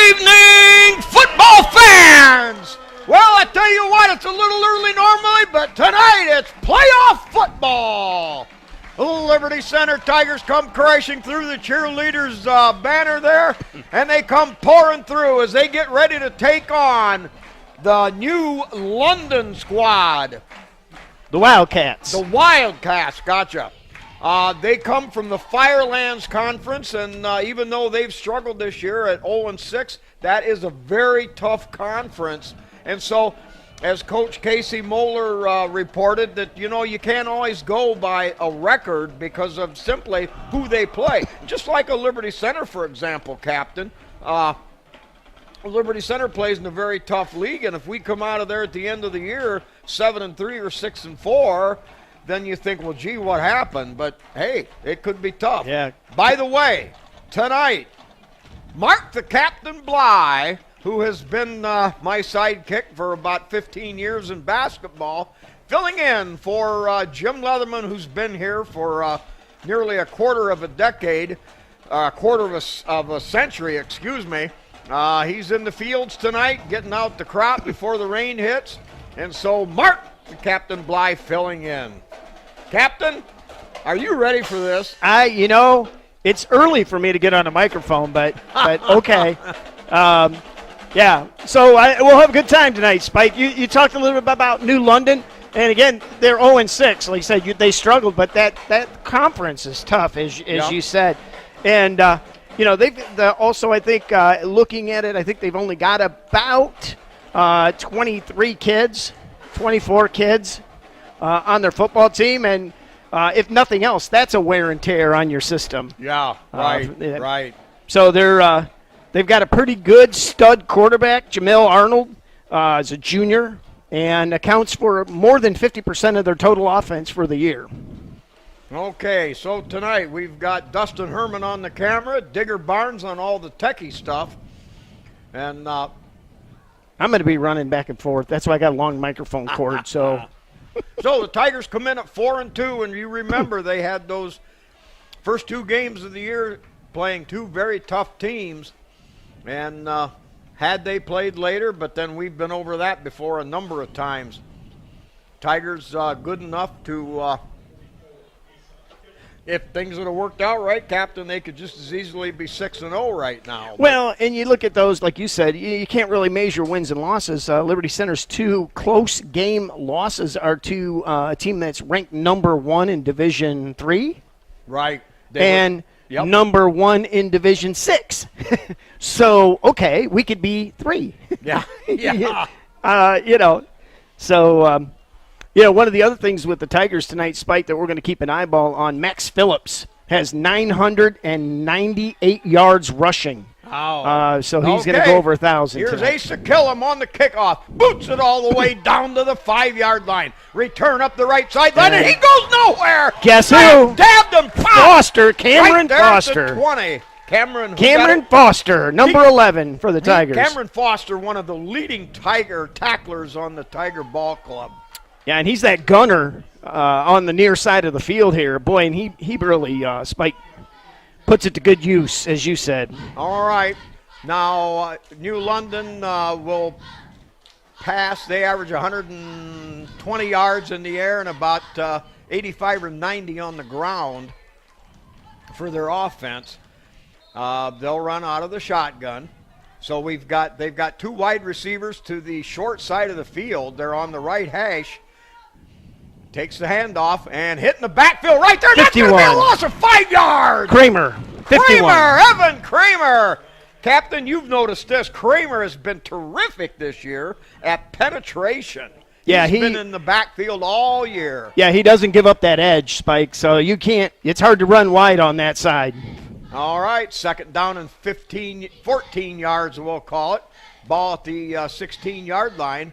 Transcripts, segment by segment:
evening, football fans! Well, I tell you what, it's a little early normally, but tonight it's playoff football. The Liberty Center Tigers come crashing through the cheerleaders' banner there, and they come pouring through as they get ready to take on the new London squad. The Wildcats. The Wildcats, gotcha. They come from the Firelands Conference, and even though they've struggled this year at 0-6, that is a very tough conference. And so, as Coach Casey Moeller reported, that, you can't always go by a record because of simply who they play. Just like a Liberty Center, for example, Captain. Liberty Center plays in a very tough league, and if we come out of there at the end of the year 7-3 or 6-4, then you think, well, gee, what happened? But, hey, it could be tough. Yeah. By the way, tonight, Mark the Captain Bly, who has been my sidekick for about 15 years in basketball, filling in for Jim Leatherman, who's been here for nearly a quarter of a decade, of a century, excuse me. He's in the fields tonight, getting out the crop before the rain hits. And so Mark the Captain Bly filling in. Captain, are you ready for this? It's early for me to get on a microphone, but okay. Yeah, so we'll have a good time tonight, Spike. You talked a little bit about New London, and again, they're 0-6. Like you said, they struggled, but that conference is tough, as you said. And, they've also, I think, looking at it, I think they've only got about 23 kids, 24 kids on their football team, and if nothing else, that's a wear and tear on your system. Yeah, right. So they've got a pretty good stud quarterback, Jamil Arnold, is a junior, and accounts for more than 50% of their total offense for the year. Okay, so tonight we've got Dustin Herman on the camera, Digger Barnes on all the techie stuff, and I'm going to be running back and forth. That's why I got a long microphone cord. So the Tigers come in at 4-2, and you remember they had those first two games of the year playing two very tough teams, and had they played later, but then we've been over that before a number of times. Tigers good enough to, if things would have worked out right, Captain, they could just as easily be 6-0 right now. Well, and you look at those, like you said, you can't really measure wins and losses. Liberty Center's two close game losses are to a team that's ranked number 1 in Division III. Right. Number 1 in Division 6. So, okay, we could be 3. Yeah. So, one of the other things with the Tigers tonight, Spike, that we're going to keep an eyeball on, Max Phillips has 998 yards rushing. Oh. So he's going to go over 1,000 Here's tonight. Asa Killam on the kickoff. Boots it all the way down to the 5-yard line. Return up the right sideline, and he goes nowhere. Guess who? Dabbed him. Foster, Cameron right there Foster. At the 20. Cameron Foster, number 11 for the Tigers. Cameron Foster, one of the leading Tiger tacklers on the Tiger Ball Club. Yeah, and he's that gunner on the near side of the field here. Boy, and he really, Spike, puts it to good use, as you said. All right. Now, New London will pass. They average 120 yards in the air and about 85 or 90 on the ground for their offense. They'll run out of the shotgun. So they've got two wide receivers to the short side of the field. They're on the right hash. Takes the handoff and hitting the backfield right there. 51. That's going to be a loss of 5 yards. Evan Kramer. Captain, you've noticed this. Kramer has been terrific this year at penetration. Yeah, He's been in the backfield all year. Yeah, he doesn't give up that edge, Spike, so it's hard to run wide on that side. All right, second down and 14 yards, we'll call it. Ball at the 16-yard line.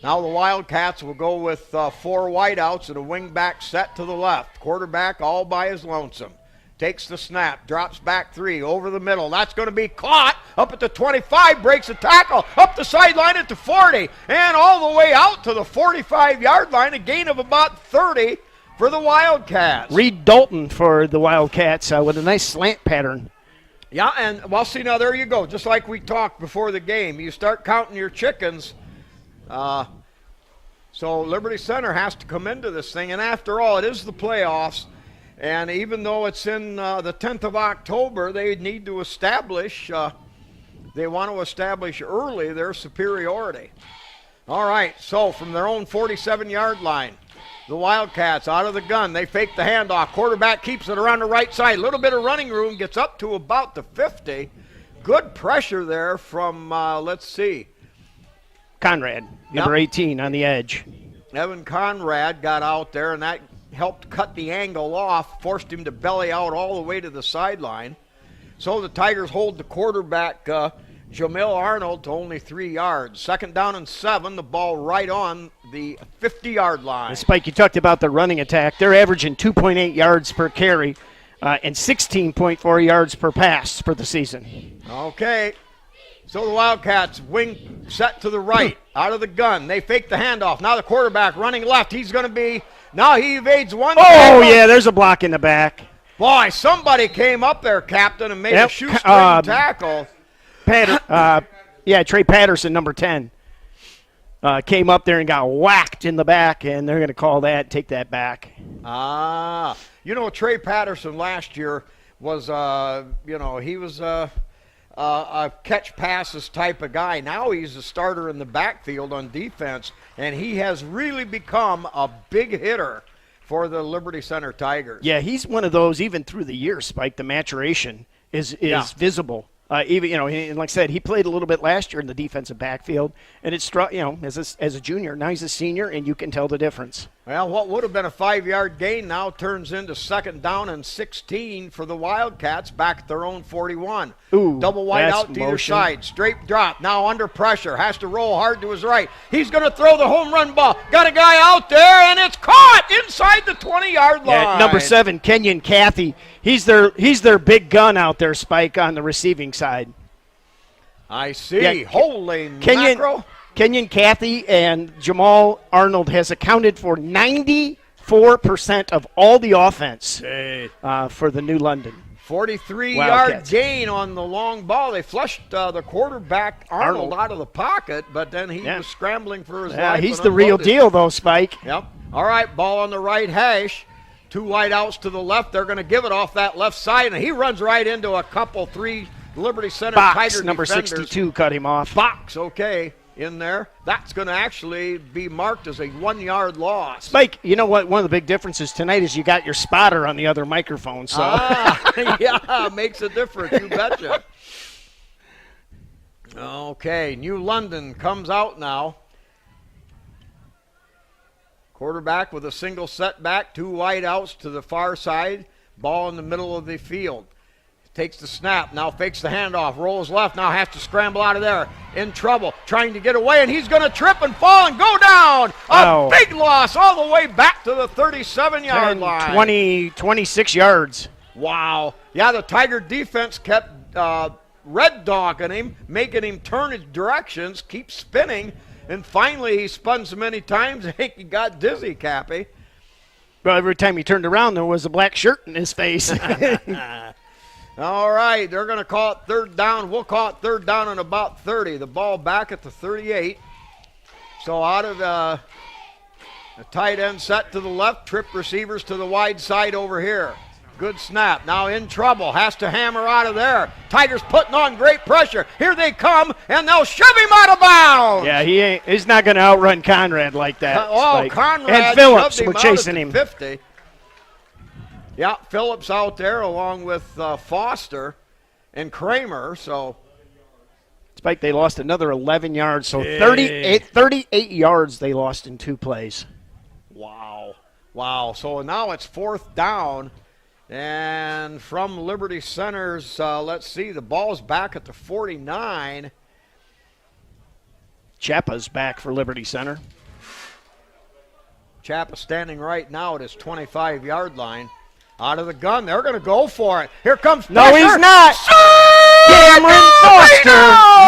Now the Wildcats will go with 4 wideouts and a wingback set to the left. Quarterback all by his lonesome. Takes the snap, drops back 3, over the middle. That's going to be caught up at the 25, breaks the tackle, up the sideline at the 40, and all the way out to the 45-yard line, a gain of about 30 for the Wildcats. Reed Dalton for the Wildcats with a nice slant pattern. Yeah, and well, see, now there you go. Just like we talked before the game, you start counting your chickens. So Liberty Center has to come into this thing, and after all, it is the playoffs. And even though it's in the 10th of October, they need to establish, they want to establish early their superiority. All right, so from their own 47-yard line, the Wildcats out of the gun. They fake the handoff. Quarterback keeps it around the right side. A little bit of running room, gets up to about the 50. Good pressure there from, let's see. Conrad, number 18 on the edge. Evan Conrad got out there, and that helped cut the angle off, forced him to belly out all the way to the sideline. So the Tigers hold the quarterback, Jamil Arnold, to only 3 yards. 2nd down and 7, the ball right on the 50-yard line. And Spike, you talked about the running attack. They're averaging 2.8 yards per carry and 16.4 yards per pass for the season. Okay. So the Wildcats wing set to the right, out of the gun. They fake the handoff. Now the quarterback running left. He's going to be, now he evades one. Oh, yeah, there's a block in the back. Boy, somebody came up there, Captain, and made a shoestring tackle. Trey Patterson, number 10, came up there and got whacked in the back, and they're going to call that, take that back. Trey Patterson last year was, he was a catch passes type of guy. Now he's a starter in the backfield on defense, and he has really become a big hitter for the Liberty Center Tigers. Yeah, he's one of those, even through the years, Spike, the maturation is visible. And like I said, he played a little bit last year in the defensive backfield, and it struck, as a junior. Now he's a senior, and you can tell the difference. Well, what would have been a 5-yard gain now turns into 2nd down and 16 for the Wildcats back at their own 41. Ooh, double wide out to either side. Straight drop. Now under pressure. Has to roll hard to his right. He's going to throw the home run ball. Got a guy out there, and it's caught inside the 20-yard line. Yeah, number 7, Kenyon Cathy. He's their big gun out there, Spike, on the receiving side. I see. Yeah, Holy mackerel. Kenyon Cathy and Jamal Arnold has accounted for 94% of all the offense for the New London. 43-yard gain on the long ball. They flushed the quarterback, Arnold, out of the pocket, but then he was scrambling for his life. He's the real deal, though, Spike. Yep. All right, ball on the right hash. 2 wide outs to the left. They're going to give it off that left side, and he runs right into a couple, 3 Liberty Center Tiger number defenders. 62 cut him off. Fox, okay, in there. That's going to actually be marked as a 1-yard loss. Spike, you know what? One of the big differences tonight is you got your spotter on the other microphone. So yeah, makes a difference. You betcha. Okay, New London comes out now. Quarterback with a single setback, 2 wide outs to the far side. Ball in the middle of the field. Takes the snap, now fakes the handoff, rolls left, now has to scramble out of there. In trouble, trying to get away, and he's going to trip and fall and go down. A big loss all the way back to the 37-yard line. 26 yards. Wow. Yeah, the Tiger defense kept red dogging him, making him turn his directions, keep spinning, and finally he spun so many times, I think he got dizzy, Cappy. Well, every time he turned around, there was a black shirt in his face. All right, they're going to call it 3rd down. We'll call it 3rd down and about 30. The ball back at the 38. So out of the tight end set to the left, trip receivers to the wide side over here. Good snap. Now in trouble. Has to hammer out of there. Tigers putting on great pressure. Here they come, and they'll shove him out of bounds. Yeah, he's not going to outrun Conrad like that. Conrad and Phillips were chasing him. 50. Yeah, Phillips out there along with Foster and Kramer. So, Spike, they lost another 11 yards. So 38 yards they lost in 2 plays. Wow. So now it's 4th down. And from Liberty Center's, let's see, the ball's back at the 49. Chappa's back for Liberty Center. Chappa standing right now at his 25-yard line. Out of the gun, they're going to go for it. Here comes Foster. No, he's not. Cameron Foster,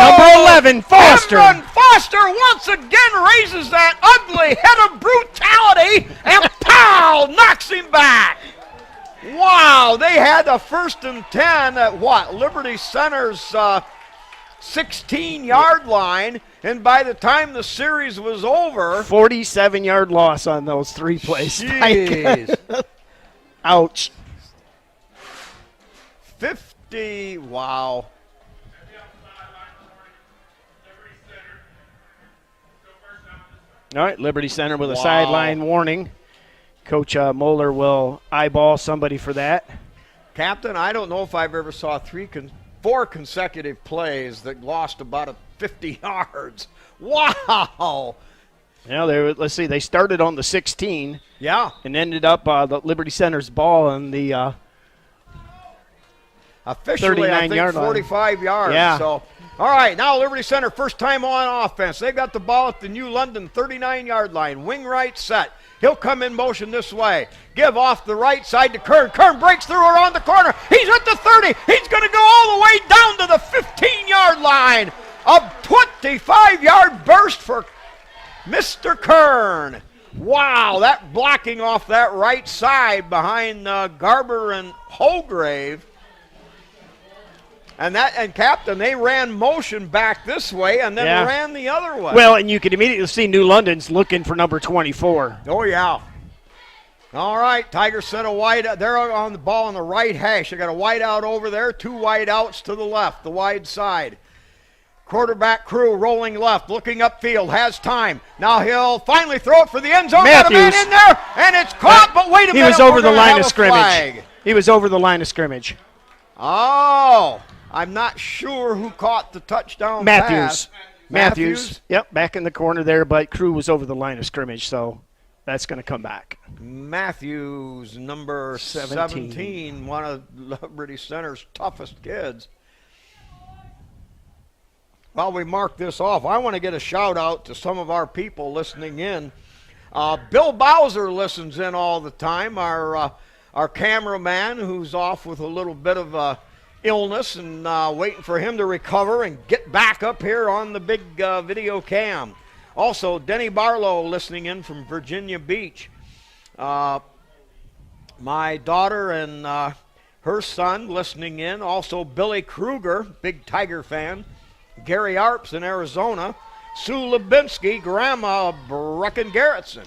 number 11, Foster. Cameron Foster once again raises that ugly head of brutality and pow, knocks him back. Wow, they had a 1st and 10 at what? Liberty Center's 16-yard line, and by the time the series was over, 47-yard loss on those 3 plays. Jeez. Ouch. 50, wow. All right, Liberty Center with a Wow. sideline warning. Coach Moeller will eyeball somebody for that. Captain, I don't know if I've ever saw 4 consecutive plays that lost about 50 yards. Wow. Let's see, they started on the 16 Yeah. and ended up the Liberty Center's ball on the Officially, I think 39-yard line. 45 yards. Yeah. So, all right, now Liberty Center, first time on offense. They've got the ball at the New London 39-yard line. Wing right set. He'll come in motion this way. Give off the right side to Kern. Kern breaks through around the corner. He's at the 30. He's going to go all the way down to the 15-yard line. A 25-yard burst for Mr. Kern. Wow, that blocking off that right side behind Garber and Holgrave. And Captain, they ran motion back this way and then ran the other way. Well, and you can immediately see New London's looking for number 24. Oh, yeah. All right, Tigers set a wide. They're on the ball on the right hash. They got a wide out over there, 2 wide outs to the left, the wide side. Quarterback Crew rolling left, looking upfield, has time. Now he'll finally throw it for the end zone. Matthews. Got a man in there, and it's caught, but wait a minute. He was over the we're gonna line have of a scrimmage. flag. He was over the line of scrimmage. Oh, I'm not sure who caught the touchdown pass. Matthews. Yep, back in the corner there, but Crew was over the line of scrimmage, so that's going to come back. Matthews, number 17, one of Liberty Center's toughest kids. While we mark this off, I want to get a shout out to some of our people listening in. Bill Bowser listens in all the time, our cameraman who's off with a little bit of illness and waiting for him to recover and get back up here on the big video cam. Also, Denny Barlow listening in from Virginia Beach. My daughter and her son listening in. Also, Billy Kruger, big Tiger fan. Gary Arps in Arizona. Sue Lubinsky, grandma of Brecken Garrettson.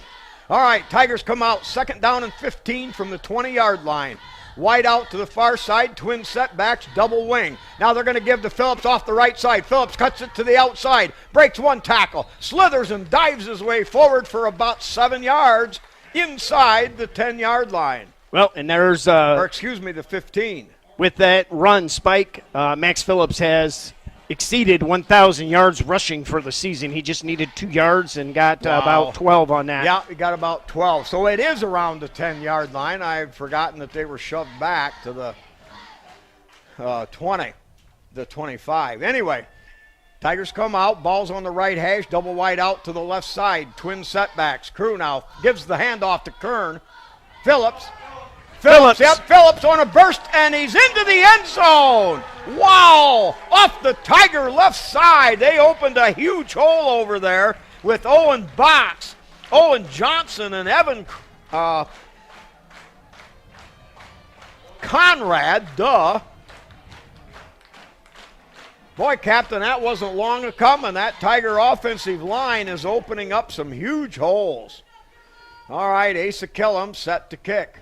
All right, Tigers come out 2nd down and 15 from the 20-yard line. Wide out to the far side, twin setbacks, double wing. Now they're going to give to Phillips off the right side. Phillips cuts it to the outside, breaks 1 tackle, slithers and dives his way forward for about 7 yards inside the 10-yard line. Well, and there's the 15. With that run, Spike, Max Phillips has exceeded 1,000 yards rushing for the season. He just needed 2 yards and got about 12 on that. Yeah, he got about 12. So it is around the 10-yard line. I've forgotten that they were shoved back to the 20, the 25. Anyway, Tigers come out. Ball's on the right hash. Double wide out to the left side. Twin setbacks. Crew now gives the handoff to Kern. Phillips. Yep, Phillips on a burst, and he's into the end zone. Wow! Off the Tiger left side. They opened a huge hole over there with Owen Box, Owen Johnson, and Evan Conrad. Boy, Captain, that wasn't long a coming. That Tiger offensive line is opening up some huge holes. All right, Asa Killam set to kick.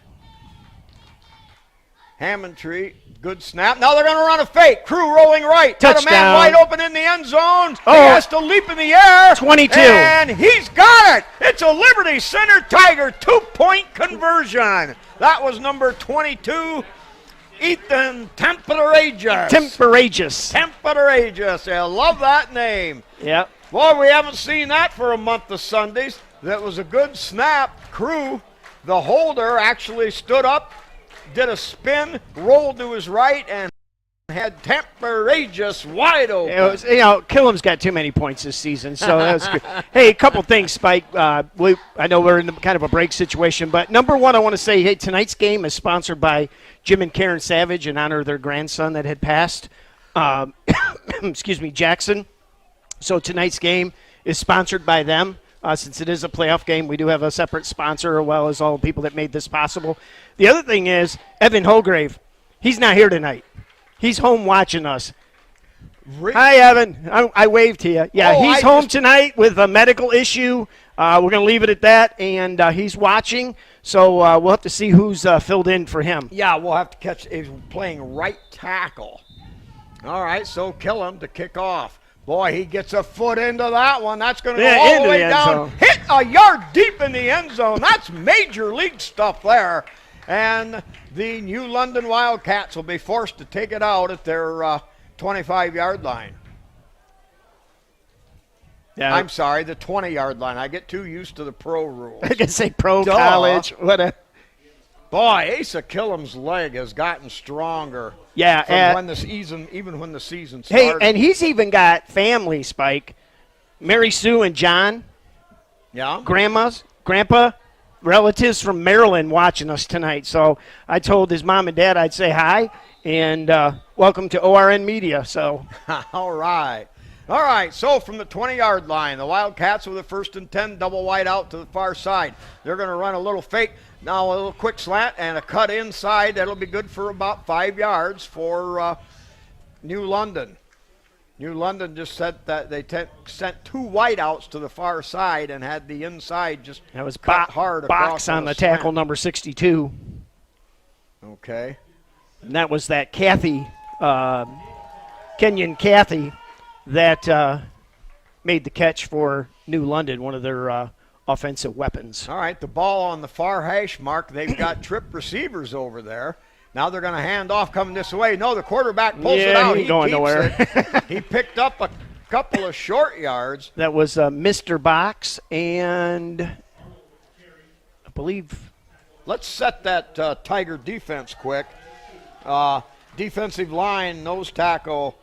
Hammondtree, good snap. Now they're going to run a fake. Crew rolling right. Touchdown. Got a man wide open in the end zone. Oh. He has to leap in the air. 22. And he's got it. It's a Liberty Center Tiger 2-point conversion. That was number 22, Ethan Temperagus. Temperagus. I love that name. Yep. Boy, we haven't seen that for a month of Sundays. That was a good snap. Crew, the holder, actually stood up, did a spin, rolled to his right, and had Temperagus wide open. It was, Killam's got too many points this season, so that was good. Hey, a couple things, Spike. I know we're in kind of a break situation, but number one, I want to say, hey, tonight's game is sponsored by Jim and Karen Savage in honor of their grandson that had passed, Jackson. So tonight's game is sponsored by them. since it is a playoff game. We do have a separate sponsor as well as all the people that made this possible. The other thing is Evan Holgrave. He's not here tonight. He's home watching us. Hi, Evan. I waved to you. Yeah, he's home tonight with a medical issue. We're going to leave it at that, and he's watching. So we'll have to see who's filled in for him. Yeah, we'll have to catch. He's playing right tackle. All right, so kill him to kick off. Boy, he gets a foot into that one. That's going to go all the way down. Hit a yard deep in the end zone. That's major league stuff there. And the New London Wildcats will be forced to take it out at their 25-yard line. Yeah. I'm sorry, the 20-yard line. I get too used to the pro rules. I can say pro, college, whatever. Boy, Asa Killam's leg has gotten stronger. Yeah, from when the season, even when the season started. Hey, and he's even got family, Spike. Mary Sue and John. Yeah. Grandpa, relatives from Maryland watching us tonight. So I told his mom and dad I'd say hi and welcome to ORN Media. So. All right. All right, so from the 20-yard line, the Wildcats with a 1st and 10, double wide out to the far side. They're going to run a little fake, now a little quick slant and a cut inside. That'll be good for about 5 yards for New London. New London just said that they sent 2 wideouts to the far side and had the inside just that was cut hard across box on the tackle number 62. Okay. And that was that Kenyon Cathy that made the catch for New London, one of their offensive weapons. All right, the ball on the far hash mark. They've got trip receivers over there. Now they're going to hand off coming this way. No, the quarterback pulls it out. He ain't going nowhere. He picked up a couple of short yards. That was Mr. Box and I believe. Let's set that Tiger defense quick. Defensive line, nose tackle.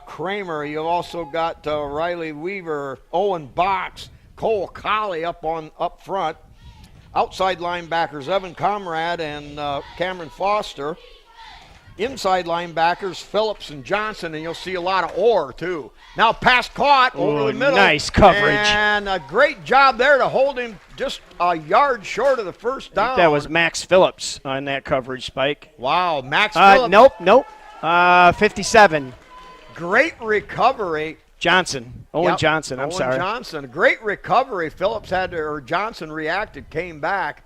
Kramer, you've also got Riley Weaver, Owen Box, Cole Colley up front. Outside linebackers, Evan Comrade and Cameron Foster. Inside linebackers, Phillips and Johnson, and you'll see a lot of Orr, too. Now pass caught over the middle. Nice coverage. And a great job there to hold him just a yard short of the first down. That was Max Phillips on that coverage, Spike. Wow, Max Phillips. Nope. 57. Great recovery. Owen Johnson, I'm sorry. Owen Johnson, great recovery. Johnson reacted, came back.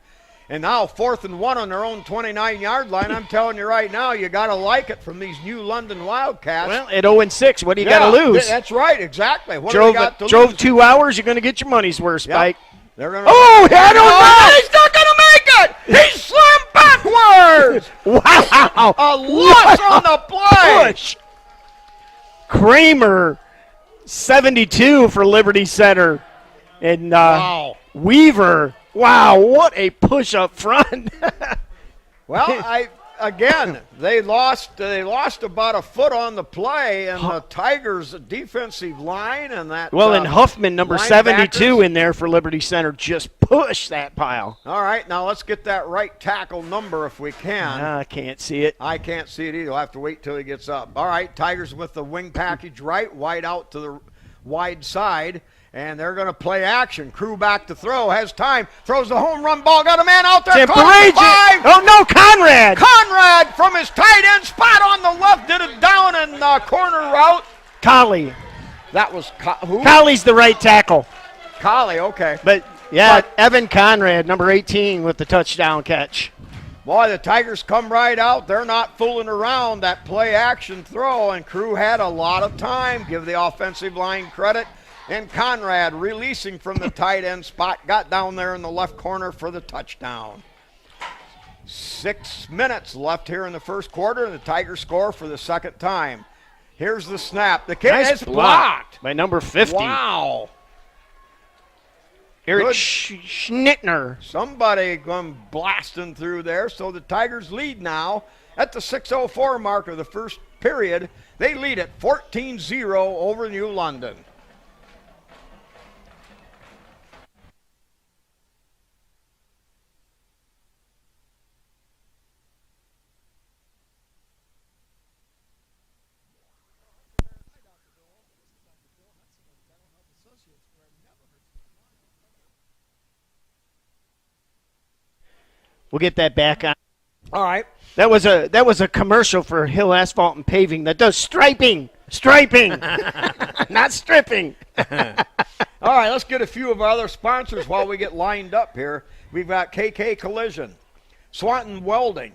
And now 4th and 1 on their own 29-yard line. I'm telling you right now, you got to like it from these New London Wildcats. Well, at 0-6, what do you got to lose? That's right, exactly. What do you got to drove lose? 2 hours, you're going to get your money's worth, Spike. Yep. They're gonna he's not going to make it! He slammed backwards! Wow! A loss on the play! Push. Kramer, 72 for Liberty Center. And wow. Weaver, wow, what a push up front. Well, they lost about a foot on the play, and the Tigers' defensive line and that. Well, and Huffman, number 72 in there for Liberty Center, just pushed that pile. All right, now let's get that right tackle number if we can. I can't see it. I can't see it either. I'll have to wait till he gets up. All right, Tigers with the wing package right, wide out to the wide side. And they're going to play action. Crew back to throw. Has time. Throws the home run ball. Got a man out there. Oh, no, Conrad. Conrad from his tight end spot on the left. Did a down and corner route. Colley. That was who? Colley's the right tackle. Colley, okay. But Evan Conrad, number 18, with the touchdown catch. Boy, the Tigers come right out. They're not fooling around. That play action throw. And Crew had a lot of time. Give the offensive line credit. And Conrad, releasing from the tight end spot, got down there in the left corner for the touchdown. 6 minutes left here in the first quarter, and the Tigers score for the second time. Here's the snap. The kick is blocked. By number 50. Wow. Eric Schnittner. Somebody going blasting through there. So the Tigers lead now at the 6:04 mark of the first period. They lead at 14-0 over New London. We'll get that back on. All right. That was a commercial for Hill Asphalt and Paving that does striping, not stripping. All right, let's get a few of our other sponsors while we get lined up here. We've got KK Collision, Swanton Welding,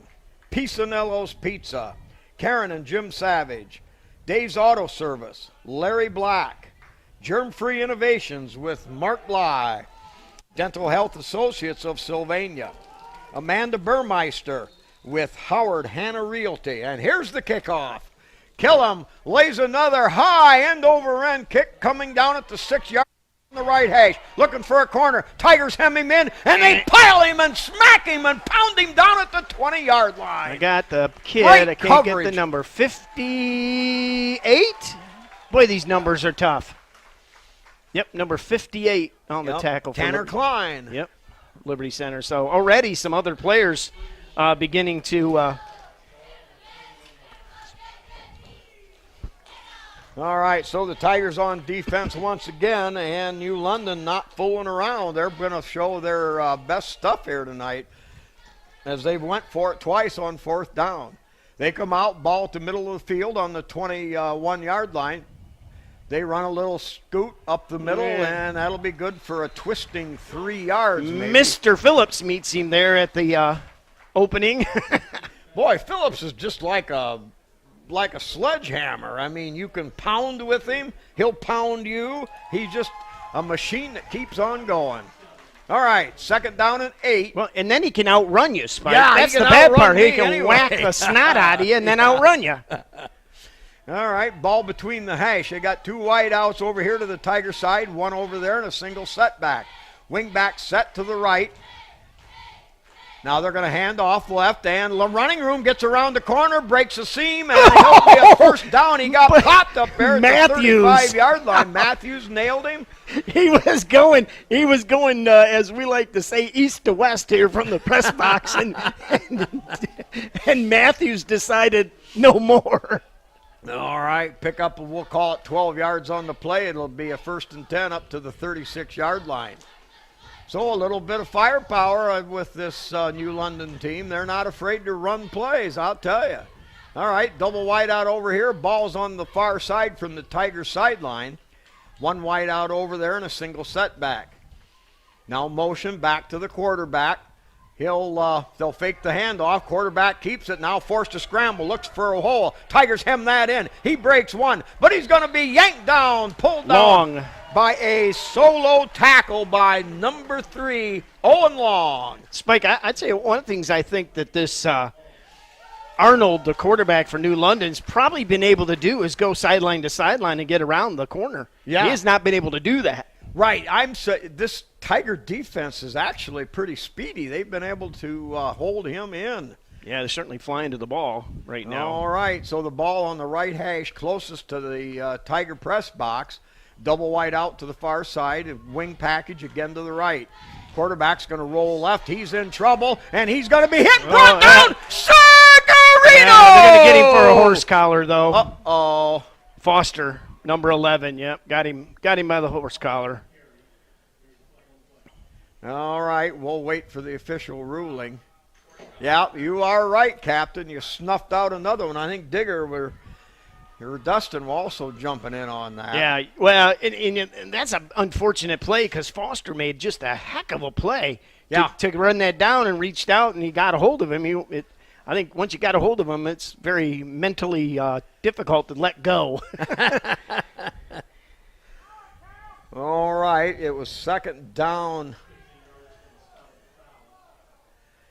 Pisanello's Pizza, Karen and Jim Savage, Dave's Auto Service, Larry Black, Germ-Free Innovations with Mark Bly, Dental Health Associates of Sylvania, Amanda Burmeister with Howard Hanna Realty. And here's the kickoff. Killam lays another high end-over-end kick coming down at the 6-yard on the right hash. Looking for a corner. Tigers hem him in, and they pile him and smack him and pound him down at the 20-yard line. I got the kid. Great I can't coverage. get the number. 58? Boy, these numbers are tough. Yep, number 58 on the tackle. Tanner Klein. Yep, Liberty Center. So already some other players beginning to All right, so the Tigers on defense once again, and New London not fooling around. They're going to show their best stuff here tonight as they went for it twice on 4th down. They come out, ball at the middle of the field on the 21-yard line. They run a little scoot up the middle, and that'll be good for a twisting 3 yards. Maybe. Mr. Phillips meets him there at the opening. Boy, Phillips is just like a sledgehammer. I mean, you can pound with him. He'll pound you. He's just a machine that keeps on going. All right, 2nd down and 8. Well, and then he can outrun you, Spike. Yeah, that's he the can bad outrun part. He me can anyway. whack the snot out of you and then outrun you. All right, ball between the hash. They got 2 wide outs over here to the Tiger side, 1 over there, and a single setback. Wing back set to the right. Now they're going to hand off left, and the running room gets around the corner, breaks a seam, and he'll be a 1st down. He got popped up there at the 35-yard line. Matthews nailed him. He was going, as we like to say, east to west here from the press box, and Matthews decided no more. All right, pick up, we'll call it 12 yards on the play. It'll be a 1st and 10 up to the 36-yard line. So a little bit of firepower with this New London team. They're not afraid to run plays, I'll tell you. All right, double wide out over here. Ball's on the far side from the Tiger sideline. 1 wide out over there and a single setback. Now motion back to the quarterback. They'll fake the handoff. Quarterback keeps it. Now forced to scramble. Looks for a hole. Tigers hem that in. He breaks one, but he's going to be yanked down, pulled down by a solo tackle by number 3, Owen Long. Spike, I'd say one of the things I think that this Arnold, the quarterback for New London's probably been able to do is go sideline to sideline and get around the corner. Yeah. He has not been able to do that. Right. This Tiger defense is actually pretty speedy. They've been able to hold him in. Yeah, they're certainly flying to the ball right now. All right. So the ball on the right hash closest to the Tiger press box. Double wide out to the far side. Wing package again to the right. Quarterback's going to roll left. He's in trouble, and he's going to be hit. Brought down. Sagarino! Yeah, they're going to get him for a horse collar, though. Uh-oh. Foster, number 11. Yep, got him by the horse collar. All right, we'll wait for the official ruling. Yeah, you are right, Captain. You snuffed out another one. I think Digger or Dustin were also jumping in on that. Yeah, well, and that's an unfortunate play because Foster made just a heck of a play to run that down and reached out, and he got a hold of him. I think once you got a hold of him, it's very mentally difficult to let go. All right, it was 2nd down.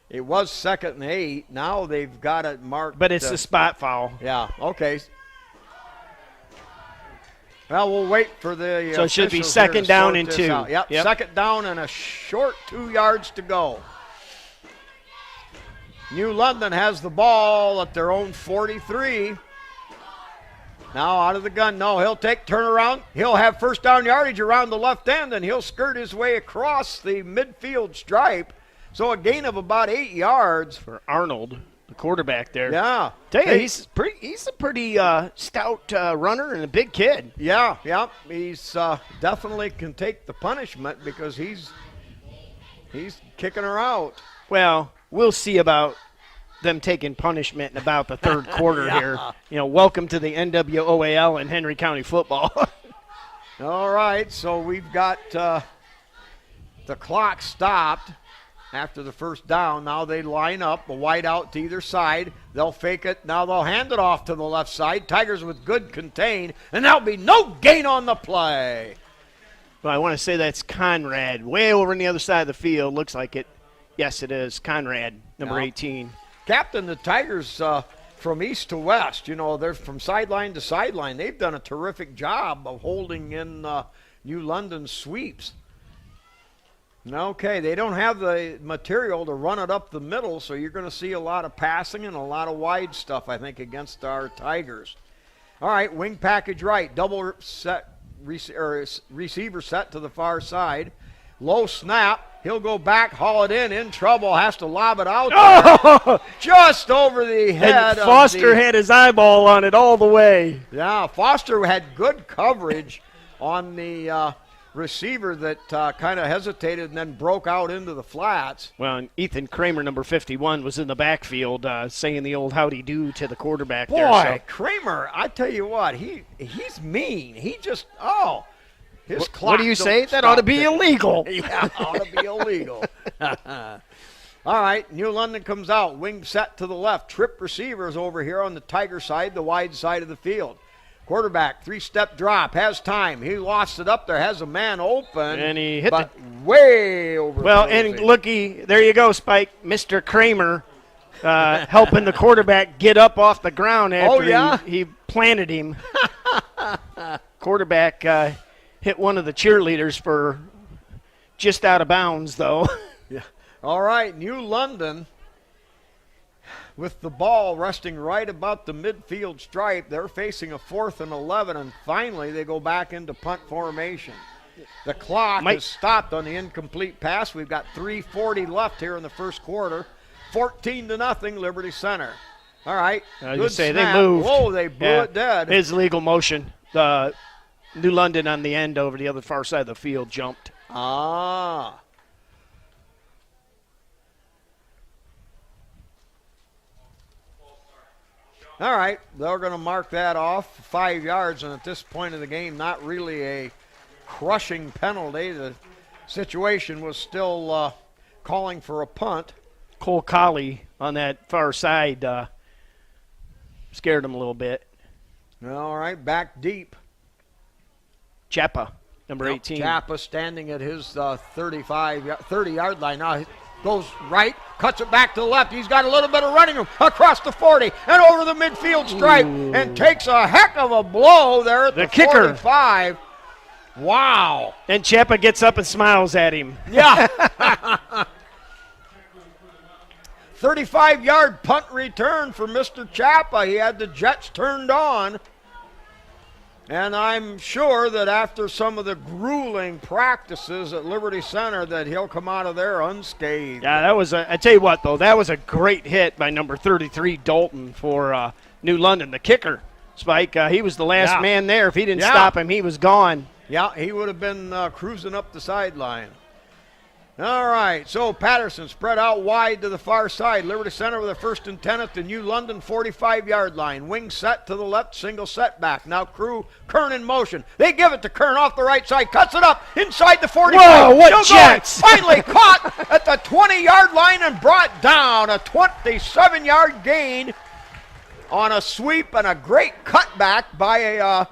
It was 2nd and 8. Now they've got it marked. But it's a spot foul. Yeah, okay. Well, we'll wait for the So it should be officials here 2nd to down sort and this 2. out. Yep, 2nd down and a short 2 yards to go. New London has the ball at their own 43. Now out of the gun. No, he'll turn around. He'll have 1st down yardage around the left end, and he'll skirt his way across the midfield stripe. So a gain of about 8 yards. For Arnold, the quarterback there. Yeah. Tell you, he's a pretty stout runner and a big kid. Yeah. He's definitely can take the punishment because he's kicking her out. Well, we'll see about them taking punishment in about the third quarter here. You know, welcome to the NWOAL and Henry County football. All right, so we've got the clock stopped after the first down. Now they line up, a wide out to either side. They'll fake it. Now they'll hand it off to the left side. Tigers with good contain, and there'll be no gain on the play. Well, I want to say that's Conrad, way over on the other side of the field. Looks like it. Yes, it is. Conrad, number 18. Captain, the Tigers from east to west, you know, they're from sideline to sideline. They've done a terrific job of holding in New London sweeps. Okay, they don't have the material to run it up the middle, so you're going to see a lot of passing and a lot of wide stuff, I think, against our Tigers. All right, wing package right, double set receiver set to the far side. Low snap. He'll go back, haul it in trouble, has to lob it out there. Just over the head. And Foster had his eyeball on it all the way. Yeah, Foster had good coverage on the receiver that kind of hesitated and then broke out into the flats. Well, and Ethan Kramer, number 51, was in the backfield saying the old howdy do to the quarterback. Boy, there. So. Kramer, I tell you what, he's mean. He just, his clock. What do you say? That ought to be illegal. Yeah, ought to be illegal. All right, New London comes out. Wing set to the left. Trip receivers over here on the Tiger side, the wide side of the field. Quarterback, three-step drop, has time. He lost it up there, has a man open. And he hit but way over. Well, and looky, there you go, Spike. Mr. Kramer helping the quarterback get up off the ground after he planted him. Quarterback hit one of the cheerleaders for just out of bounds, though. Yeah. All right, New London with the ball resting right about the midfield stripe. They're facing a 4th and 11, and finally they go back into punt formation. The clock is stopped on the incomplete pass. We've got 3:40 left here in the first quarter. 14-0, Liberty Center. All right, good snap. They moved. Whoa, they blew it dead. His legal motion. New London on the end over the other far side of the field jumped. Ah. All right, they're going to mark that off 5 yards, and at this point in the game, not really a crushing penalty. The situation was still calling for a punt. Cole Colley on that far side scared him a little bit. All right, back deep. Chappa, number 18. Chappa standing at his 30-yard line. Now he goes right, cuts it back to the left. He's got a little bit of running room across the 40 and over the midfield stripe. Ooh. And takes a heck of a blow there at the kicker. 45. Wow. And Chappa gets up and smiles at him. Yeah. 35-yard punt return for Mr. Chappa. He had the Jets turned on. And I'm sure that after some of the grueling practices at Liberty Center that he'll come out of there unscathed. Yeah, that was I tell you what, though, that was a great hit by number 33, Dalton, for New London, the kicker. Spike, he was the last man there. If he didn't stop him, he was gone. Yeah, he would have been cruising up the sideline. All right, so Patterson spread out wide to the far side. Liberty Center with a 1st and 10 at the New London 45-yard line. Wing set to the left, single setback. Now Kern in motion. They give it to Kern off the right side, cuts it up inside the 45. Whoa, what Jets! Finally caught at the 20-yard line and brought down. A 27-yard gain on a sweep and a great cutback by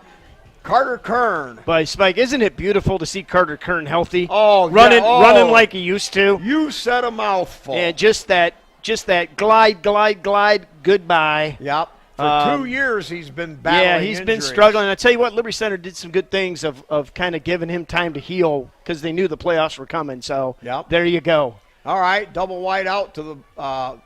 Carter Kern. But Spike, isn't it beautiful to see Carter Kern healthy? Oh, running like he used to. You said a mouthful. And just that glide, goodbye. Yep. For 2 years he's been battling Yeah, he's injuries. been struggling. I tell you what, Liberty Center did some good things of kind of giving him time to heal because they knew the playoffs were coming. So there you go. All right, double wide out to the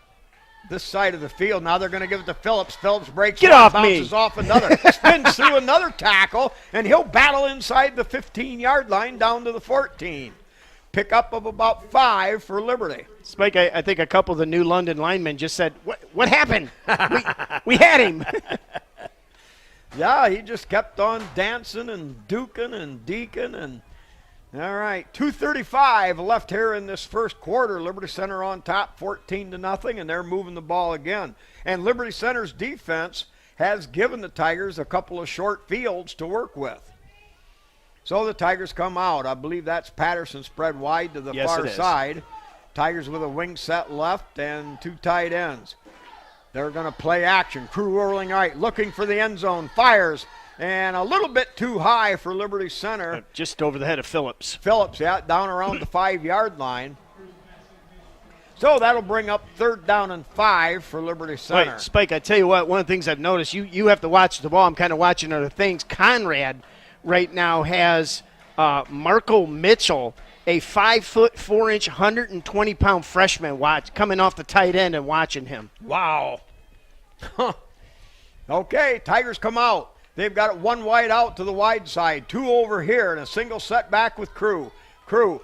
this side of the field. Now they're going to give it to Phillips. Phillips breaks. Get off me. Bounces off another. Spins through another tackle, and he'll battle inside the 15-yard line down to the 14. Pickup of about 5 for Liberty. Spike, I think a couple of the New London linemen just said, what happened? we had him. Yeah, he just kept on dancing and duking and deaking, and All right, 2:35 left here in this first quarter. Liberty Center on top 14-0, and they're moving the ball again. And Liberty Center's defense has given the Tigers a couple of short fields to work with. So the Tigers come out. I believe that's Patterson spread wide to the far side. Tigers with a wing set left and 2 tight ends. They're going to play action. Crew rolling right, looking for the end zone, fires, and a little bit too high for Liberty Center. Just over the head of Phillips. Phillips, yeah, down around the 5-yard line. So that'll bring up 3rd down and 5 for Liberty Center. Wait, Spike, I tell you what, one of the things I've noticed, you have to watch the ball. I'm kind of watching other things. Conrad right now has Marco Mitchell, a 5'4", 120-pound freshman, coming off the tight end and watching him. Wow. Okay, Tigers come out. They've got it 1 wide out to the wide side, 2 over here, and a single setback with Crew. Crew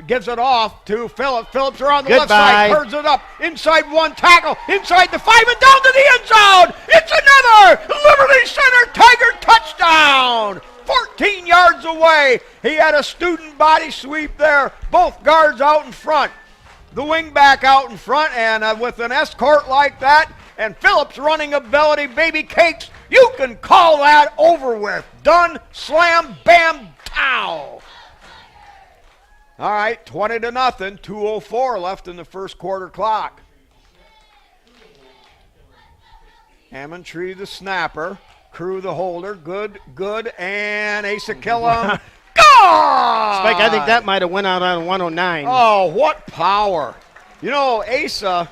gives it off to Phillips. Phillips around the left side, turns it up, inside 1 tackle, inside the 5 and down to the end zone. It's another Liberty Center Tiger touchdown. 14 yards away. He had a student body sweep there. Both guards out in front. The wingback out in front, and with an escort like that, and Phillips running ability, baby cakes, you can call that over with. Done, slam, bam, pow. All right, 20-0, 2:04 left in the first quarter clock. Hammondtree the snapper, Crew the holder, good, and Asa Killam, gone! Spike, I think that might have went out on 109. Oh, what power. You know, Asa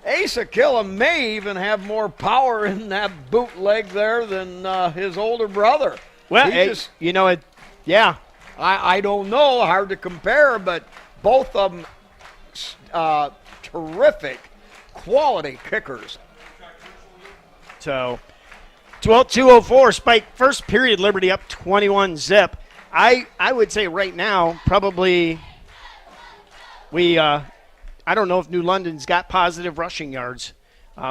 Killam may even have more power in that bootleg there than his older brother. Well, yeah. I don't know, hard to compare, but both of them terrific quality kickers. So, 2:04, Spike, first period, Liberty up 21-zip. I would say right now, probably I don't know if New London's got positive rushing yards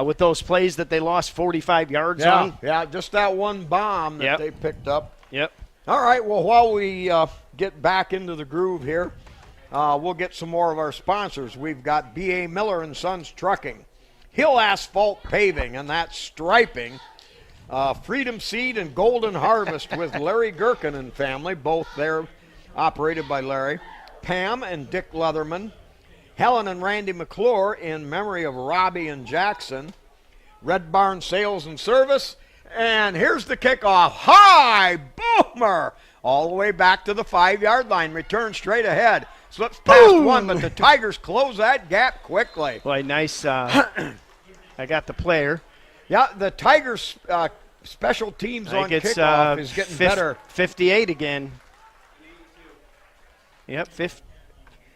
with those plays that they lost 45 yards on. Yeah, just that one bomb that they picked up. Yep. All right, well, while we get back into the groove here, we'll get some more of our sponsors. We've got B.A. Miller & Sons Trucking, Hill Asphalt Paving, and that's striping, Freedom Seed and Golden Harvest with Larry Gherkin and family, both there operated by Larry, Pam and Dick Leatherman, Helen and Randy McClure in memory of Robbie and Jackson, Red Barn Sales and Service, and here's the kickoff. High boomer all the way back to the 5-yard line. Return straight ahead. Slips past one, but the Tigers close that gap quickly. Boy, nice. I got the player. Yeah, the Tigers special teams on kickoff is getting better. 58 again. Yep,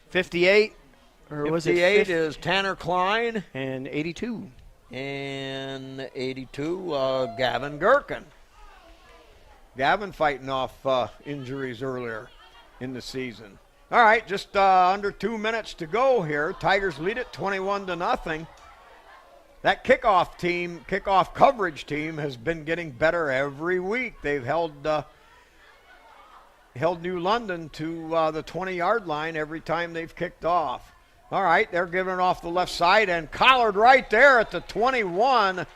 58. Or was it 58 is Tanner Klein. And 82. And 82, Gavin Gherkin. Gavin fighting off injuries earlier in the season. All right, just under 2 minutes to go here. Tigers lead it 21-0. That kickoff coverage team has been getting better every week. They've held New London to the 20-yard line every time they've kicked off. All right, they're giving it off the left side and collared right there at the 21.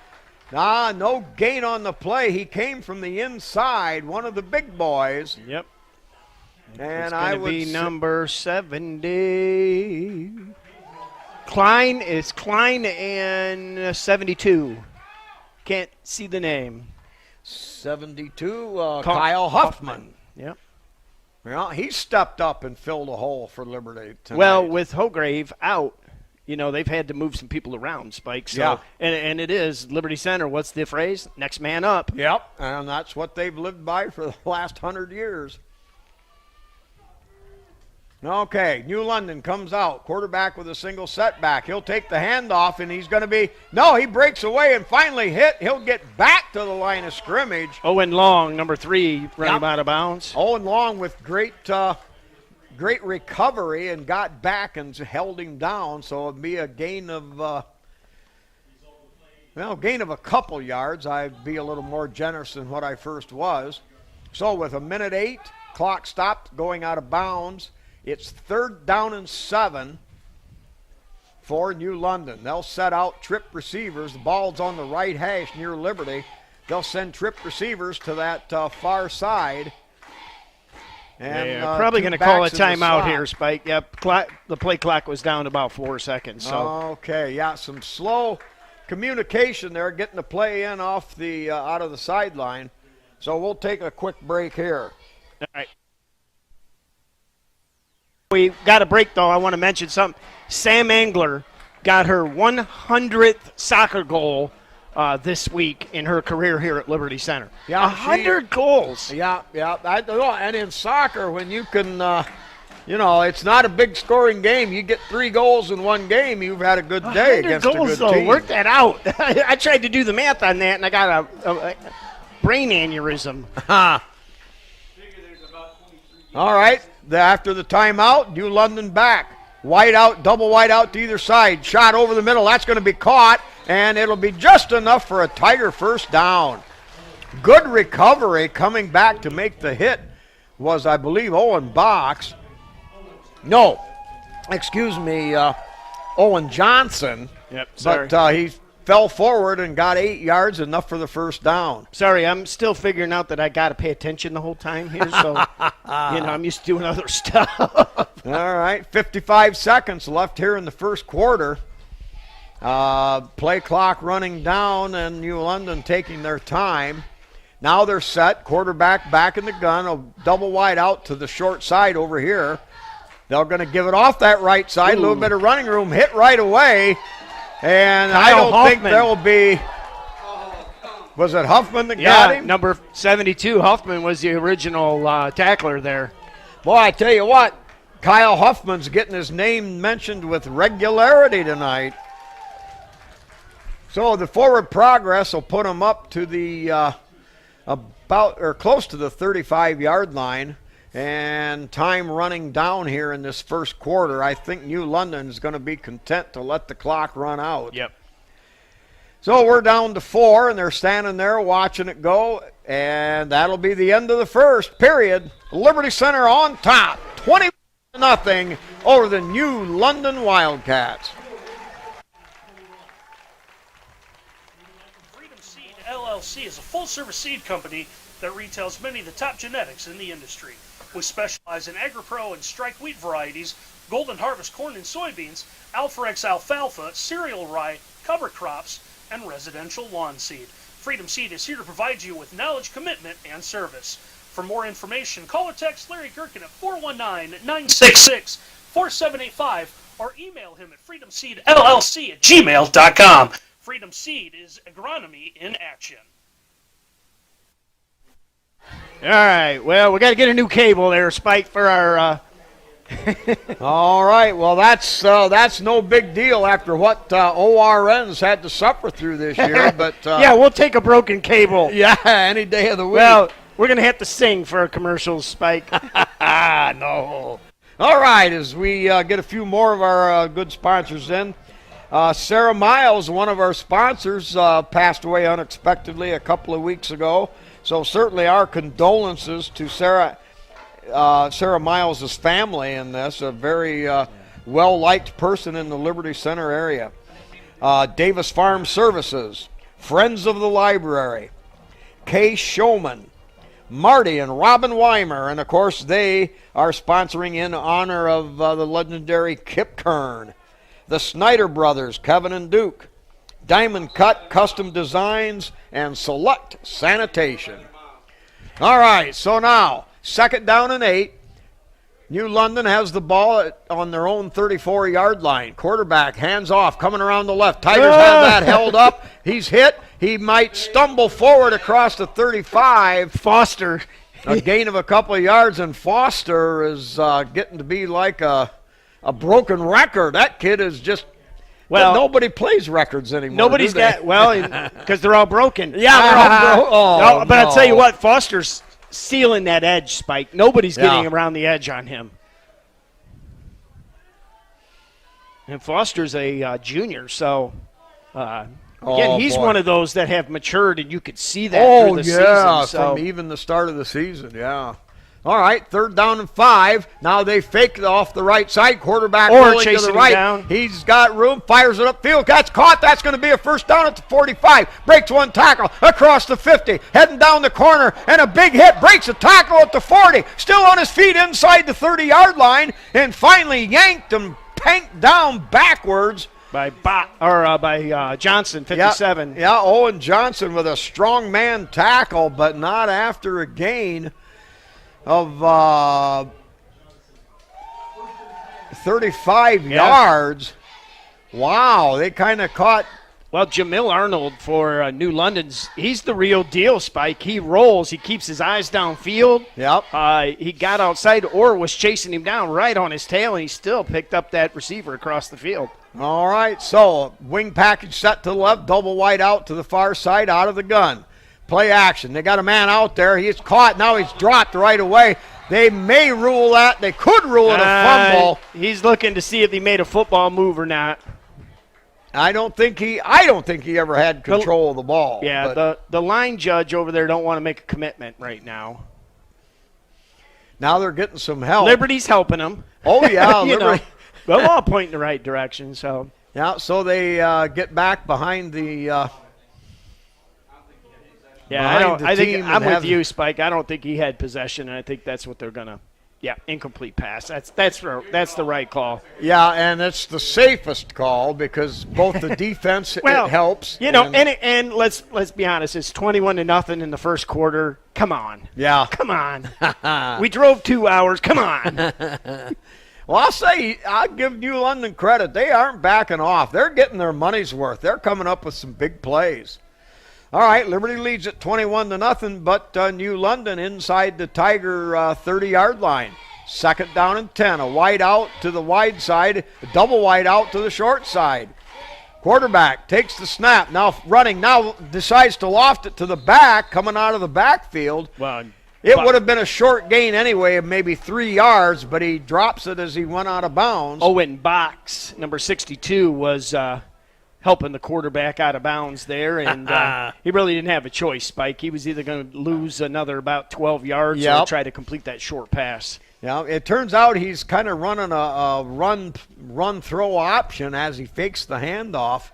No gain on the play. He came from the inside, one of the big boys. Yep. And I would be number 70. Klein and 72. Can't see the name. 72, Kyle Huffman. Yep. Well, he stepped up and filled a hole for Liberty tonight. Well, with Hograve out, they've had to move some people around, Spike. So, yeah. And it is Liberty Center. What's the phrase? Next man up. Yep, and that's what they've lived by for the last 100 years. Okay, New London comes out. Quarterback with a single setback. He'll take the handoff, and he's going to be – no, he breaks away and finally hit. He'll get back to the line of scrimmage. Owen Long, number 3, running him out of bounds. Owen Long with great recovery and got back and held him down, so it'll be a gain of a couple yards. I'd be a little more generous than what I first was. So with 1:08 clock stopped going out of bounds. It's 3rd down and 7 for New London. They'll set out trip receivers. The ball's on the right hash near Liberty. They'll send trip receivers to that far side. And probably going to call a timeout here, Spike. Yep, the play clock was down to about 4 seconds. So. Okay, yeah, some slow communication there, getting the play in off the out of the sideline. So we'll take a quick break here. All right. We got a break, though. I want to mention something. Sam Angler got her 100th soccer goal this week in her career here at Liberty Center. Yeah, 100 goals. Yeah. And in soccer, when you can, it's not a big scoring game. You get 3 goals in one game, you've had a good day against goals, a good team. Work that out. I tried to do the math on that, and I got a brain aneurysm. All right. After the timeout, New London back. Wide out, double wide out to either side. Shot over the middle. That's going to be caught, and it'll be just enough for a Tiger first down. Good recovery coming back to make the hit was, I believe, Owen Box. No, excuse me, Owen Johnson. Yep, sorry. But he fell forward and got 8 yards, enough for the first down. Sorry, I'm still figuring out that I got to pay attention the whole time here, so I'm used to doing other stuff. All right, 55 seconds left here in the first quarter. Play clock running down, and New London taking their time. Now they're set, quarterback back in the gun, a double wide out to the short side over here. They're going to give it off that right side, a little bit of running room, hit right away. And I don't think there will be – was it Huffman that got him? Number 72, Huffman was the original tackler there. Boy, I tell you what, Kyle Huffman's getting his name mentioned with regularity tonight. So the forward progress will put him up to the close to the 35-yard line. And time running down here in this first quarter. I think New London is going to be content to let the clock run out. Yep. So we're down to 4, and they're standing there watching it go. And that'll be the end of the first period. Liberty Center on top, 20-0 over the New London Wildcats. Freedom Seed LLC is a full-service seed company that retails many of the top genetics in the industry. We specialize in AgriPro and strike wheat varieties, Golden Harvest corn and soybeans, Alpha X alfalfa, cereal rye, cover crops, and residential lawn seed. Freedom Seed is here to provide you with knowledge, commitment, and service. For more information, call or text Larry Gerken at 419-966-4785 or email him at freedomseedllc@gmail.com. Freedom Seed is agronomy in action. All right, well, we got to get a new cable there, Spike, for our All right, well, that's no big deal after what ORN's had to suffer through this year. But yeah, we'll take a broken cable. Yeah, any day of the week. Well, we're going to have to sing for our commercials, Spike. No. All right, as we get a few more of our good sponsors in. Sarah Miles, one of our sponsors, passed away unexpectedly a couple of weeks ago. So certainly our condolences to Sarah Miles' family in this, a very well-liked person in the Liberty Center area. Davis Farm Services, Friends of the Library, Kay Showman, Marty and Robin Weimer, and of course they are sponsoring in honor of the legendary Kip Kern. The Snyder Brothers, Kevin and Duke, Diamond Cut Custom Designs, and Select Sanitation. All right, so now, 2nd down and 8. New London has the ball on their own 34-yard line. Quarterback, hands off, coming around the left. Tigers have that held up. He's hit. He might stumble forward across the 35. Foster. A gain of a couple of yards, and Foster is getting to be like a broken record. That kid is just... Well, nobody plays records anymore. Nobody's got, because they're all broken. Yeah, they're all broken. No, but I'll tell you what, Foster's sealing that edge, Spike. Nobody's getting around the edge on him. And Foster's a junior, so again, he's one of those that have matured, and you could see that through the season. From even the start of the season, yeah. All right, 3rd down and 5. Now they fake it off the right side. Quarterback Or rolling to chasing the him right. down. He's got room, fires it upfield. That's caught. That's going to be a first down at the 45. Breaks one tackle across the 50. Heading down the corner, and a big hit. Breaks a tackle at the 40. Still on his feet inside the 30-yard line, and finally yanked and panked down backwards. By Johnson, 57. Yeah, Owen Johnson with a strong man tackle, but not after a gain of 35 yards. Wow, they kind of caught. Well, Jamil Arnold for New London's, he's the real deal, Spike. He rolls. He keeps his eyes downfield. Yep. He got outside or was chasing him down right on his tail, and he still picked up that receiver across the field. All right, so wing package set to the left, double wide out to the far side, out of the gun. Play action. They got a man out there. He's caught. Now he's dropped right away. They may rule that. They could rule it a fumble. He's looking to see if he made a football move or not. I don't think he ever had control of the ball. Yeah, the line judge over there don't want to make a commitment right now. Now they're getting some help. Liberty's helping them. Oh yeah, Liberty. They'll all point in the right direction. So yeah, so they get back behind the. I think I'm with you, Spike. I don't think he had possession, and I think that's what they're gonna. Yeah, incomplete pass. That's the right call. Yeah, and it's the safest call because both the defense it helps. And let's be honest. It's 21-0 in the first quarter. Come on. Yeah. Come on. We drove 2 hours. Come on. Well, I'll give New London credit. They aren't backing off. They're getting their money's worth. They're coming up with some big plays. All right, Liberty leads at 21-0, but New London inside the Tiger 30-yard line. 2nd down and 10. A wide out to the wide side, a double wide out to the short side. Quarterback takes the snap, now running, now decides to loft it to the back, coming out of the backfield. Well, it would have been a short gain anyway of maybe 3 yards, but he drops it as he went out of bounds. Owen Box, number 62, was helping the quarterback out of bounds there, and he really didn't have a choice, Spike. He was either going to lose another about 12 yards or try to complete that short pass. Yeah, it turns out he's kind of running a run-throw option as he fakes the handoff.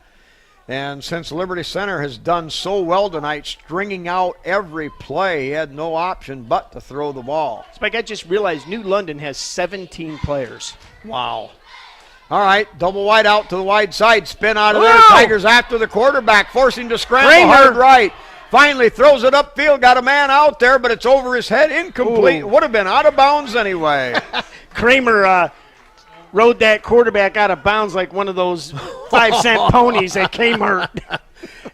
And since Liberty Center has done so well tonight, stringing out every play, he had no option but to throw the ball. Spike, I just realized New London has 17 players. Wow. All right, double wide out to the wide side, spin out of there. Tigers after the quarterback, forcing to scramble hard right. Finally throws it upfield, got a man out there, but it's over his head, incomplete. Would have been out of bounds anyway. Kramer rode that quarterback out of bounds like one of those 5-cent ponies at Kmart.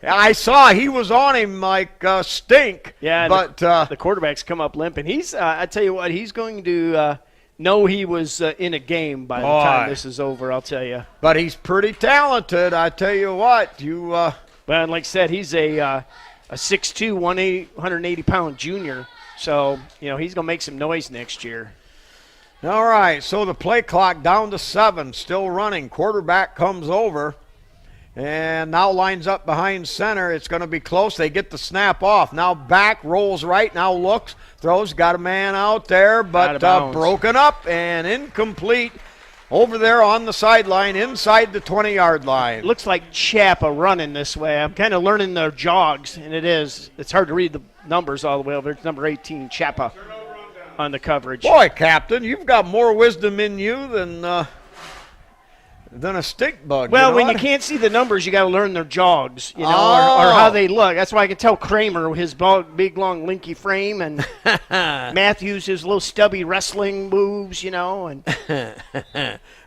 I saw he was on him like stink. Yeah, but the quarterback's come up limping. He's, I tell you what, he's going to know he was in a game by the time this is over, I'll tell you. But he's pretty talented, I tell you what. Well, and like I said, he's a 6'2", 180-pound junior. So, he's going to make some noise next year. All right, so the play clock down to 7, still running. Quarterback comes over and now lines up behind center. It's going to be close. They get the snap off. Now back, rolls right, now looks, throws, got a man out there, but broken up and incomplete over there on the sideline inside the 20-yard line. Looks like Chappa running this way. I'm kind of learning their jogs, and it's hard to read the numbers all the way over. It's number 18, Chappa, on the coverage. Boy, Captain, you've got more wisdom in you than a stick bug. Well, when you can't see the numbers, you got to learn their jogs, or how they look. That's why I can tell Kramer his big, long, linky frame, and Matthews his little stubby wrestling moves, And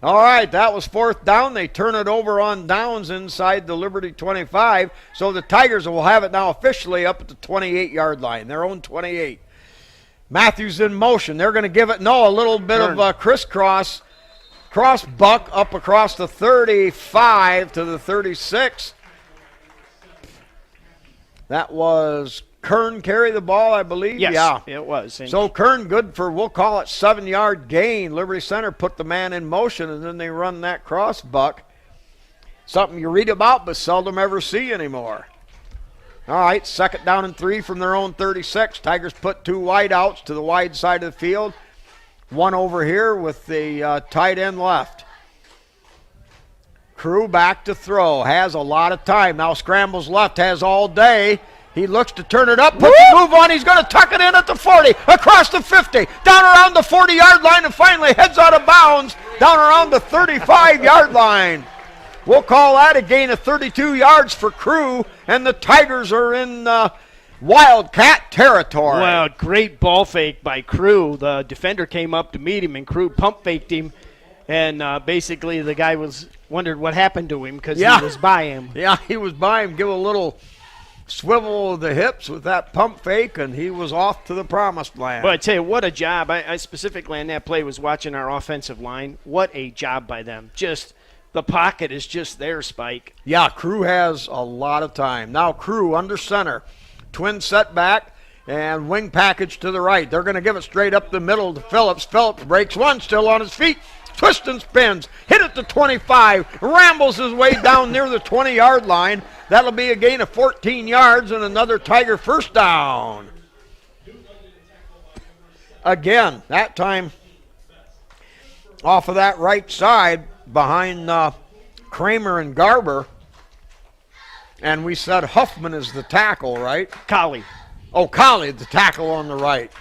all right, that was 4th down. They turn it over on downs inside the Liberty 25. So the Tigers will have it now officially up at the 28-yard line, their own 28. Matthews in motion. They're going to give it, a little bit of crisscross. Cross buck up across the 35 to the 36. That was Kern carry the ball, I believe. Yes, yeah, it was. So Kern good for, we'll call it 7-yard gain. Liberty Center put the man in motion, and then they run that cross buck. Something you read about but seldom ever see anymore. All right, second down and 3 from their own 36. Tigers put 2 wide outs to the wide side of the field. One over here with the tight end left. Crew back to throw. Has a lot of time. Now scrambles left. Has all day. He looks to turn it up. Puts the move on. He's going to tuck it in at the 40. Across the 50. Down around the 40-yard line and finally heads out of bounds. Down around the 35-yard line. We'll call that a gain of 32 yards for Crew, and the Tigers are in Wildcat territory. Wow, great ball fake by Crew. The defender came up to meet him, and Crew pump faked him, and basically the guy wondered what happened to him because he was by him. Yeah, he was by him. Give a little swivel of the hips with that pump fake, and he was off to the promised land. But I tell you, what a job. I specifically on that play was watching our offensive line. What a job by them. Just the pocket is just there, Spike. Yeah, Crew has a lot of time. Now Crew under center. Twin setback and wing package to the right. They're going to give it straight up the middle to Phillips. Phillips breaks one, still on his feet. Twists and spins. Hit it to 25. Rambles his way down near the 20-yard line. That'll be a gain of 14 yards and another Tiger first down. Again, that time off of that right side behind Kramer and Garber. And we said Huffman is the tackle, right? Collie. Oh, Collie, the tackle on the right.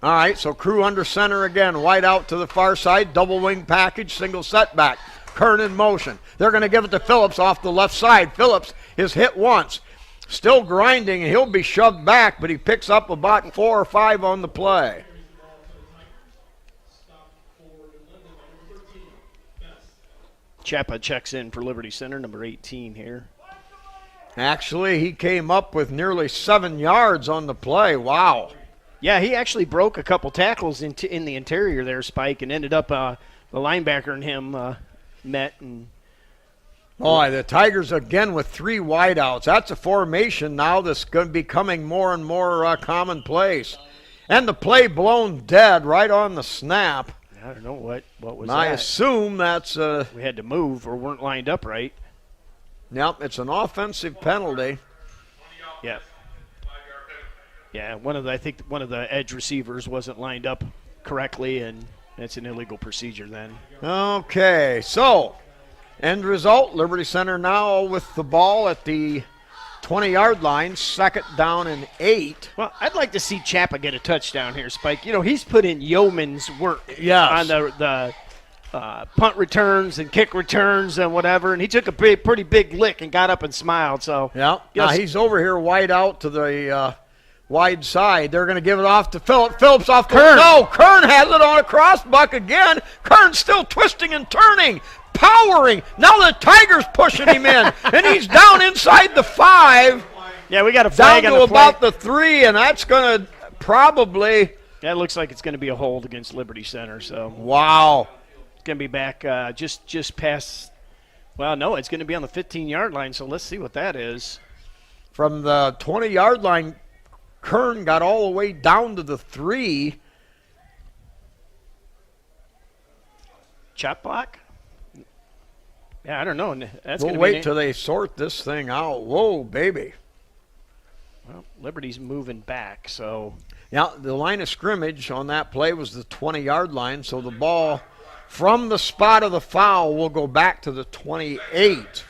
All right, so Crew under center again. Wide out to the far side. Double wing package, single setback. Kern in motion. They're going to give it to Phillips off the left side. Phillips is hit once. Still grinding, and he'll be shoved back, but he picks up about 4 or 5 on the play. Chapa checks in for Liberty Center, number 18 here. Actually, he came up with nearly 7 yards on the play. Wow. Yeah, he actually broke a couple tackles in the interior there, Spike, and ended up the linebacker and him met. And boy, the Tigers again with 3 wideouts. That's a formation now that's going to be becoming more and more commonplace. And the play blown dead right on the snap. I don't know what was I that. assume that's We had to move or weren't lined up right. Yep, it's an offensive penalty. Yeah. Yeah, I think one of the edge receivers wasn't lined up correctly, and it's an illegal procedure then. Okay, so end result, Liberty Center now with the ball at the 20-yard line, second down and 8. Well, I'd like to see Chapa get a touchdown here, Spike. You know, he's put in yeoman's work Yes. on the punt returns and kick returns and whatever, and he took a pretty big lick and got up and smiled. So Yeah, you know, now he's over here wide out to the wide side. They're going to give it off to Phillips. Phillips off to Kern. No, Kern has it on a crossbuck again. Kern's still twisting and turning, powering. Now the Tigers pushing him in, and he's down inside the 5. yeah, we got a Down flag to on the about play. the 3, and that's going to probably. That looks like it's going to be a hold against Liberty Center. So Wow. it's going to be back just past. Well, no, it's going to be on the 15-yard line. So let's see what that is. From the 20-yard line, Kern got all the way down to the 3. Chop block? Yeah, I don't know. That's We'll gonna wait be till they sort this thing out. Whoa, baby. Well, Liberty's moving back, so Yeah, the line of scrimmage on that play was the 20-yard line, so the ball from the spot of the foul will go back to the 28.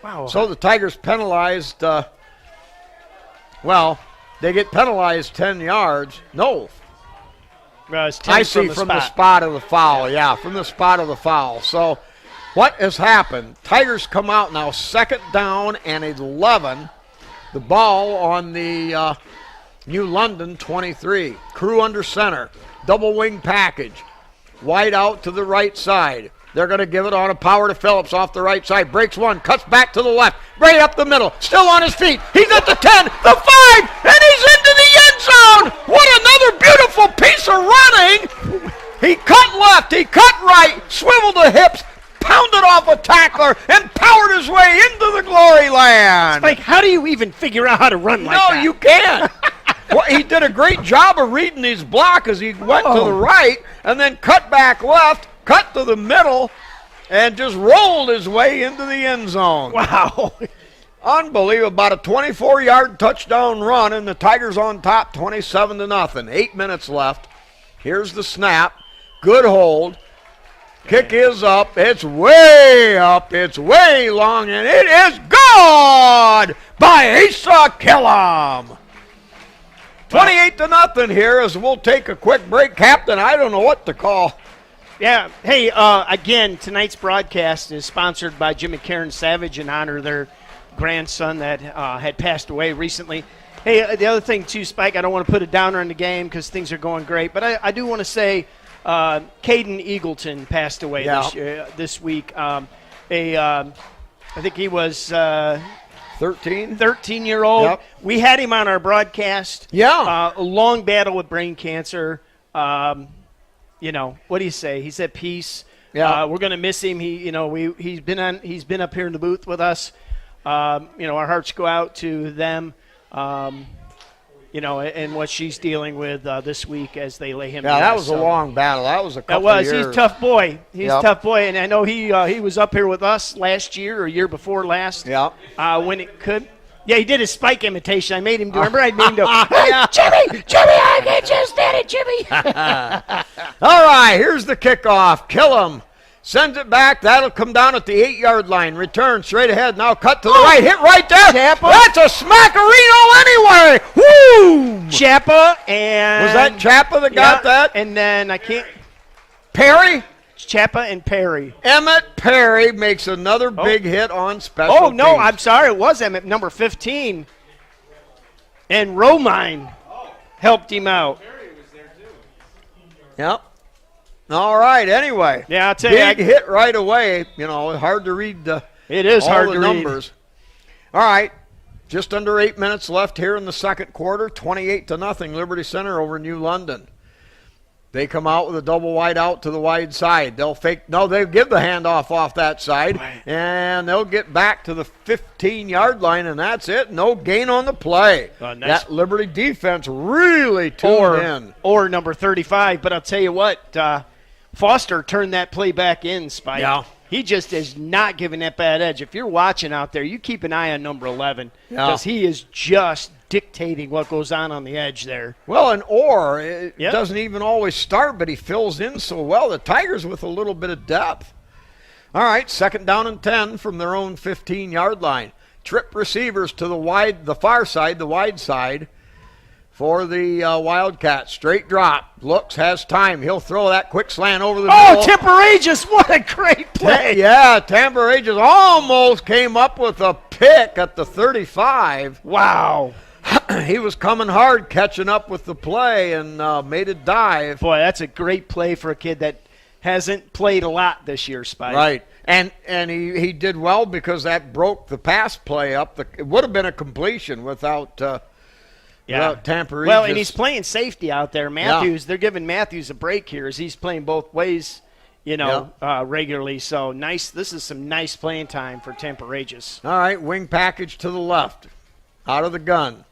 wow. So the Tigers penalized, they get penalized 10 yards. No, it's 10 I see from the spot of the foul. Yeah, from the spot of the foul. So what has happened? Tigers come out now, second down and 11. The ball on the New London 23. Crew under center. Double wing package. Wide out to the right side. They're going to give it on a power to Phillips off the right side. Breaks one, cuts back to the left. Right up the middle. Still on his feet. He's at the 10, the 5, and he's into the end zone. What another beautiful piece of running. He cut left, he cut right, swiveled the hips, pounded off a tackler, and powered his way into the glory land. Like, how do you even figure out how to run like that? No, you can't. Well, he did a great job of reading his block as he went to the right and then cut back left, cut to the middle, and just rolled his way into the end zone. Wow. Unbelievable. About a 24-yard touchdown run, and the Tigers on top 27-0. 8 minutes left. Here's the snap. Good hold. Kick is up. It's way up. It's way long, and it is good by Asa Killam. 28-0 here as we'll take a quick break. Captain, I don't know what to call. Yeah. Hey, again, tonight's broadcast is sponsored by Jim and Karen Savage in honor of their grandson that had passed away recently. Hey, the other thing, too, Spike, I don't want to put a downer in the game because things are going great, but I do want to say Caden Eagleton passed away this week. I think he was 13-year-old. Yep. We had him on our broadcast. Yeah. A long battle with brain cancer. What do you say? He's at peace. Yeah. We're going to miss him. He's been up here in the booth with us. Our hearts go out to them. And what she's dealing with this week as they lay him down. Yeah, that was a long battle. That was a couple of years. He's a tough boy. He's a tough boy, and I know he was up here with us last year or year before last. Yeah. When it could. Yeah, he did his Spike imitation. I made him do. Remember, I made him do. Hey, Jimmy, I just did it, Jimmy. All right, here's the kickoff. Killam sends it back. That'll come down at the 8-yard line. Return straight ahead. Now cut to the right. Hit right there. Chappa. That's a smackerino anyway. Woo! Chappa and. Was that Chappa that got that? And then I can't. Perry? Chappa and Perry. Emmett Perry makes another big hit on special Oh, no, teams. I'm sorry. It was Emmett, number 15. And Romine helped him out. Yep. All right, anyway. Yeah, I'll tell you. Big hit right away. Hard to read It is all hard the to numbers. All right. Just under 8 minutes left here in the second quarter. 28-0 Liberty Center over New London. They come out with a double wide out to the wide side. They'll fake. No, they give the handoff off that side, and they'll get back to the 15-yard line, and that's it. No gain on the play. Nice. That Liberty defense really tuned in. Or number 35, but I'll tell you what, Foster turned that play back in, Spike. Yeah. He just is not giving that bad edge. If you're watching out there, you keep an eye on number 11 because he is just dictating what goes on the edge there. Well, and Orr, it doesn't even always start, but he fills in so well. The Tigers with a little bit of depth. All right, second down and 10 from their own 15-yard line. Trip receivers to the far side, the wide side for the Wildcats. Straight drop. Looks, has time. He'll throw that quick slant over the middle. Oh, Temporageous, what a great play. Yeah, Temporageous almost came up with a pick at the 35. Wow. He was coming hard, catching up with the play, and made a dive. Boy, that's a great play for a kid that hasn't played a lot this year, Spike. Right. And he did well because that broke the pass play up. It would have been a completion without Tampa. Well, and he's playing safety out there. Matthews, they're giving Matthews a break here as he's playing both ways, regularly. So nice. This is some nice playing time for Temporageous. All right, wing package to the left, out of the gun.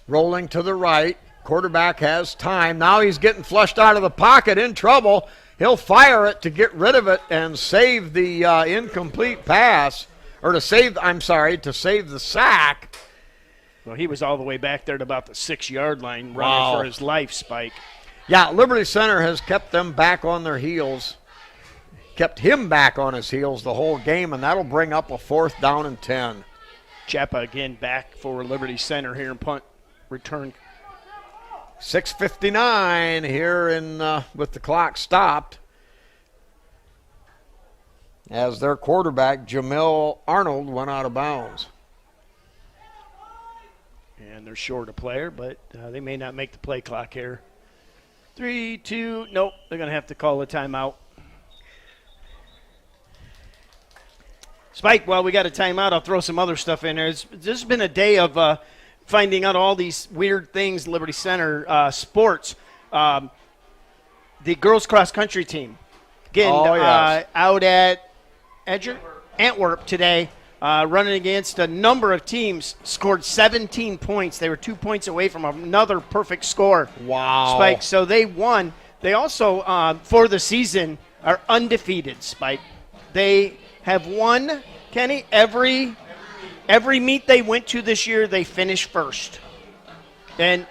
Rolling to the right. Quarterback has time. Now he's getting flushed out of the pocket, in trouble. He'll fire it to get rid of it and save the incomplete pass, or to save the sack. Well, he was all the way back there at about the 6-yard line running for his life, Spike. Yeah, Liberty Center has kept them back on their heels, kept him back on his heels the whole game, and that'll bring up a 4th down and 10. Chappa again back for Liberty Center here in punt return. 6:59 here with the clock stopped as their quarterback, Jamil Arnold, went out of bounds. And they're short a player, but they may not make the play clock here. 3, 2, nope, they're going to have to call a timeout. Spike, while we got a timeout, I'll throw some other stuff in there. This has been a day of finding out all these weird things, Liberty Center sports. The girls cross-country team, again, out at Antwerp today, running against a number of teams, scored 17 points. They were 2 points away from another perfect score. Wow. Spike, so they won. They also, for the season, are undefeated, Spike. They have won, Kenny, every Every meet they went to this year, they finished first. And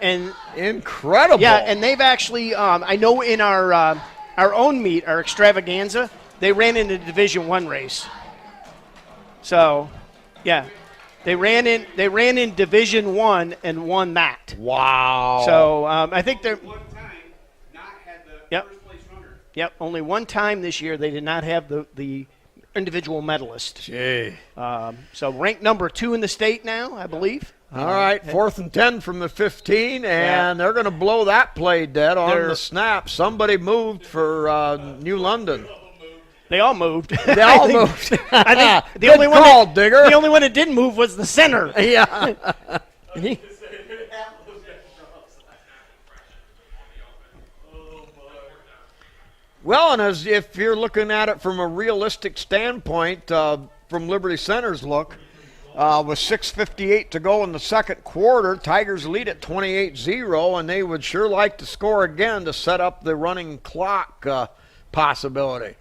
incredible. Yeah, and they've actually, I know in our own meet, our extravaganza, they ran in a Division I race. So, yeah, they ran in Division I and won that. Wow. So I think they're. One time, not had the Yep. first place runner. Yep, only one time this year they did not have the individual medalist. Gee. So ranked number 2 in the state now, I believe. All right, 4th and 10 from the 15, and they're going to blow that play dead on the snap. Somebody moved for New London. They all moved. They all moved. I think the Good only one call, that, Digger. the only one that didn't move was the center. Yeah. Well, and as if you're looking at it from a realistic standpoint, from Liberty Center's look, with 6:58 to go in the second quarter, Tigers lead at 28-0, and they would sure like to score again to set up the running clock possibility.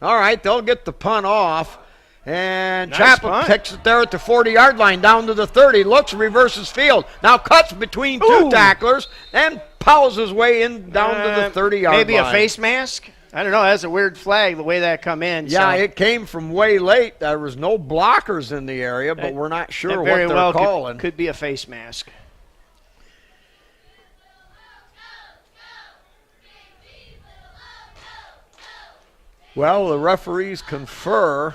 All right, they'll get the punt off, and Nice Chaplin punt. kicks it there at the 40-yard line, down to the 30, looks, reverses field, now cuts between two Ooh. tacklers, and pows his way in down to the 30-yard line. Maybe a face mask? I don't know. That's a weird flag, the way that come in. Yeah, so. it came from way late. There was no blockers in the area, but we're not sure That what very they're well calling. could be a face mask. Well, the referees confer.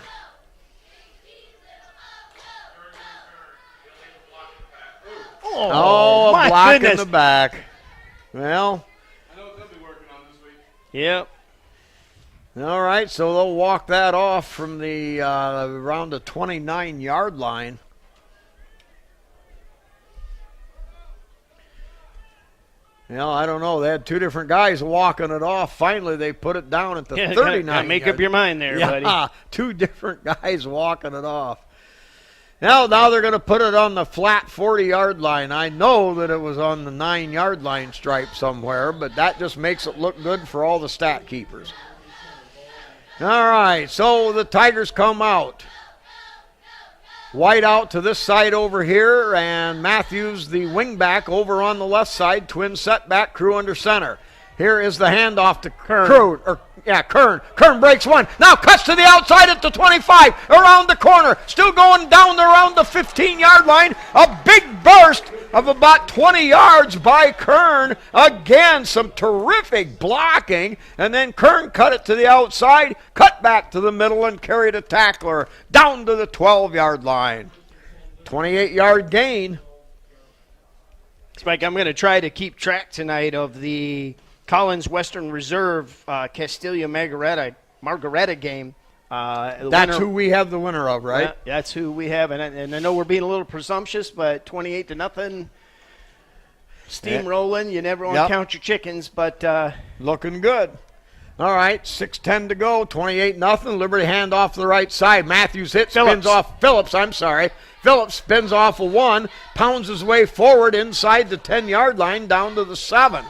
Oh, a my block in goodness. the back. Well, I know what they'll be working on this week. Yep. all right, so they'll walk that off from the around the 29-yard line. Well, I don't know. They had two different guys walking it off. Finally, they put it down at the 39. Gotta make up your mind there, Yeah, buddy. two different guys walking it off. Now they're going to put it on the flat 40-yard line. I know that it was on the 9-yard line stripe somewhere, but that just makes it look good for all the stat keepers. All right, so the Tigers come out. White out to this side over here, and Matthews, the wingback, over on the left side. Twin setback, Crew under center. Here is the handoff to Kern. Kern breaks one. Now cuts to the outside at the 25, around the corner. Still going down around the 15-yard line. A big burst of about 20 yards by Kern. Again, some terrific blocking. And then Kern cut it to the outside, cut back to the middle, and carried a tackler down to the 12-yard line. 28-yard gain. Spike, I'm going to try to keep track tonight of the Collins Western Reserve Castilla Margareta game. That's who we have the winner of, right? Yeah, that's who we have, and I know we're being a little presumptuous, but 28-0, steamrolling. You never want to count your chickens, but looking good. All right, 6:10 to go, 28-0. Liberty hand off the right side. Matthews hits, spins off Phillips. Phillips spins off a 1, pounds his way forward inside the 10-yard line down to the 7.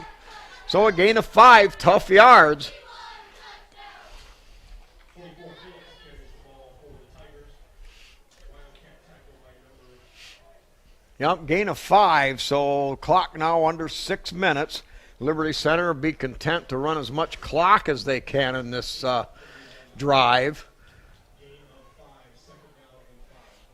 So a gain of 5 tough yards. Yep, gain of 5, so clock now under 6 minutes. Liberty Center will be content to run as much clock as they can in this drive.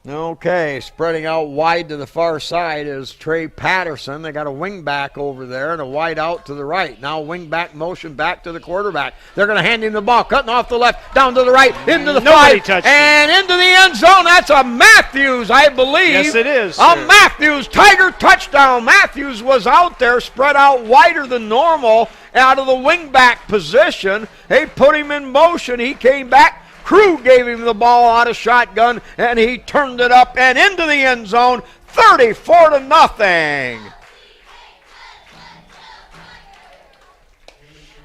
Okay, spreading out wide to the far side is Trey Patterson. They got a wing back over there and a wide out to the right. Now wing back motion back to the quarterback. They're going to hand him the ball, cutting off the left, down to the right, into the 5, and into the end zone. That's a Matthews, I believe. Yes, it is. A Matthews Tiger touchdown. Matthews was out there, spread out wider than normal, out of the wing back position. They put him in motion. He came back. Crew gave him the ball out of shotgun, and he turned it up and into the end zone, 34-0.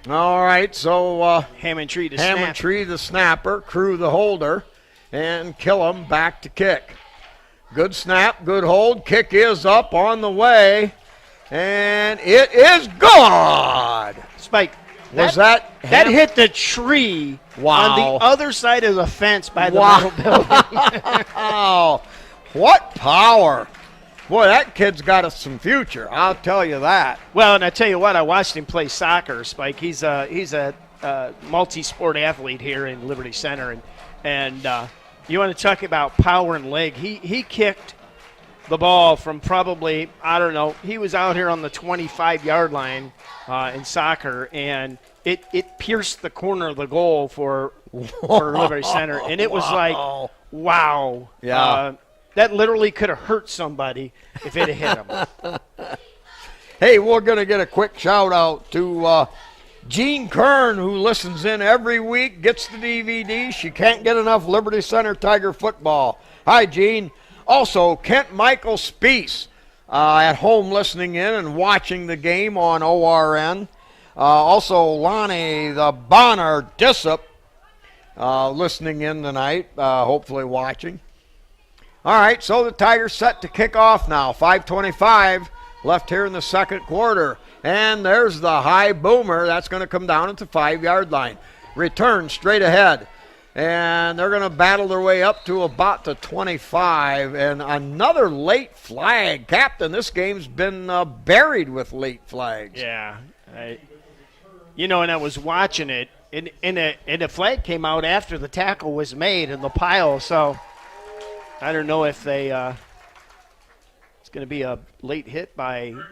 All right, so Hammond-Tree the snapper, Crew the holder, and Killam back to kick. Good snap, good hold. Kick is up on the way, and it is good. Spike. That hit the tree on the other side of the fence by the metal building. Oh, What power. Boy, that kid's got some future. I'll tell you that. Well, and I tell you what, I watched him play soccer, Spike. He's a multi-sport athlete here in Liberty Center, and you want to talk about power and leg. He kicked the ball from probably, I don't know, he was out here on the 25-yard line in soccer, and it pierced the corner of the goal for Liberty Center, and it was like, wow. Yeah. That literally could have hurt somebody if it had hit him. Hey, we're going to get a quick shout-out to Jean Kern, who listens in every week, gets the DVD. She can't get enough Liberty Center Tiger football. Hi, Jean. Also, Kent Michael Speece at home listening in and watching the game on ORN. Also, Lonnie the Bonner Dissop listening in tonight, hopefully watching. All right, so the Tigers set to kick off now. 5:25 left here in the second quarter. And there's the high boomer. That's going to come down at the 5-yard line. Return straight ahead. And they're going to battle their way up to about the 25. And another late flag. Captain, this game's been buried with late flags. Yeah. And I was watching it, and the flag came out after the tackle was made in the pile. So I don't know if they it's going to be a late hit by –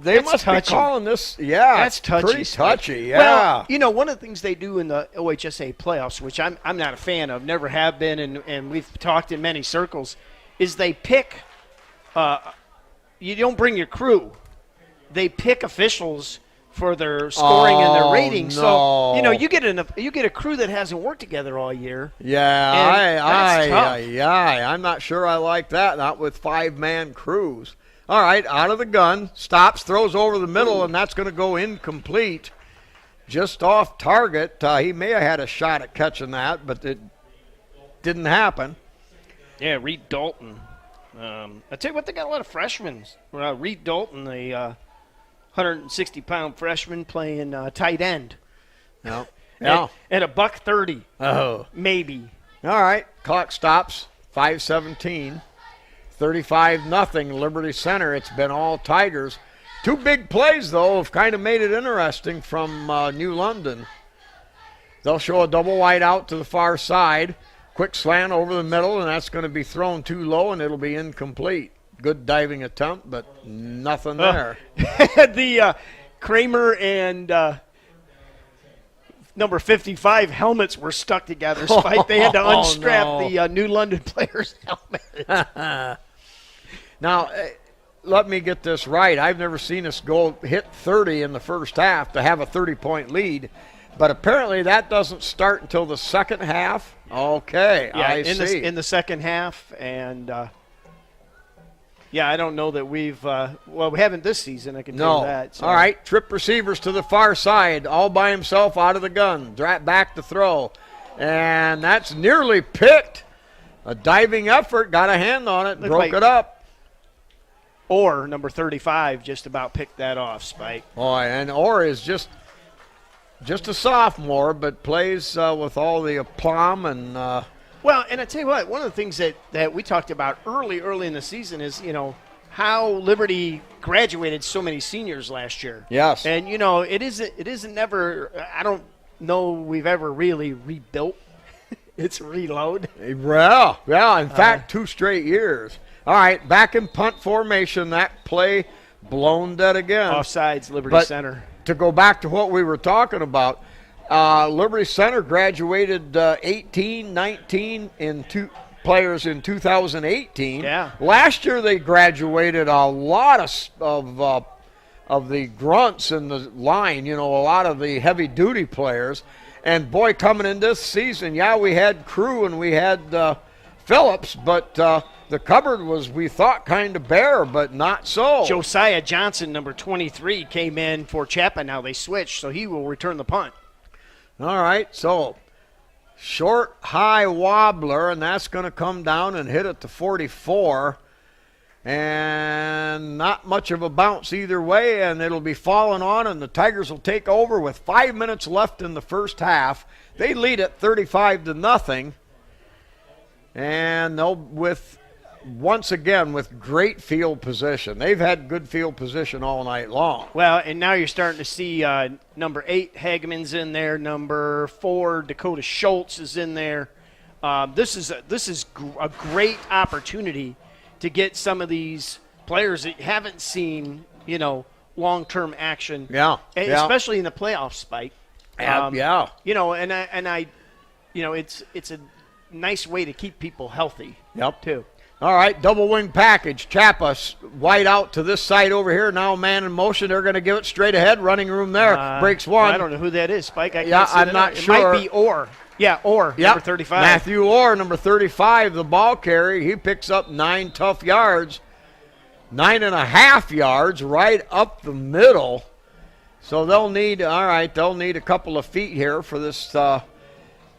they must be calling this, that's touchy. Pretty touchy, yeah. Well, one of the things they do in the OHSA playoffs, which I'm not a fan of, never have been, and we've talked in many circles, is they pick you don't bring your crew. They pick officials for their scoring and their rating. No. So, you get a crew that hasn't worked together all year. Yeah, tough. I'm not sure I like that, not with 5-man crews. All right, out of the gun, stops, throws over the middle, and that's going to go incomplete. Just off target. He may have had a shot at catching that, but it didn't happen. Yeah, Reed Dalton. I tell you what, they got a lot of freshmen. Reed Dalton, the 160-pound freshman playing tight end. No. At $130. Oh. Maybe. All right, clock stops, 5:17. 35-0 Liberty Center. It's been all Tigers. Two big plays, though, have kind of made it interesting from New London. They'll show a double wide out to the far side. Quick slant over the middle, and that's going to be thrown too low, and it'll be incomplete. Good diving attempt, but nothing there. The Kramer and number 55 helmets were stuck together. Spike. They had to unstrap the New London player's helmet. Now, let me get this right. I've never seen us hit 30 in the first half to have a 30-point lead, but apparently that doesn't start until the second half. Okay, yeah, I see. In the second half, and I don't know that we haven't this season. I can tell you that. So. All right, trip receivers to the far side, all by himself out of the gun, back to throw, and that's nearly picked. A diving effort, got a hand on it, broke it up. Or number 35 just about picked that off, Spike. Boy, and Orr is just a sophomore, but plays with all the aplomb and. Well, and I tell you what, one of the things that we talked about early in the season is how Liberty graduated so many seniors last year. Yes, and it isn't never. I don't know we've ever really rebuilt. It's reload. Yeah. In fact, 2 straight years. All right, back in punt formation. That play blown dead again. Offsides, Liberty Center. To go back to what we were talking about, Liberty Center graduated 18, 19 players in 2018. Yeah. Last year they graduated a lot of the grunts in the line. A lot of the heavy-duty players. And, boy, coming in this season, we had Crew and we had Phillips, but the cupboard was, we thought, kind of bare, but not so. Josiah Johnson, number 23, came in for Chapman. Now they switched, so he will return the punt. All right, so short, high wobbler, and that's going to come down and hit at the 44. And not much of a bounce either way, and it'll be falling on, and the Tigers will take over with 5 minutes left in the first half. They lead at 35-0, and they'll once again with great field position. They've had good field position all night long. Well, and now you're starting to see number 8 Hageman's in there, number 4 Dakota Schultz is in there. This is a great opportunity to get some of these players that you haven't seen, long-term action. Yeah, especially in the playoffs, Spike. Yeah. It's a nice way to keep people healthy. Yep. Too. All right, double wing package. Chappa wide out to this side over here. Now man in motion. They're going to give it straight ahead. Running room there. Breaks one. I don't know who that is, Spike. I can't Yeah, see I'm that not out. sure. It might be Orr. Yeah, Orr, Yep. number 35. Matthew Orr, number 35, the ball carry. He picks up 9 tough yards. 9.5 yards right up the middle. So they'll need a couple of feet here for this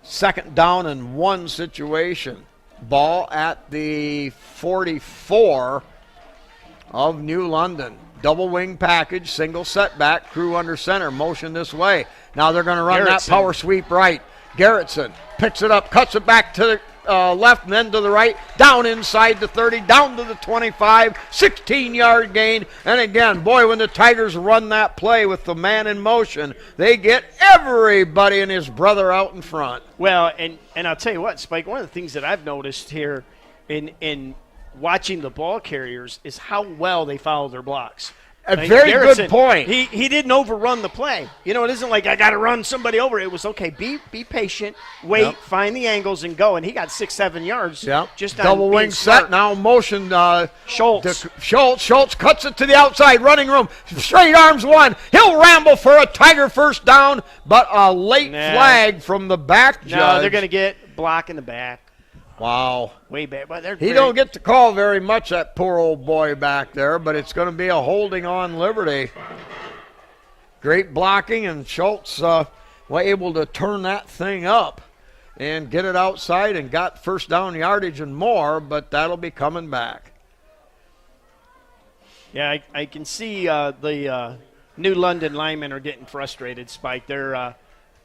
second down and 1 situation. Ball at the 44 of New London. Double wing package, single setback, crew under center, motion this way. Now they're going to run that power sweep right. Garrettson picks it up, cuts it back to the left and then to the right, down inside the 30, down to the 25, 16-yard gain. And again, boy, when the Tigers run that play with the man in motion, they get everybody and his brother out in front. Well, and I'll tell you what, Spike, one of the things that I've noticed here in watching the ball carriers is how well they follow their blocks. A very Garrettson, good point. He didn't overrun the play. It isn't like I got to run somebody over. It was, okay, be patient, wait, find the angles, and go. And he got 6-7 yards. Yep. Just double on wing start. set, now motion. Schultz. Schultz cuts it to the outside, running room. Straight arms one. He'll ramble for a Tiger first down, but a late flag from the back judge. No, they're going to get block in the back. Wow. Way back. But he don't get to call very much, that poor old boy back there, but it's going to be a holding on Liberty. Great blocking, and Schultz was able to turn that thing up and get it outside and got first down yardage and more, but that'll be coming back. Yeah, I can see the New London linemen are getting frustrated, Spike. They're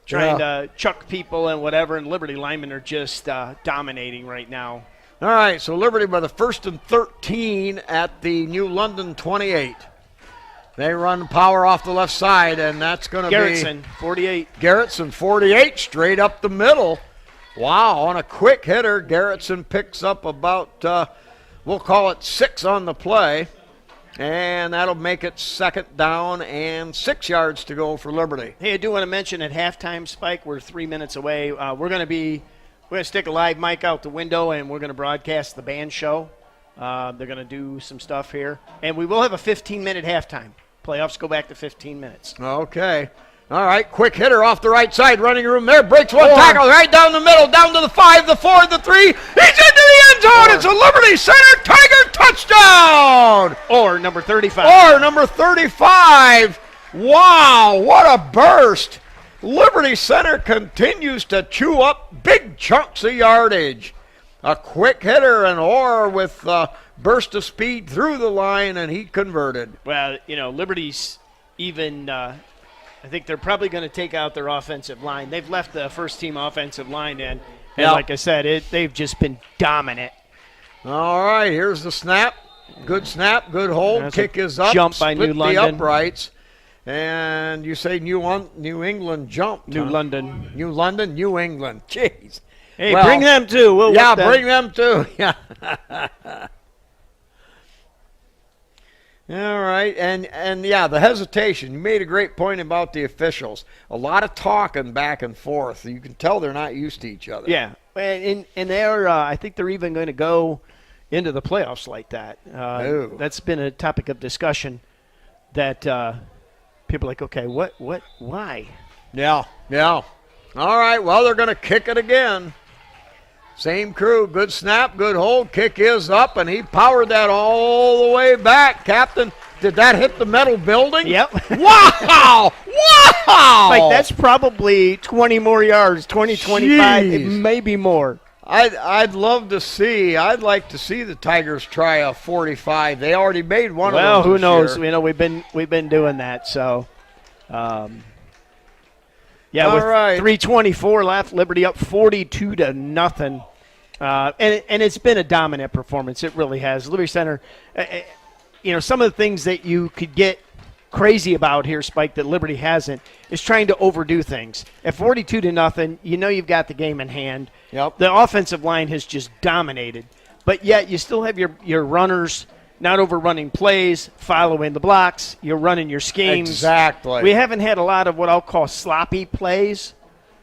trying to chuck people and whatever, and Liberty linemen are just dominating right now. All right, so Liberty by the 1st and 13 at the New London 28. They run power off the left side, and that's going to be Garrettson, 48. Garrettson, 48, straight up the middle. Wow, on a quick hitter, Garrettson picks up about, we'll call it 6 on the play. And that'll make it second down and 6 yards to go for Liberty. Hey, I do want to mention at halftime, Spike, we're 3 minutes away. We're going to stick a live mic out the window, and we're going to broadcast the band show. They're going to do some stuff here. And we will have a 15-minute halftime. Playoffs go back to 15 minutes. Okay. All right, quick hitter off the right side, running room there, breaks one tackle, right down the middle, down to the 5, the 4, the 3. He's into the end zone. It's a Liberty Center Tiger touchdown. Or number 35. Or number 35. Wow, what a burst. Liberty Center continues to chew up big chunks of yardage. A quick hitter, and Orr with a burst of speed through the line, and he converted. Well, Liberty's even I think they're probably going to take out their offensive line. They've left the first-team offensive line in. And like I said, they've just been dominant. All right, here's the snap. Good snap, good hold. That's Kick is up. Jump by Split New London. the uprights. And you say New England jumped. New London. New London, New England. Jeez. Hey, bring them too. We'll yeah, bring them too. Yeah. All right, and yeah, the hesitation. You made a great point about the officials. A lot of talking back and forth. You can tell they're not used to each other. Yeah, and they're I think they're even going to go into the playoffs like that. That's been a topic of discussion that people are like, okay, what, why? Yeah. All right, well, they're going to kick it again. Same crew, good snap, good hold, kick is up, and he powered that all the way back. Captain, did that hit the metal building? Yep. Wow! Like, that's probably 20 more yards, 20, 25, maybe more. I'd love to see. I'd like to see the Tigers try a 45. They already made one of those. Well, who this knows? year. You know, we've been doing that. So, yeah, All with right. 3:24 left, Liberty up 42-0. And it's been a dominant performance. It really has. Liberty Center, you know, some of the things that you could get crazy about here, Spike, that Liberty hasn't, is trying to overdo things. At 42-0, you know you've got the game in hand. Yep. The offensive line has just dominated. But yet you still have your runners not overrunning plays, following the blocks, you're running your schemes. Exactly. We haven't had a lot of what I'll call sloppy plays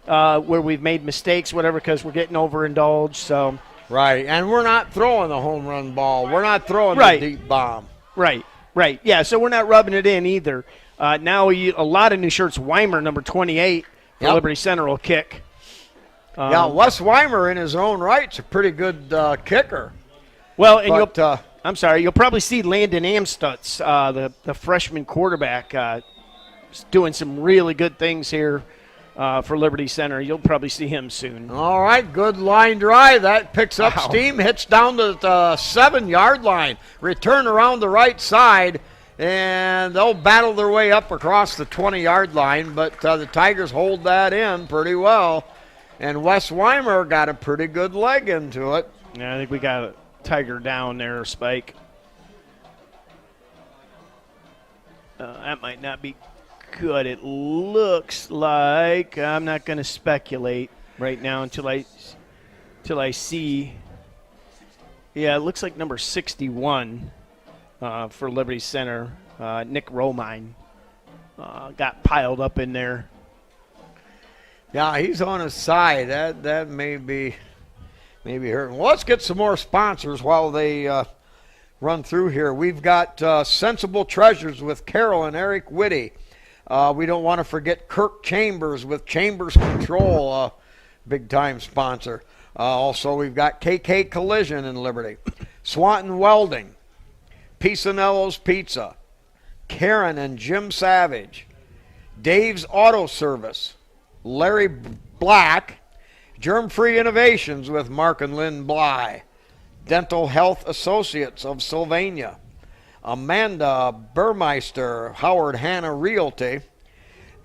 where we've made mistakes, whatever, because we're getting overindulged. So Right, and we're not throwing the home run ball. We're not throwing Right. the deep bomb. Right. Yeah, so we're not rubbing it in either. Now a lot of new shirts. Weimer, number 28 for Yep. Liberty Center, will kick. Yeah, Wes Weimer in his own right's a pretty good kicker. Well, and But I'm sorry, you'll probably see Landon Amstutz, the freshman quarterback, doing some really good things here for Liberty Center. You'll probably see him soon. all right, good line drive. That picks up Wow. steam, hits down to the 7-yard line. Return around the right side, and they'll battle their way up across the 20-yard line, but the Tigers hold that in pretty well. And Wes Weimer got a pretty good leg into it. Yeah, I think we got a Tiger down there, Spike. That might not be good. It looks like I'm not going to speculate right now until I see. Yeah, it looks like number 61 for Liberty Center, Nick Romine, got piled up in there. Yeah, he's on his side. That may be hurting. Well, let's get some more sponsors while they run through here. We've got Sensible Treasures with Carol and Eric Whitty. We don't want to forget Kirk Chambers with Chambers Control, big-time sponsor. Also, we've got KK Collision in Liberty. Swanton Welding. Pisanello's Pizza. Karen and Jim Savage. Dave's Auto Service. Larry Black. Germ-Free Innovations with Mark and Lynn Bly. Dental Health Associates of Sylvania. Amanda Burmeister, Howard Hanna Realty.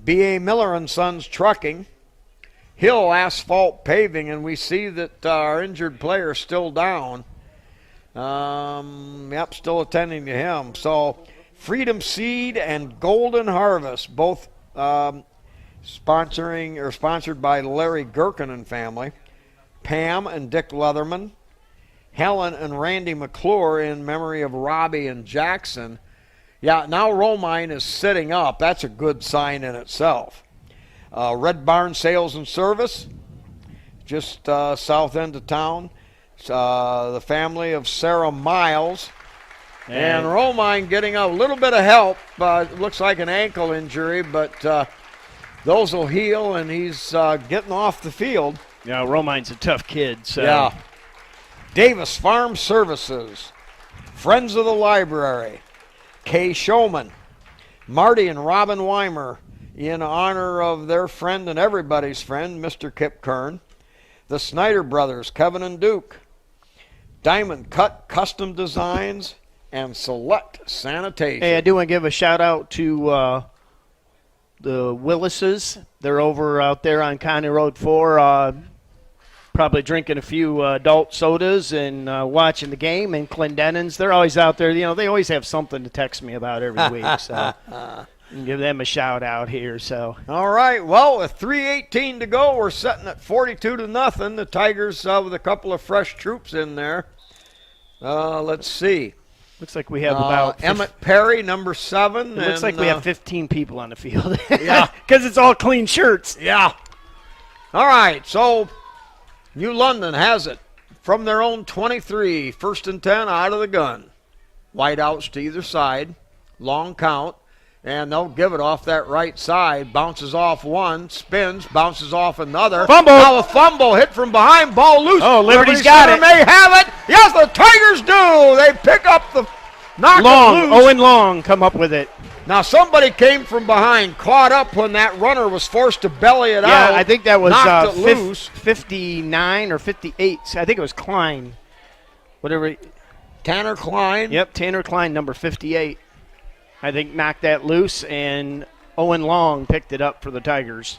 B.A. Miller & Sons Trucking. Hill Asphalt Paving, and we see that our injured player is still down. Yep, still attending to him. So Freedom Seed and Golden Harvest, both sponsored by Larry Gherkin and family. Pam and Dick Leatherman. Helen and Randy McClure in memory of Robbie and Jackson. Yeah, now Romine is sitting up. That's a good sign in itself. Red Barn Sales and Service, just south end of town. The family of Sarah Miles. And Romine getting a little bit of help. It looks like an ankle injury, but those will heal, and he's getting off the field. Yeah, Romine's a tough kid. So. Yeah. Davis Farm Services, Friends of the Library, Kay Showman, Marty and Robin Weimer in honor of their friend and everybody's friend, Mr. Kip Kern, the Snyder Brothers, Kevin and Duke, Diamond Cut Custom Designs, and Select Sanitation. Hey, I do want to give a shout-out to the Willises. They're over out there on County Road 4, probably drinking a few adult sodas and watching the game. And Clendennin's, they're always out there. You know, they always have something to text me about every week. So give them a shout out here. So all right. Well, with 3:18 to go, we're sitting at 42-0. The Tigers with a couple of fresh troops in there. Let's see. looks like we have about Emmett Perry, number 7. It looks like we have 15 people on the field. Yeah, because it's all clean shirts. Yeah. All right. So New London has it from their own 23, 1st and 10 out of the gun. Wideouts to either side, long count, and they'll give it off that right side. Bounces off one, spins, bounces off another. Fumble. Now a fumble hit from behind, ball loose. Oh, Liberty's Liberty got Center it. may have it. Yes, the Tigers do. They pick up the Knock Long, it loose. Owen Long come up with it. Now somebody came from behind, caught up when that runner was forced to belly it out. Yeah, I think that was knocked it loose. 59 or 58. I think it was Klein. Whatever. Tanner Klein. Yep, Tanner Klein, number 58. I think knocked that loose, and Owen Long picked it up for the Tigers.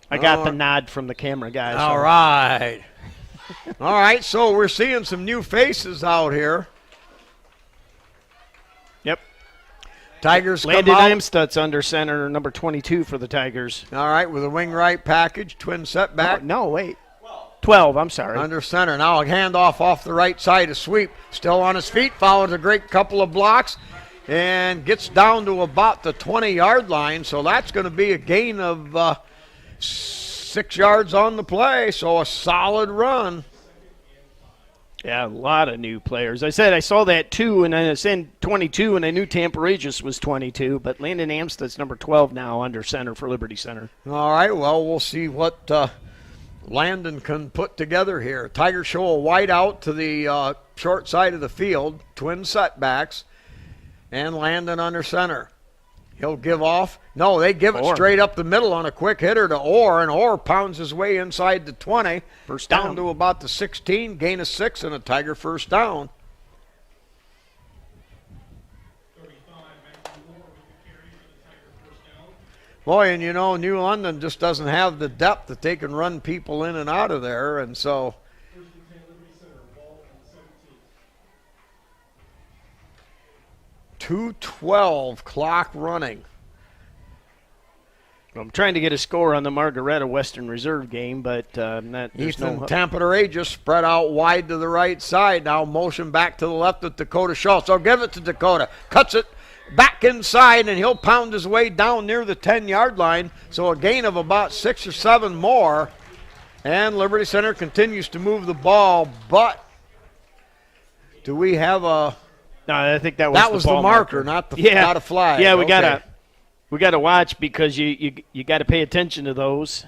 I got the nod from the camera guys. All right. All right, so we're seeing some new faces out here. Yep. Tigers Landon come out. Imstut's under center, number 22 for the Tigers. All right, with a wing right package, twin setback. No, wait. 12, I'm sorry. Under center. Now a handoff off the right side, a sweep. Still on his feet, follows a great couple of blocks, and gets down to about the 20-yard line. So that's going to be a gain of 6 yards on the play. So a solid run. Yeah, a lot of new players. I said I saw that 2, and I said 22, and I knew Tampa Regis was 22, but Landon Amstut's number 12 now under center for Liberty Center. All right, well, we'll see what Landon can put together here. Tigers show a wide out to the short side of the field, twin setbacks, and Landon under center. He'll give off. No, they give it straight up the middle on a quick hitter to Orr, and Orr pounds his way inside the 20. First down down to about the 16, gain of 6, and a Tiger first down. Boy, and you know, New London just doesn't have the depth that they can run people in and out of there, and so 2:12 clock running. I'm trying to get a score on the Margaretta Western Reserve game, but Ethan Tampere just spread out wide to the right side. Now motion back to the left with Dakota Schultz. I'll give it to Dakota. Cuts it back inside, and he'll pound his way down near the 10-yard line. So a gain of about 6 or 7 more. And Liberty Center continues to move the ball, but do we have a... No, I think that was the marker, not a flag. Yeah, Okay. we gotta watch because you got to pay attention to those.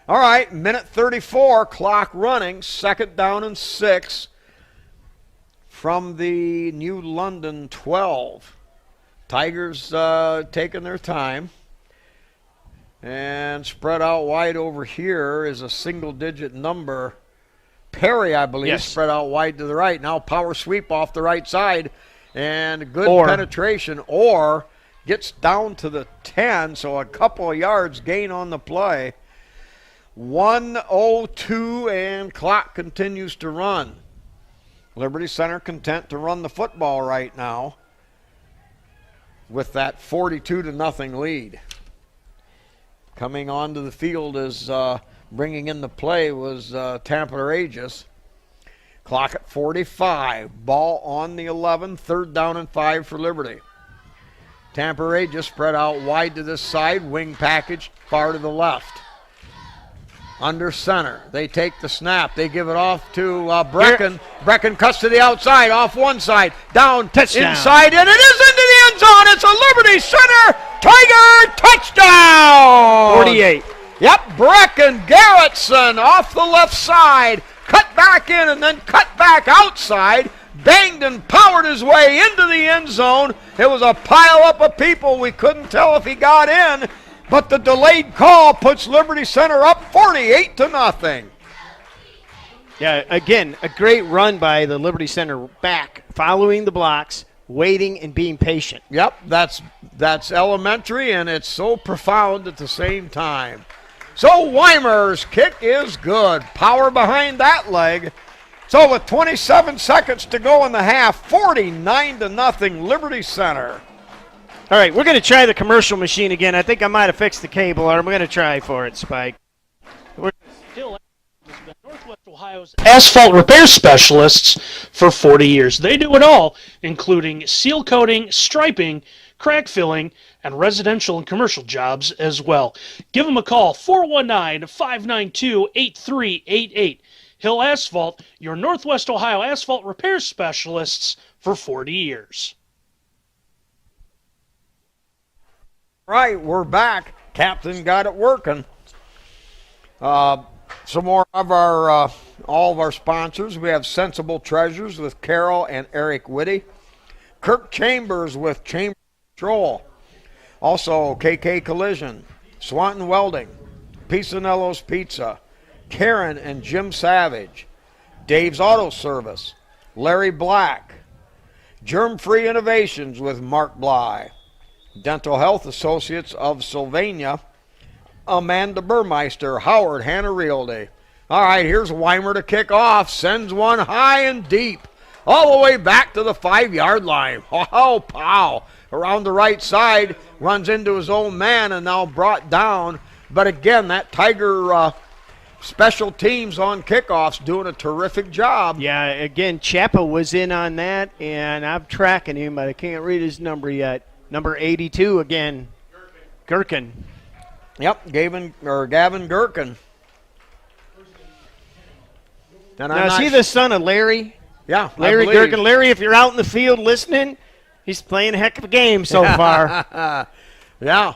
All right, minute 34, clock running, second down and 6 from the New London 12. Tigers taking their time. And spread out wide over here is a single-digit number. Perry, I believe, spread out wide to the right. Now power sweep off the right side and good penetration. Or gets down to the 10, so a couple of yards gain on the play. 1:02 and clock continues to run. Liberty Center content to run the football right now with that 42-0 lead. Coming onto the field as bringing in the play was Tampa Regis. Clock at 45. Ball on the 11. Third down and 5 for Liberty. Tampa Regis spread out wide to this side. Wing package far to the left. Under center. They take the snap. They give it off to Brecken. Brecken cuts to the outside, off one side. Down, touchdown. Inside, and it is into the end zone. It's a Liberty Center Tiger touchdown. 48. Yep, Brecken Garrettson off the left side. Cut back in and then cut back outside. Banged and powered his way into the end zone. It was a pile up of people. We couldn't tell if he got in. But the delayed call puts Liberty Center up 48-0. Yeah, again, a great run by the Liberty Center back, following the blocks, waiting and being patient. Yep, that's elementary, and it's so profound at the same time. So Weimer's kick is good. Power behind that leg. So with 27 seconds to go in the half, 49-0 Liberty Center. All right, we're going to try the commercial machine again. I think I might have fixed the cable, or I'm going to try for it, Spike. Hill has been Northwest Ohio's asphalt repair specialists for 40 years. They do it all, including seal coating, striping, crack filling, and residential and commercial jobs as well. Give them a call, 419-592-8388. Hill Asphalt, your Northwest Ohio asphalt repair specialists for 40 years. Right, we're back. Captain got it working. Some more of our all of our sponsors. We have Sensible Treasures with Carol and Eric Whitty. Kirk Chambers with Chamber Control. Also, KK Collision, Swanton Welding, Pisanello's Pizza, Karen and Jim Savage, Dave's Auto Service, Larry Black, Germ-Free Innovations with Mark Bly, Dental Health Associates of Sylvania, Amanda Burmeister, Howard Hanna Realty. All right, here's Weimer to kick off, sends one high and deep, all the way back to the 5-yard line. Oh, pow. Around the right side, runs into his own man and now brought down. But again, that Tiger special teams on kickoffs doing a terrific job. Yeah, again, Chappa was in on that, and I'm tracking him, but I can't read his number yet. Number 82 again, Gherkin. Yep, Gavin Gherkin. And Now, is he the son of Larry? Yeah, Larry Gherkin. Larry, if you're out in the field listening, he's playing a heck of a game so far. Yeah.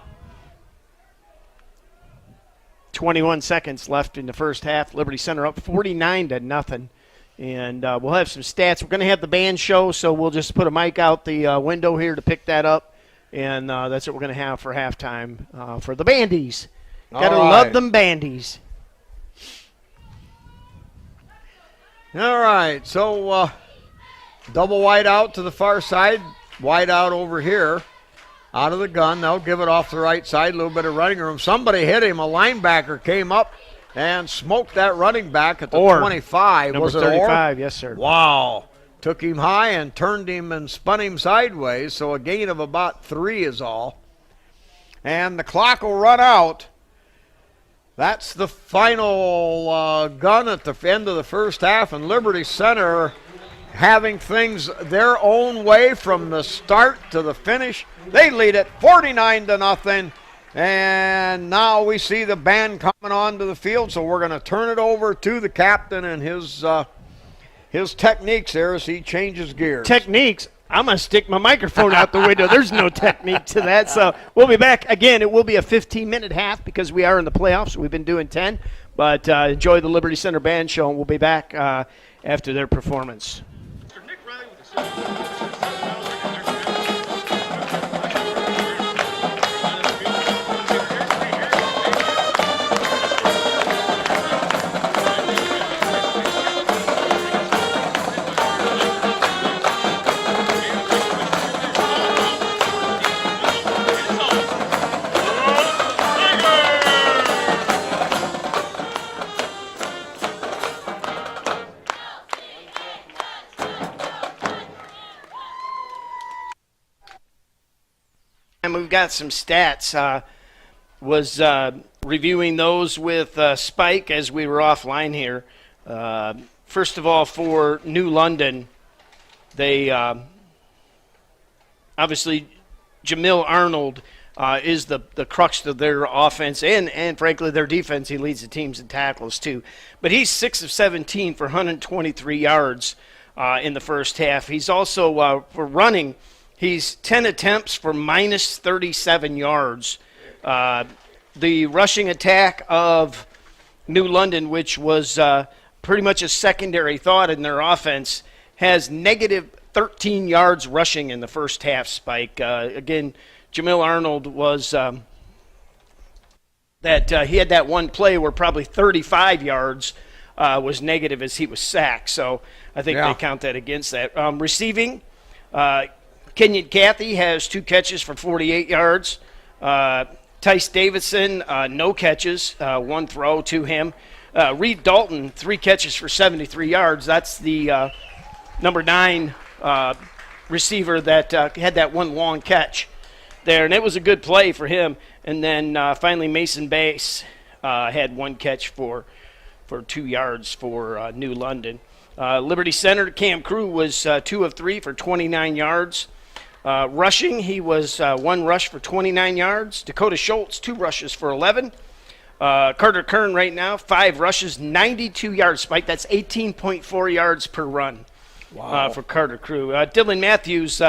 21 seconds left in the first half. Liberty Center up 49-0. And we'll have some stats. We're going to have the band show, so we'll just put a mic out the window here to pick that up. And that's what we're going to have for halftime for the Bandies. Got to love them Bandies. All right, so double wide out to the far side, wide out over here, out of the gun. They'll give it off the right side, a little bit of running room. Somebody hit him. A linebacker came up and smoked that running back at the 25. Number Was it 35, yes, sir. Wow. Took him high and turned him and spun him sideways, so a gain of about 3 is all. And the clock will run out. That's the final gun at the end of the first half, and Liberty Center having things their own way from the start to the finish. They lead it 49-0, and now we see the band coming onto the field, so we're going to turn it over to the captain and his techniques there as he changes gears. Techniques? I'm going to stick my microphone out the window. There's no technique to that. So we'll be back. Again, it will be a 15-minute half because we are in the playoffs. We've been doing 10. But enjoy the Liberty Center Band show, and we'll be back after their performance. And we've got some stats. Was reviewing those with Spike as we were offline here. First of all, for New London, they obviously Jamil Arnold is the crux of their offense and frankly their defense. He leads the teams in tackles too. But he's 6 of 17 for 123 yards in the first half. He's also for running. He's 10 attempts for minus 37 yards. The rushing attack of New London, which was pretty much a secondary thought in their offense, has negative 13 yards rushing in the first half, Spike. Again, Jamil Arnold was he had that one play where probably 35 yards was negative as he was sacked. So I think they count that against that. Receiving, Kenyon Cathy has 2 catches for 48 yards. Tice Davidson, no catches, 1 throw to him. Reed Dalton, 3 catches for 73 yards. That's the number 9 receiver that had that one long catch there, and it was a good play for him. And then finally Mason Bass had 1 catch for 2 yards for New London. Liberty Center, Cam Crew was 2 of 3 for 29 yards. Rushing, he was 1 rush for 29 yards. Dakota Schultz, 2 rushes for 11. Carter Kern right now, 5 rushes, 92 yards. Spike, that's 18.4 yards per run for Carter Crew. Dylan Matthews,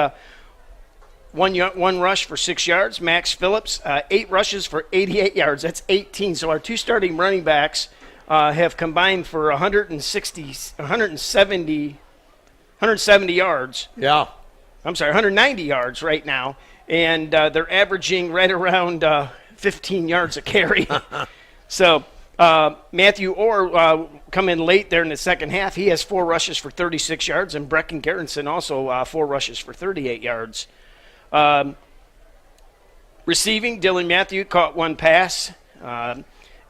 1 rush for 6 yards. Max Phillips, 8 rushes for 88 yards. That's 18. So our 2 starting running backs have combined for 170 yards. Yeah. I'm sorry, 190 yards right now, and they're averaging right around 15 yards a carry. So Matthew Orr come in late there in the second half. He has 4 rushes for 36 yards, and Brecken Gerritsen also 4 rushes for 38 yards. Receiving, Dylan Matthew caught 1 pass.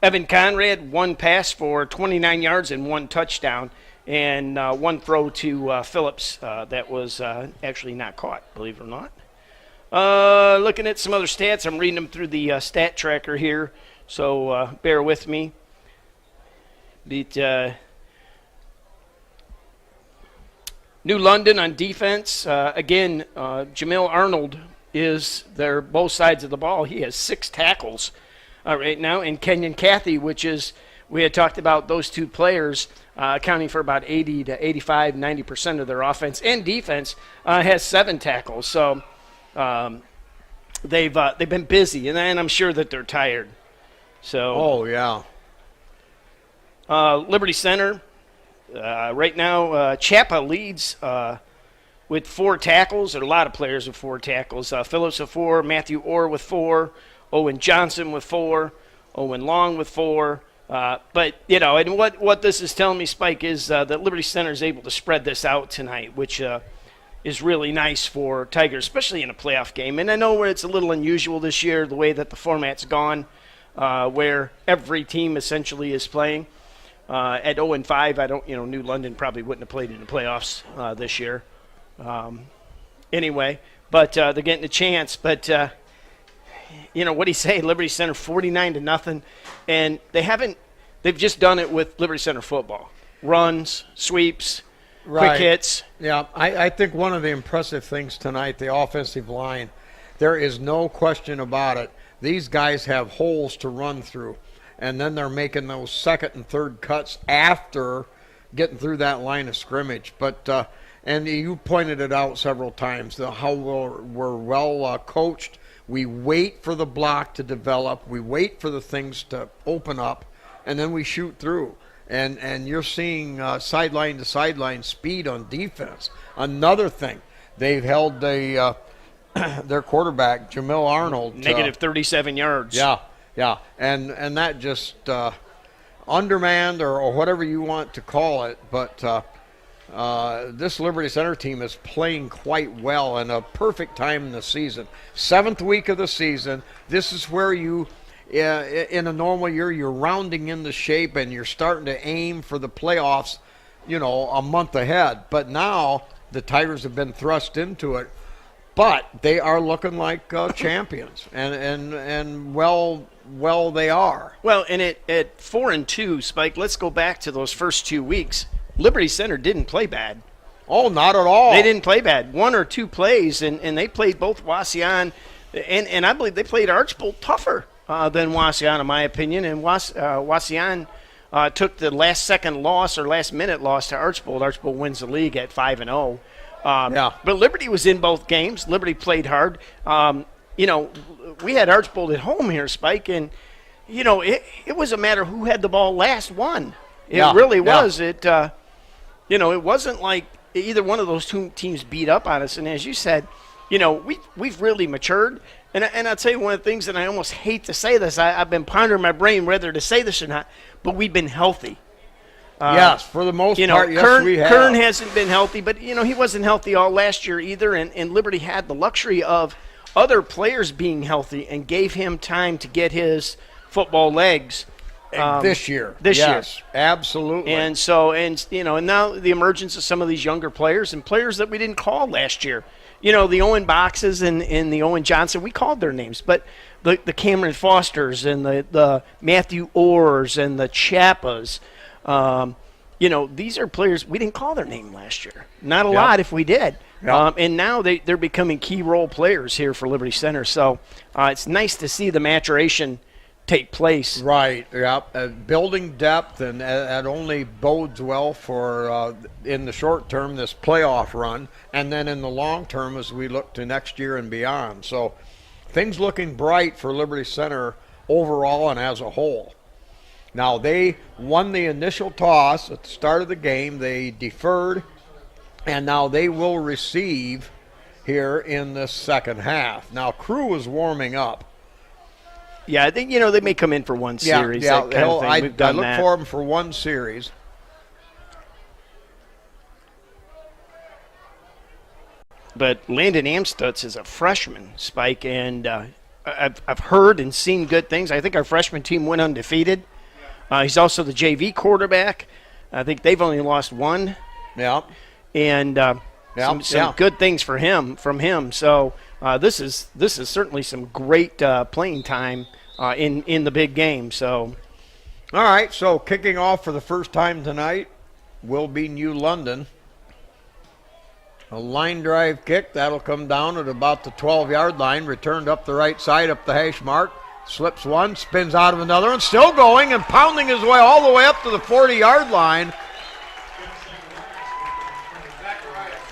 Evan Conrad, 1 pass for 29 yards and 1 touchdown, and 1 throw to Phillips that was actually not caught, believe it or not. Looking at some other stats, I'm reading them through the stat tracker here, so bear with me. New London on defense. Again, Jamil Arnold is their both sides of the ball. He has 6 tackles right now. And Kenyon Cathy, which is, we had talked about those 2 players accounting for about 80 to 85, 90% of their offense and defense, has 7 tackles. So they've been busy, and I'm sure that they're tired. So. Oh, yeah. Liberty Center, right now, Chapa leads with 4 tackles. There are a lot of players with 4 tackles. Phillips with 4, Matthew Orr with 4, Owen Johnson with 4, Owen Long with 4. But, and what this is telling me, Spike, is that Liberty Center is able to spread this out tonight, which is really nice for Tigers, especially in a playoff game. And I know where it's a little unusual this year, the way that the format's gone, where every team essentially is playing. At 0-5, I don't, New London probably wouldn't have played in the playoffs this year. Anyway, but they're getting a chance. But what do you say? Liberty Center 49-0, and they've just done it with Liberty Center football. Runs, sweeps, quick hits. Yeah, I think one of the impressive things tonight, the offensive line, there is no question about it. These guys have holes to run through. And then they're making those second and third cuts after getting through that line of scrimmage. But and you pointed it out several times, how we're well coached. We wait for the block to develop. We wait for the things to open up, and then we shoot through. And you're seeing sideline to sideline speed on defense. Another thing, they've held their quarterback, Jamil Arnold. Negative 37 yards. Yeah. Yeah, and that just undermanned or whatever you want to call it, but this Liberty Center team is playing quite well in a perfect time in the season. 7th week of the season, this is where you, in a normal year, you're rounding into shape and you're starting to aim for the playoffs, a month ahead. But now the Tigers have been thrust into it, but they are looking like champions, and well they are. Well, and at 4-2, Spike, let's go back to those first 2 weeks. Liberty Center didn't play bad. Oh, not at all. They didn't play bad. 1 or 2 plays, and they played both Wauseon, and I believe they played Archbold tougher than Wauseon, in my opinion. And Wauseon took the last-second loss or last-minute loss to Archbold. Archbold wins the league at 5-0. But Liberty was in both games. Liberty played hard. We had Archbold at home here, Spike, and, it was a matter of who had the ball last won. It really was. It wasn't like either one of those 2 teams beat up on us. And as you said, we've really matured. And I'll tell you one of the things that I almost hate to say this. I've been pondering my brain whether to say this or not, but we've been healthy. Yes, for the most part, yes, we have. Kern hasn't been healthy, but, he wasn't healthy all last year either, and Liberty had the luxury of other players being healthy and gave him time to get his football legs. This year. Yes, absolutely. And so, and now the emergence of some of these younger players and players that we didn't call last year. The Owen Boxes and the Owen Johnson, we called their names, but the Cameron Fosters and the Matthew Orrs and the Chappas, these are players we didn't call their name last year. Not a lot if we did. Yep. And now they're becoming key role players here for Liberty Center. So it's nice to see the maturation take place. Right, yeah. Building depth, and that only bodes well for, in the short term, this playoff run, and then in the long term as we look to next year and beyond. So things looking bright for Liberty Center overall and as a whole. Now, they won the initial toss at the start of the game. They deferred, and now they will receive here in the second half. Now, Crew is warming up. Yeah, I think, they may come in for one series. Yeah, that kind of thing. I We've done look that. for them for one series. But Landon Amstutz is a freshman, Spike, and I've heard and seen good things. I think our freshman team went undefeated. He's also the JV quarterback. I think they've only lost one. Yeah. And some good things from him. So this is certainly some great playing time in the big game. So, all right. So kicking off for the first time tonight will be New London. A line drive kick that'll come down at about the 12-yard line. Returned up the right side, up the hash mark. Slips one, spins out of another one. Still going and pounding his way all the way up to the 40-yard line.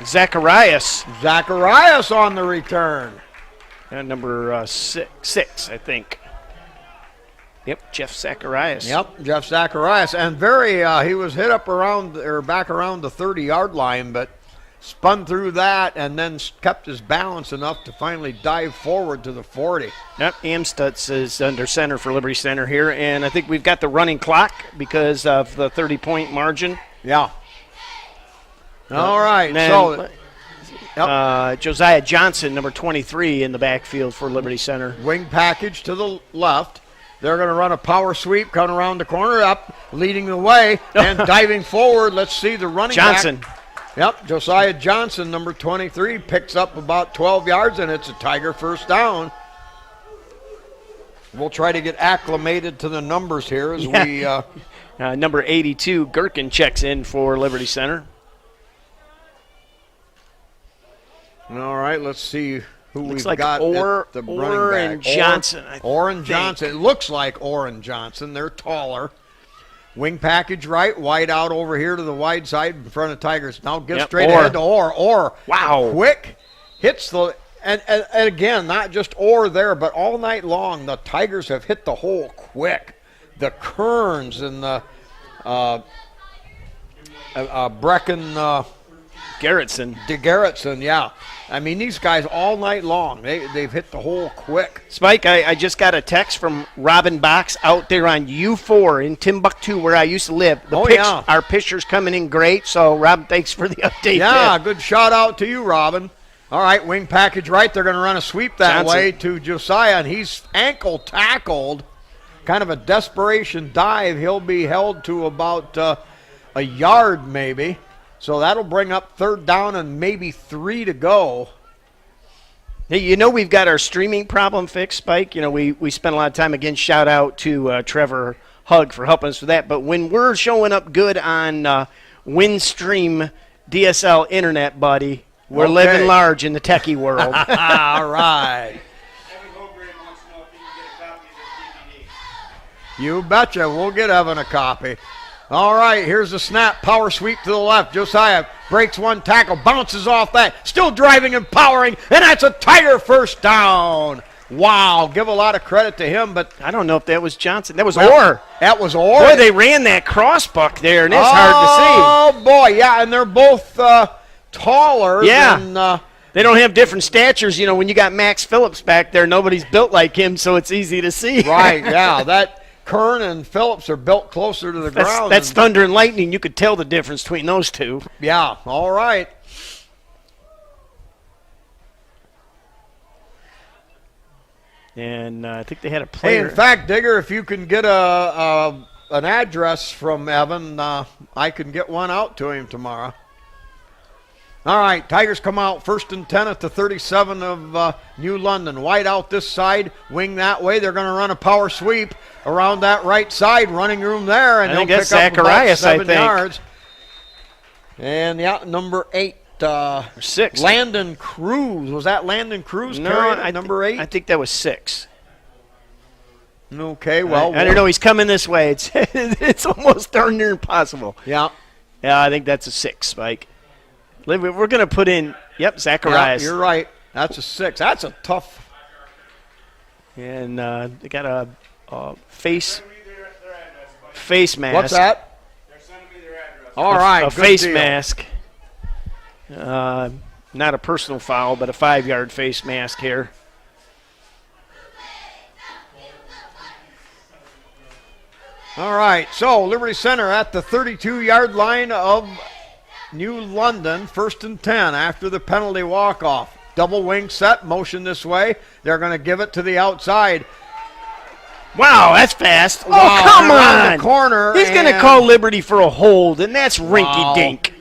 Zacharias on the return. Number six, I think. Yep, Jeff Zacharias. Yep, Jeff Zacharias. And he was hit up back around the 30-yard line, but spun through that and then kept his balance enough to finally dive forward to the 40. Yep, Amstutz is under center for Liberty Center here, and I think we've got the running clock because of the 30-point margin. Yeah. All right. Then, Josiah Johnson, number 23, in the backfield for Liberty Center. Wing package to the left. They're going to run a power sweep, coming around the corner, up, leading the way, and diving forward. Let's see the running Johnson. back. Yep, Josiah Johnson, number 23, picks up about 12 yards, and it's a Tiger first down. We'll try to get acclimated to the numbers here as we... number 82, Gherkin, checks in for Liberty Center. All right, let's see who Looks we've like got at the running back. Johnson. Orrin Johnson. It looks like Orrin Johnson. They're taller. Wing package right, wide out over here to the wide side in front of Tigers. Now gets straight ahead to Orr. Wow. Quick. Hits the – and again, not just Orr there, but all night long the Tigers have hit the hole quick. The Kearns and the Brecken Garrettson, yeah. I mean, these guys all night long, they've hit the hole quick. Spike, I just got a text from Robin Box out there on U4 in Timbuktu, where I used to live. Our picture's coming in great, so Robin, thanks for the update. Yeah, good shout out to you, Robin. All right, wing package right. They're going to run a sweep that way to Josiah, and he's ankle tackled. Kind of a desperation dive. He'll be held to about a yard maybe. So that'll bring up third down and maybe 3 to go. Hey, we've got our streaming problem fixed, Spike. We spent a lot of time, again, shout out to Trevor Hug for helping us with that. But when we're showing up good on Windstream DSL internet, buddy, we're living large in the techie world. All right. Evan Holmgren wants to know if he can get a copy of this DVD. You betcha. We'll get Evan a copy. All right, here's the snap. Power sweep to the left. Josiah breaks one tackle, bounces off that. Still driving and powering, and that's a Tiger first down. Wow, give a lot of credit to him, but I don't know if that was Johnson. That was Orr. That was Orr. Boy, they ran that crossbuck there, and it's hard to see. Oh, boy, yeah, and they're both taller than they don't have different statures. When you got Max Phillips back there, nobody's built like him, so it's easy to see. Right, yeah, that Kern and Phillips are built closer to the ground. That's thunder and lightning. You could tell the difference between those two. Yeah, all right. And I think they had a player. Hey, in fact, Digger, if you can get an address from Evan, I can get one out to him tomorrow. All right, Tigers come out first and 10 at the 37 of New London. Wide out this side, wing that way. They're going to run a power sweep around that right side, running room there, and they'll pick up Zacharias, about 7 yards. And number 8. 6. Landon Cruz. Was that Landon Cruz? No, number 8? I think that was 6. Okay, well. I don't know. He's coming this way. It's almost darn near impossible. Yeah. Yeah, I think that's a 6, Spike. We're going to put in, Zacharias. Yeah, you're right. That's a 6. That's a tough. And they got a face. face mask. What's that? They're sending me their address. All right, A good face deal. mask. Not a personal foul, but a 5-yard face mask here. All right, so Liberty Center at the 32-yard line of New London, 1st and 10 after the penalty walk-off. Double wing set, motion this way. They're going to give it to the outside. Wow, that's fast. Wow, Oh, come around on. the corner. He's going to and- call Liberty for a hold, and that's rinky-dink.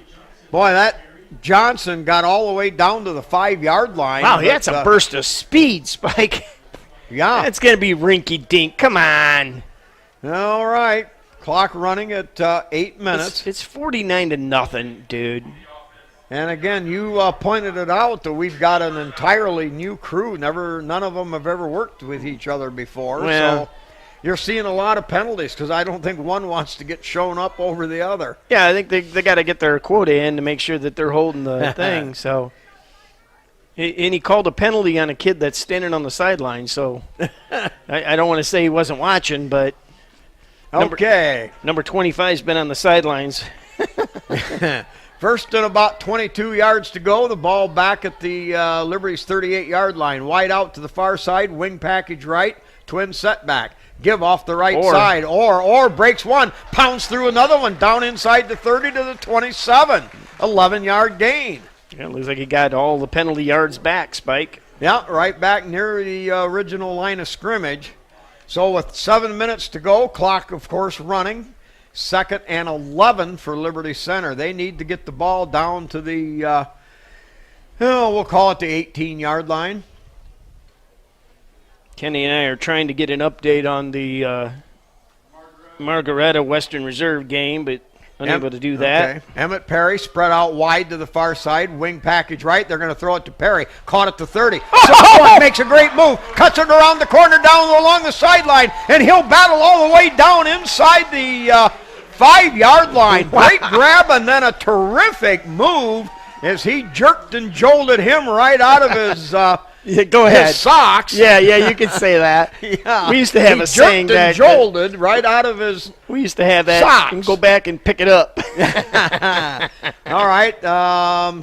Boy, that Johnson got all the way down to the 5-yard line. Wow, but, that's a burst of speed, Spike. Yeah. That's going to be rinky-dink. Come on. All right. Clock running at 8 minutes. It's 49-0, dude. And again, you pointed it out that we've got an entirely new crew. None of them have ever worked with each other before. Well. So you're seeing a lot of penalties because I don't think one wants to get shown up over the other. Yeah, I think they got to get their quota in to make sure that they're holding the thing. So, and he called a penalty on a kid that's standing on the sideline. So I don't want to say he wasn't watching, but Okay. number 25's been on the sidelines. First and about 22 yards to go. The ball back at the Liberty's 38-yard line. Wide out to the far side. Wing package right. Twin setback. Give off the right side. Or breaks one. Pounds through another one. Down inside the 30 to the 27. 11-yard gain. Yeah, it looks like he got all the penalty yards back, Spike. Yeah, right back near the original line of scrimmage. So with 7 minutes to go, clock, of course, running. 2nd and 11 for Liberty Center. They need to get the ball down to the, we'll call it the 18-yard line. Kenny and I are trying to get an update on the Margaretta Western Reserve game, but unable to do that. Okay. Emmett Perry spread out wide to the far side. Wing package right. They're going to throw it to Perry. Caught at the 30. Someone makes a great move. Cuts it around the corner down along the sideline. And he'll battle all the way down inside the 5-yard line. Great grab and then a terrific move as he jerked and jolted him right out of his Yeah, go ahead. his socks. Yeah, you could say that. Yeah. We used to have He a saying jerked and jolted right out of his. we used to have that. Socks. You can go back and pick it up. All right.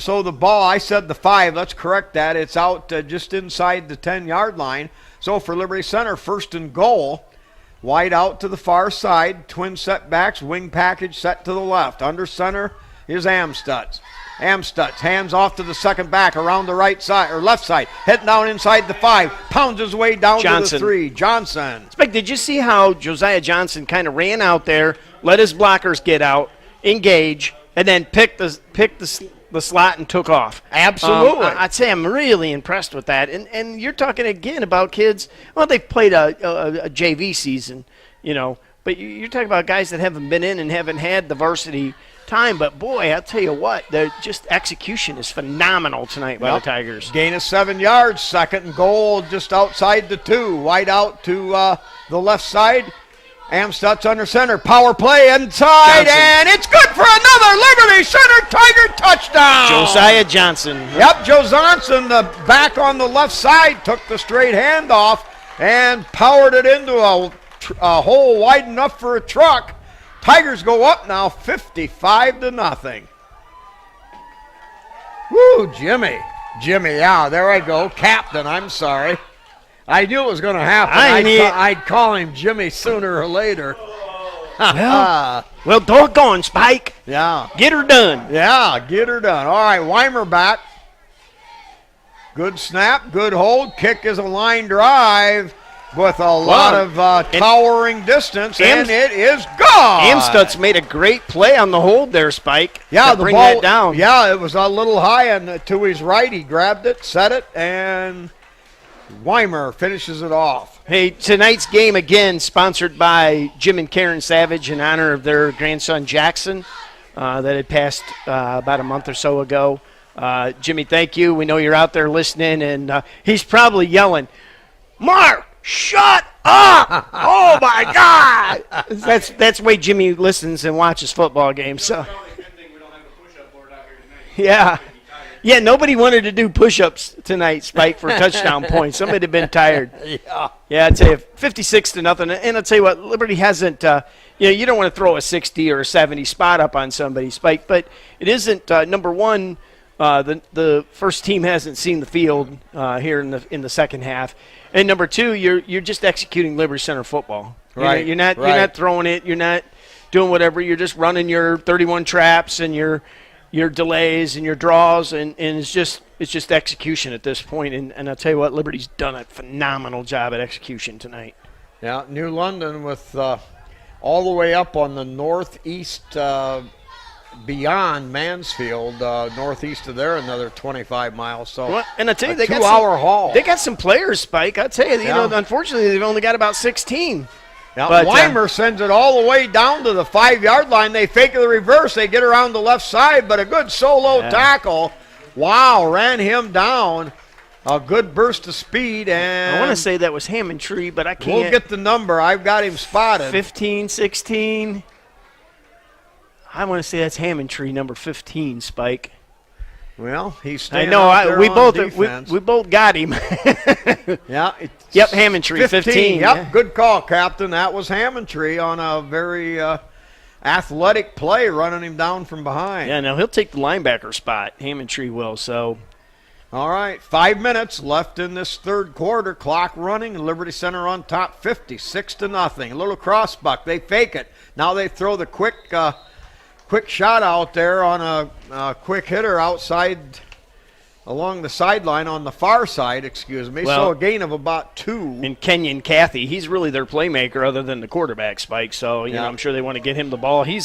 So the ball, I said the 5. Let's correct that. It's out just inside the 10-yard line. So for Liberty Center, 1st and goal. Wide out to the far side. Twin setbacks. Wing package set to the left. Under center is Amstutz. Amstutz hands off to the second back around the right side or left side. Heading down inside the 5. Pounds his way down Johnson. to the 3. Johnson. Spike, did you see how Josiah Johnson kind of ran out there, let his blockers get out, engage, and then picked the slot and took off? Absolutely. I'd say I'm really impressed with that. And you're talking again about kids. Well, they've played a JV season, but you're talking about guys that haven't been in and haven't had the varsity time. But boy, I'll tell you what, just execution is phenomenal tonight by the Tigers. Gain of 7 yards. 2nd and goal just outside the 2. Wide out to the left side. Amstutz under center. Power play inside. Johnson. And it's good for another Liberty Center Tiger touchdown. Josiah Johnson. Yep, Joe Johnson, the back on the left side, took the straight handoff and powered it into a hole wide enough for a truck. Tigers go up now 55-0. Woo, Jimmy, yeah, there I go. Captain, I'm sorry. I knew it was going to happen. I'd call him Jimmy sooner or later. Well, doggone, Spike. Yeah. Get her done. Yeah, get her done. All right, Weimer back. Good snap, good hold. Kick is a line drive with a lot of towering distance, and it is gone. Amstutz made a great play on the hold there, Spike. Yeah, to the bring ball that down. Yeah, it was a little high and to his right. He grabbed it, set it, and Weimer finishes it off. Hey, tonight's game again sponsored by Jim and Karen Savage in honor of their grandson Jackson that had passed about a month or so ago. Jimmy, thank you. We know you're out there listening, and he's probably yelling, "Mark, shut up!" Oh my God! That's the way Jimmy listens and watches football games. So, Probably a good thing we don't have a push-up board out here tonight. yeah. Yeah, nobody wanted to do push-ups tonight, Spike, for touchdown points. Somebody had been tired. Yeah, I'd say 56-0. And I'll tell you what, Liberty hasn't. You don't want to throw a 60 or a 70 spot up on somebody, Spike. But it isn't number one. The first team hasn't seen the field here in the second half, and number two, you're just executing Liberty Center football. Right. You're not throwing it. You're not doing whatever. You're just running your 31 traps and your delays and your draws, and it's just execution at this point. And I'll tell you what, Liberty's done a phenomenal job at execution tonight. Yeah, New London with all the way up on the northeast beyond Mansfield, northeast of there, another 25 miles. So, well, and I tell you, a they got 2-hour haul. They got some players, Spike. I tell you, unfortunately, they've only got about 16. Now, But, Weimer sends it all the way down to the 5-yard line. They fake the reverse. They get around the left side, but a good solo tackle. Wow, ran him down. A good burst of speed. And I want to say that was Hammondtree, but I can't. we'll get the number. I've got him spotted. 15, 16. I want to say that's Hammondtree, number 15, Spike. Well, he's I staying know. out there We on both defense. we both got him. Yeah. Yep, Hammondtree, 15. Yep, Yeah. good call, Captain. That was Hammondtree on a very athletic play, running him down from behind. Yeah, now he'll take the linebacker spot. Hammondtree will. So, All right, 5 minutes left in this third quarter. Clock running. Liberty Center on top, 56-0. A little crossbuck. They fake it. Now they throw the quick shot out there on a quick hitter outside along the sideline on the far side, so a gain of about 2. and Kenyon Cathy, he's really their playmaker other than the quarterback, Spike. So, you know, I'm sure they want to get him the ball. I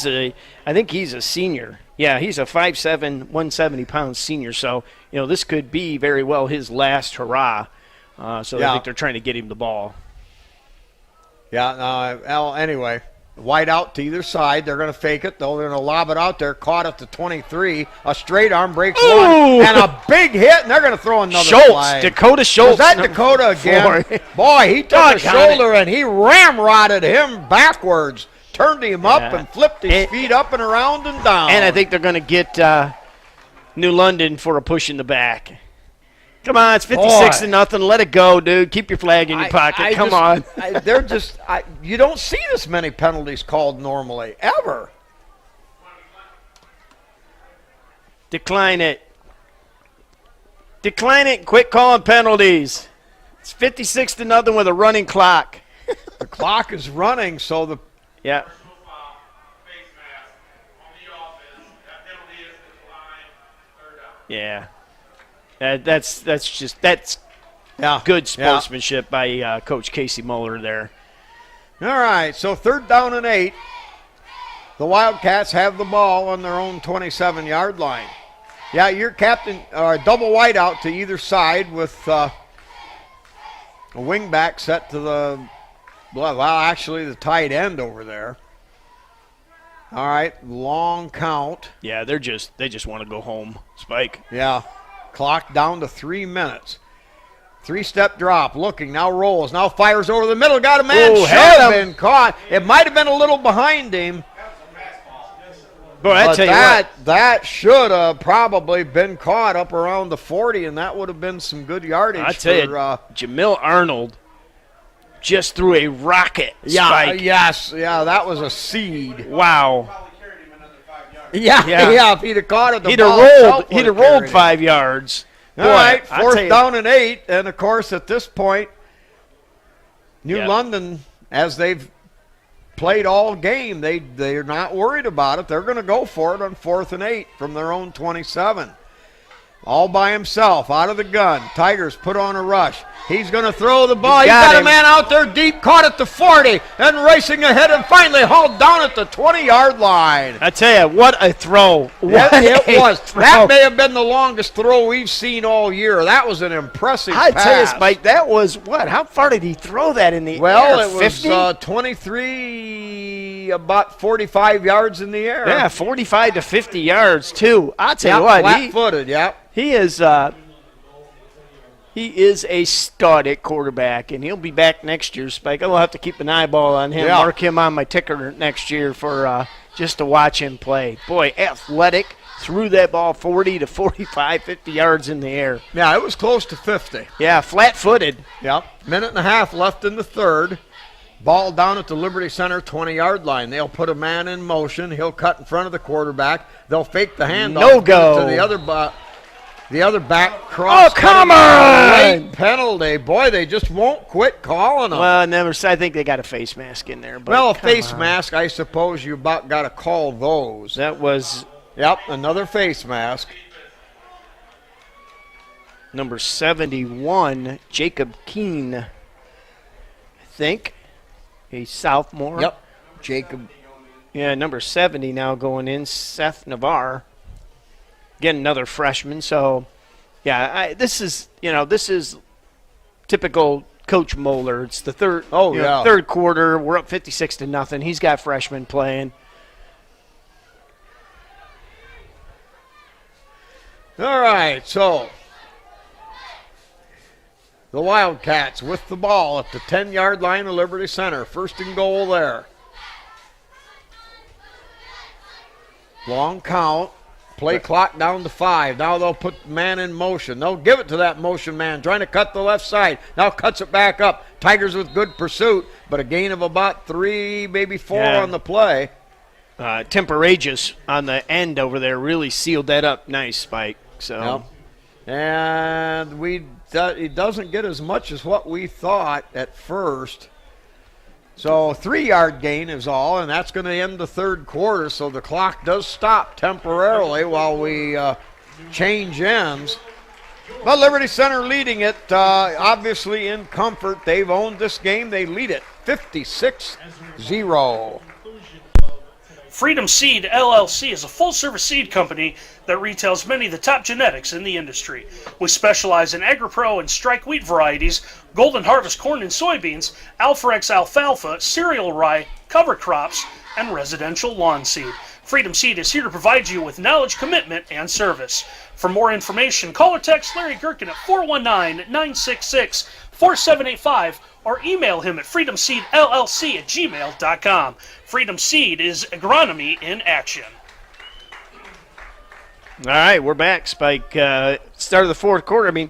think he's a senior. Yeah, he's a 5'7", 170-pound senior. So, you know, this could be very well his last hurrah. I think they're trying to get him the ball. Yeah, anyway, wide out to either side. They're going to fake it, though. They're going to lob it out there. Caught at the 23. A straight arm breaks one. And a big hit, and they're going to throw another flag. Dakota Schultz. Was that Dakota again? 4. Boy, he took a shoulder, and he ramrodded him backwards. Turned him up and flipped his feet up and around and down. And I think they're going to get New London for a push in the back. Come on, it's 56-0. Let it go, dude. Keep your flag in your pocket. Come on. You don't see this many penalties called normally, ever. Decline it. Decline it and quit calling penalties. It's 56-0 with a running clock. The clock is running, so the Yeah. Yeah. That's good sportsmanship by Coach Casey Muller there. All right, so 3rd down and 8. The Wildcats have the ball on their own 27-yard line. Yeah, your captain, double wide out to either side with a wingback set to the tight end over there. All right, long count. Yeah, they just want to go home, Spike. Yeah, clock down to 3 minutes. 3-step drop, looking, now rolls, now fires over the middle, got a man, should have been caught. It might have been a little behind him. Boy, I tell you what. That should have probably been caught up around the 40, and that would have been some good yardage. I tell you, Jamil Arnold just threw a rocket. Spike. That was a seed. Wow. Yeah, if he'd have caught it, he'd have rolled 5 yards. All right, 4th down and 8, and of course at this point, New London, as they've played all game, they're not worried about it. They're going to go for it on 4th and 8 from their own 27. All by himself, out of the gun. Tigers put on a rush. He's going to throw the ball. He's got a man out there deep, caught at the 40, and racing ahead and finally hauled down at the 20-yard line. I tell you, what a throw. It was. That may have been the longest throw we've seen all year. That was an impressive pass. I tell you, Spike, that was what? How far did he throw that in the air? Well, it was 23, about 45 yards in the air. Yeah, 45 to 50 yards, too. I'll tell you what. Flat-footed, He is a stud at quarterback, and he'll be back next year, Spike. I'll have to keep an eyeball on him, mark him on my ticker next year for just to watch him play. Boy, athletic, threw that ball 40 to 45, 50 yards in the air. Yeah, it was close to 50. Yeah, flat-footed. Yep. Minute and a half left in the third. Ball down at the Liberty Center 20-yard line. They'll put a man in motion. He'll cut in front of the quarterback. They'll fake the handoff. No go. To the other back cross. Oh, come on! Late penalty. Boy, they just won't quit calling them. Well, I think they got a face mask in there. But Well, a come face on. mask, I suppose you about got to call those. That was Yep, another face mask. number 71, Jacob Keene, I think. A sophomore. Yep, Jacob. Yeah, number 70 now going in, Seth Navarre. Again, another freshman. So, yeah, this is typical Coach Moeller. It's the third quarter. We're up 56-0. He's got freshmen playing. All right, so the Wildcats with the ball at the 10-yard line of Liberty Center. First and goal there. Long count. Play clock down to 5. Now they'll put the man in motion. They'll give it to that motion man, trying to cut the left side. Now cuts it back up. Tigers with good pursuit, but a gain of about 3, maybe 4 on the play. Temperageous on the end over there really sealed that up nice, Spike. So, and it doesn't get as much as what we thought at first. So 3-yard gain is all, and that's going to end the third quarter. So the clock does stop temporarily while we change ends. But Liberty Center leading it, obviously in comfort. They've owned this game. They lead it 56-0. Freedom Seed LLC is a full-service seed company that retails many of the top genetics in the industry. We specialize in AgriPro and strike wheat varieties, Golden Harvest corn and soybeans, Alpha X alfalfa, cereal rye, cover crops, and residential lawn seed. Freedom Seed is here to provide you with knowledge, commitment, and service. For more information, call or text Larry Gherkin at 419-966-4785 or email him at freedomseedllc@gmail.com. Freedom Seed is agronomy in action. all right, we're back, Spike. Start of the fourth quarter. I mean,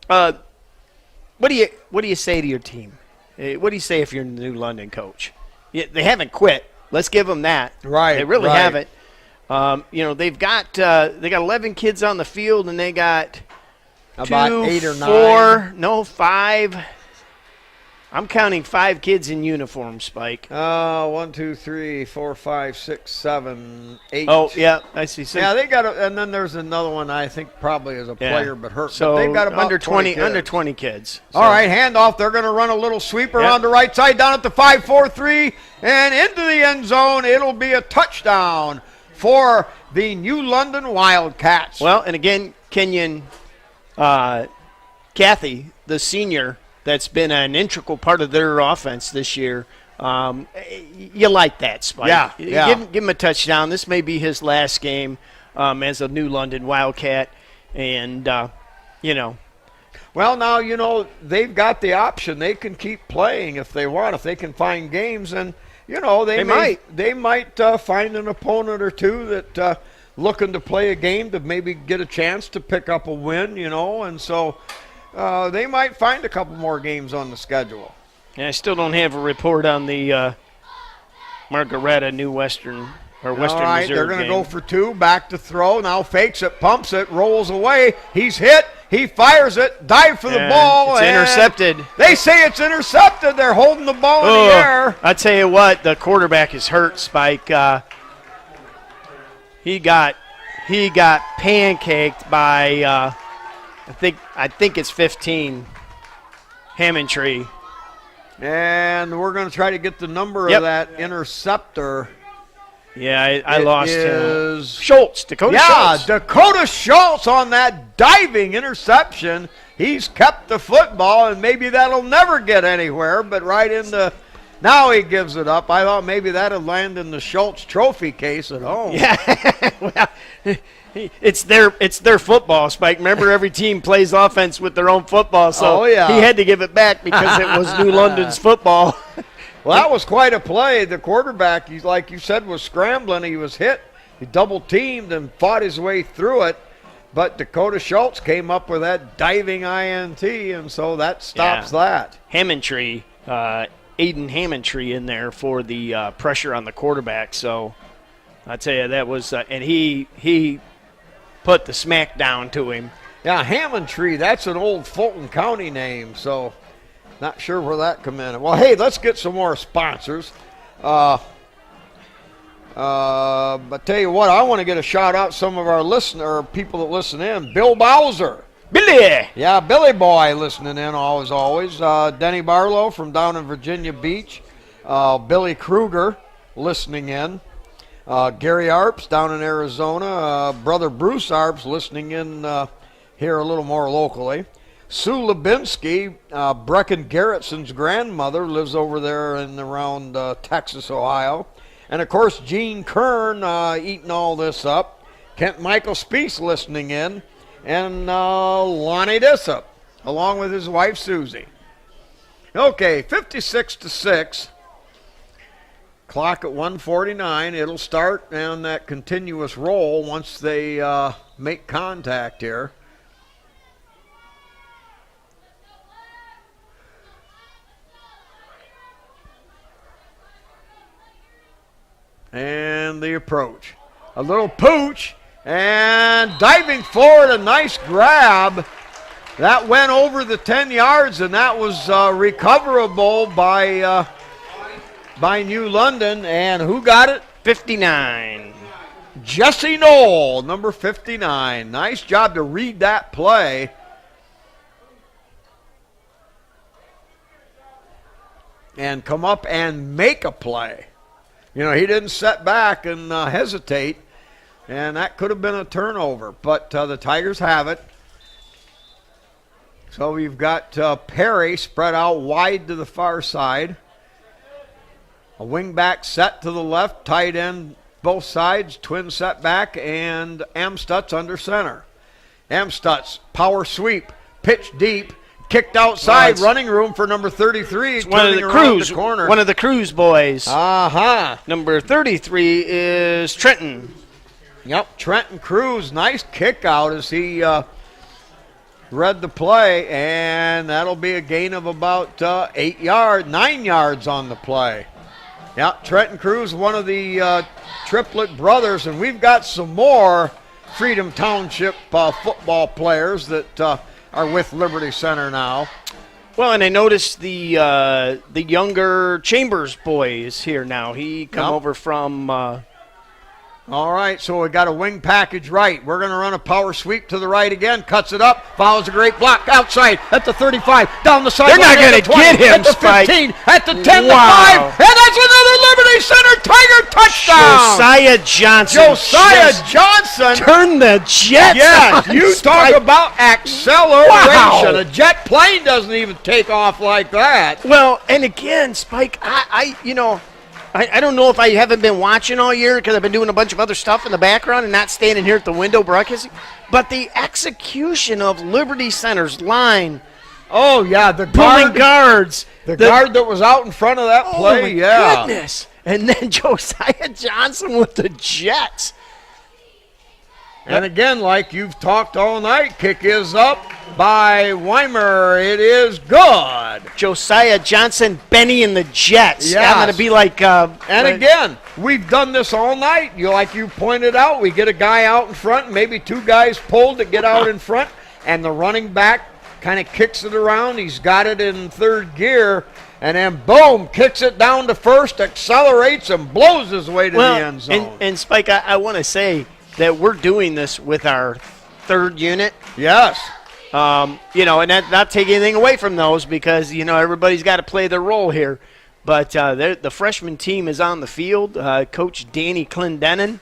what do you say to your team? What do you say if you're the New London coach? They haven't quit. Let's give them that. Right. They really right. haven't. They've got 11 kids on the field, and they got About 2, 8 or 4, 5. I'm counting 5 kids in uniform, Spike. 1, 2, 3, 4, 5, 6, 7, 8. Oh, yeah, I see. So, Yeah, they got, and then there's another one I think probably is a player but hurt. So but they've got about under 20 kids. under 20 kids. All right, handoff. They're going to run a little sweep Yep. around the right side, down at the 5-4-3, and into the end zone. It'll be a touchdown for the New London Wildcats. Well, and again, Kenyon, Kathy, the senior, that's been an integral part of their offense this year. You like that, Spike. Yeah. Give him a touchdown. This may be his last game as a New London Wildcat. And, Well, now, they've got the option. They can keep playing if they want, if they can find games. And, they might find an opponent or two that looking to play a game to maybe get a chance to pick up a win, and so they might find a couple more games on the schedule. I still don't have a report on the Margaretta New Western or Western All right, Reserve they're going to game. go for 2, back to throw. Now fakes it, pumps it, rolls away. He's hit. He fires it, dive for the And ball. it's and intercepted. They say it's intercepted. They're holding the ball in the air. I tell you what, the quarterback is hurt, Spike. He got pancaked by I think it's 15, Hammondtree. And we're going to try to get the number Yep. of that interceptor. Yeah, I lost him. Is Schultz, Dakota Schultz. Dakota Schultz on that diving interception. He's kept the football, and maybe that'll never get anywhere, but right in the – now he gives it up. I thought maybe that would land in the Schultz trophy case at home. Yeah, well, it's their football, Spike. Remember, every team plays offense with their own football, so he had to give it back because it was New London's football. Well, that was quite a play. The quarterback, like you said, was scrambling. He was hit He double teamed and fought his way through it, but Dakota Schultz came up with that diving INT, and so that stops that. Hammondtree, Aiden Hammondtree in there for the pressure on the quarterback. So I tell you, that was and he put the smack down to him. Yeah, Hammondtree, that's an old Fulton County name, so not sure where that come in. Well, hey, let's get some more sponsors. But tell you what, I want to get a shout out to some of our people that listen in. Bill Bowser. Billy! Yeah, Billy Boy listening in always. Denny Barlow from down in Virginia Beach. Billy Kruger listening in. Gary Arps down in Arizona. Brother Bruce Arps listening in here a little more locally. Sue Lubinsky, Brecken Garrettson's grandmother, lives over there in around Texas, Ohio. And, of course, Gene Kern eating all this up. Kent Michael Speece listening in. And Lonnie Dissop, along with his wife, Susie. Okay, 56-6. Clock at 1:49. It'll start on that continuous roll once they make contact here. And the approach. A little pooch. And diving forward, a nice grab. That went over the 10 yards, and that was recoverable by New London. And who got it? 59. Jesse Knoll, number 59. Nice job to read that play. And come up and make a play. You know, he didn't set back and hesitate, and that could have been a turnover, but the Tigers have it. So we've got Perry spread out wide to the far side. A wingback set to the left, tight end both sides, twin setback, and Amstutz under center. Amstutz, power sweep, pitch deep, kicked outside, running room for number 33. It's one of the Cruz, corner. one of the Cruz boys. Uh-huh. Number 33 is Trenton. Yep, Trenton Cruz, nice kick out as he read the play, and that'll be a gain of about 9 yards on the play. Yep, Trenton Cruz, one of the triplet brothers, and we've got some more Freedom Township football players that are with Liberty Center now. Well, and I noticed the younger Chambers boy is here now. He come over from. All right, so we got a wing package right. We're going to run a power sweep to the right again. Cuts it up. Follows a great block outside at the 35. Down the sideline. They're not going to get him, at the 15. At the 10, wow. the 5. And that's another Liberty Center Tiger touchdown. Josiah Johnson. Josiah Johnson. Turn the jet. Yes, you talk about acceleration. Wow. A jet plane doesn't even take off like that. Well, and again, Spike, I don't know if I haven't been watching all year because I've been doing a bunch of other stuff in the background and not standing here at the window broadcasting, but the execution of Liberty Center's line. Oh, yeah, the pulling guards. The guard that was out in front of that play, my yeah. Goodness. And then Josiah Johnson with the Jets. And again, like you've talked all night, kick is up by Weimer. It is good. Josiah Johnson, Benny, and the Jets. Yes. I'm going to be like. And again, we've done this all night. Like you pointed out, we get a guy out in front, maybe two guys pulled to get out in front, and the running back kind of kicks it around. He's got it in third gear, and then boom, kicks it down to first, accelerates, and blows his way to the end zone. And Spike, I want to say that we're doing this with our third unit. Yes. And that, not taking anything away from those because, everybody's got to play their role here. But the freshman team is on the field. Coach Danny Clendenin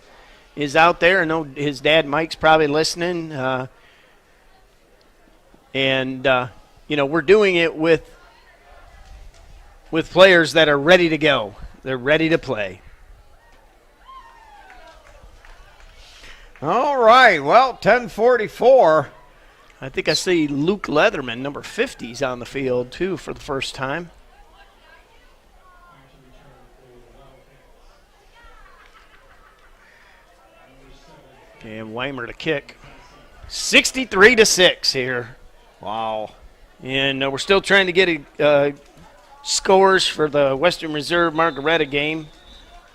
is out there. I know his dad Mike's probably listening. We're doing it with players that are ready to go. They're ready to play. All right, well, 10:44. I think I see Luke Leatherman, number 50, is on the field, too, for the first time. Weimer to kick. 63-6 here. Wow. And we're still trying to get scores for the Western Reserve Margaretta game.